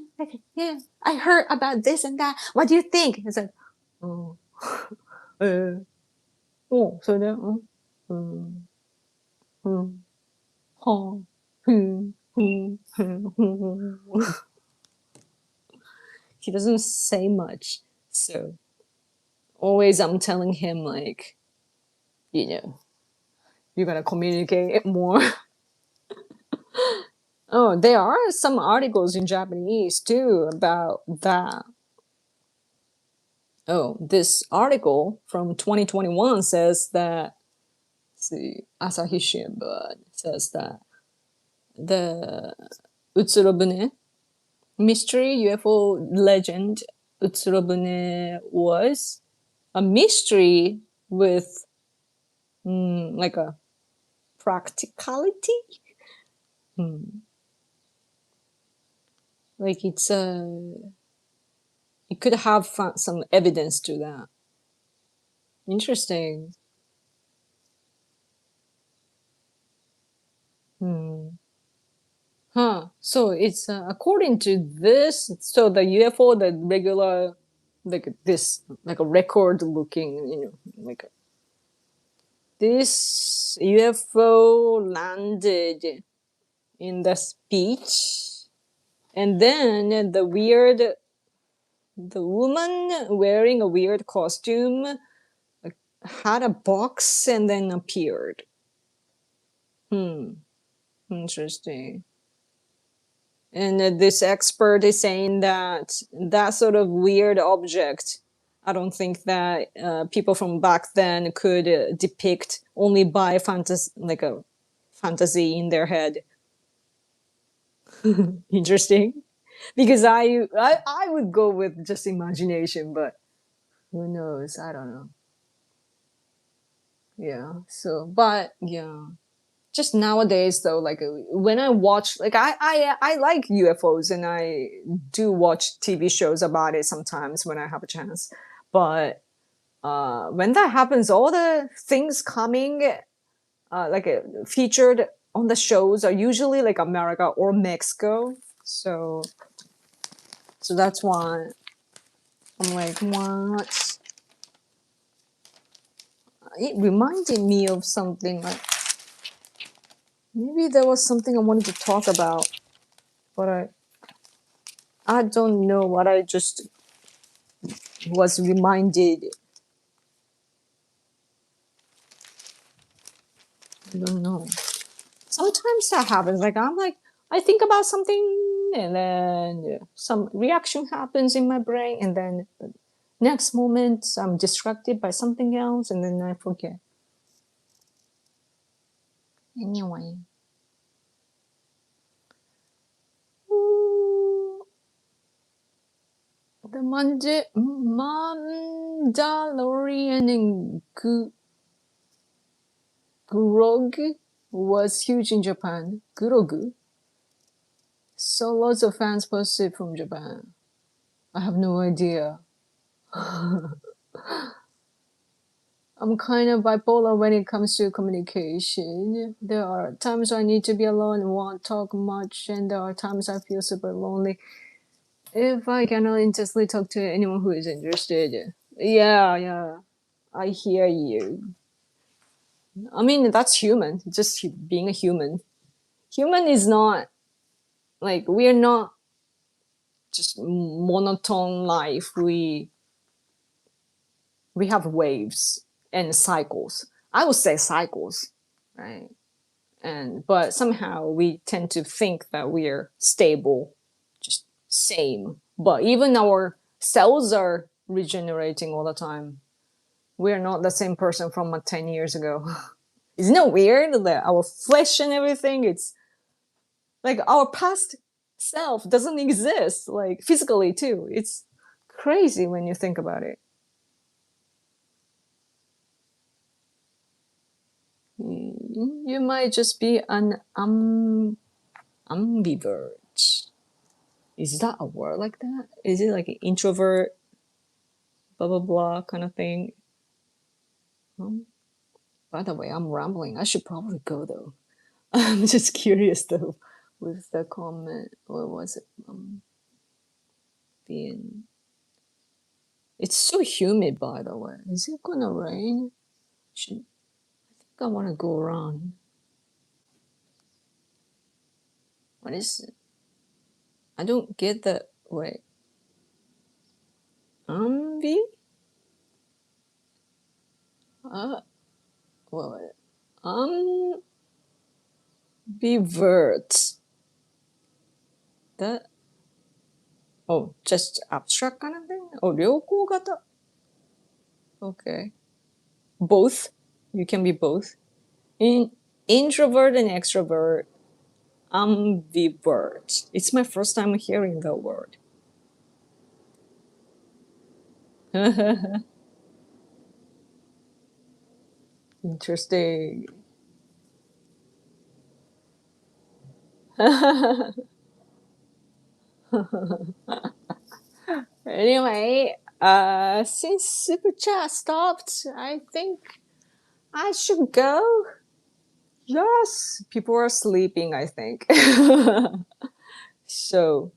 Speaker 1: yeah, I heard about this and that. What do you think? He's like, oh, それで、はあ、ふん、ふん、ふん、ふん。He doesn't say much. So always I'm telling him like, you know, you gotta communicate more. Oh, there are some articles in Japanese too about that. Oh, this article from 2021 says that, see, Asahi Shimbun says that the Utsurobune mystery UFO legend Utsurobune was a mystery with like a practicality. Like it could have some evidence to that. Interesting. Hmm. Huh. So it's according to this. So the UFO, the regular, like this, like a record looking, like this UFO landed in the beach, and then the woman wearing a weird costume had a box and then appeared. Hmm. Interesting. And this expert is saying that that sort of weird object, I don't think that people from back then could depict only by fantasy, like a fantasy in their head. Interesting, because I would go with just imagination, but who knows? I don't know. Yeah. So, but yeah, just nowadays though, like when I watch, like I like UFOs and I do watch TV shows about it sometimes when I have a chance, but when that happens, all the things coming featured on the shows are usually like America or Mexico. So that's why I'm like, what? It reminded me of something, like maybe there was something I wanted to talk about, but I don't know what I just was reminded. I don't know. Sometimes that happens. Like I'm like, I think about something and then some reaction happens in my brain, and then the next moment I'm distracted by something else and then I forget. Anyway. Ooh, the Mandalorian and Grog was huge in Japan. Grogu. So lots of fans posted from Japan. I have no idea. I'm kind of bipolar when it comes to communication. There are times I need to be alone and won't talk much, and there are times I feel super lonely if I cannot intensely talk to anyone who is interested. Yeah, yeah, I hear you. I mean, that's human, just being a human. Human is not like we're not just monotone life. We have waves and cycles. I would say cycles, right? And but somehow we tend to think that we're stable, just same. But even our cells are regenerating all the time. We're not the same person from 10 years ago. Isn't it weird that our flesh and everything, it's like our past self doesn't exist, like physically too. It's crazy when you think about it. You might just be an ambivert. Is that a word like that? Is it like an introvert, blah blah blah kind of thing? Um, by the way, I'm rambling. I should probably go though. I'm just curious though with the comment. What was it? Being. It's so humid, by the way. Is it gonna rain? I think I want to go around. What is it? I don't get the wait. Ambi? Uh, what? Ambivert. That, oh, just abstract kind of thing? Oh, 両方型. Okay. Both? You can be both? Introvert and extrovert. Ambivert. It's my first time hearing that word. Interesting. Anyway, since Super Chat stopped, I think I should go. Yes, people are sleeping, I think. So,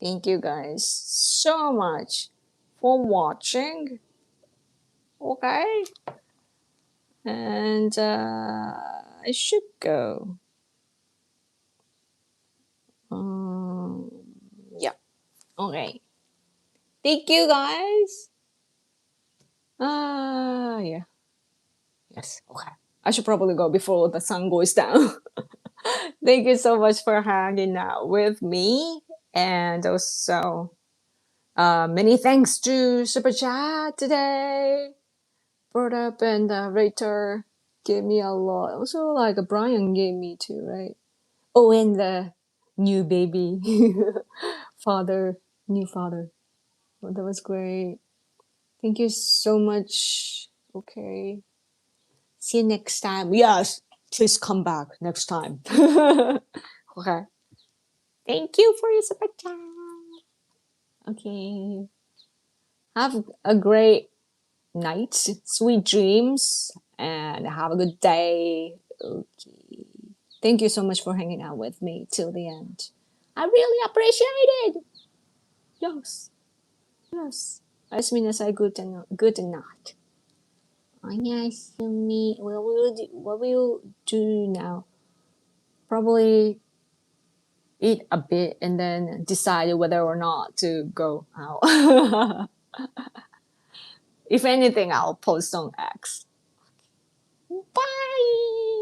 Speaker 1: thank you guys so much for watching. Okay. And I should go. Um, yeah. Okay. Thank you guys. Yeah. Yes. Okay. I should probably go before the sun goes down. Thank you so much for hanging out with me. And also, many thanks to Super Chat today. Brought up and Raider gave me a lot. Also, like Brian gave me too, right? Oh, and the new baby father, new father. Oh, that was great. Thank you so much. Okay. See you next time. Yes, please come back next time. Okay. Thank you for your support. Okay. Have a great night, sweet dreams, and have a good day. Okay. Thank you so much for hanging out with me till the end. I really appreciate it. Yes. Yes. Asminasai good night. Annyeonghaseyo. What will do now? Probably eat a bit and then decide whether or not to go out. If anything, I'll post on X. Bye!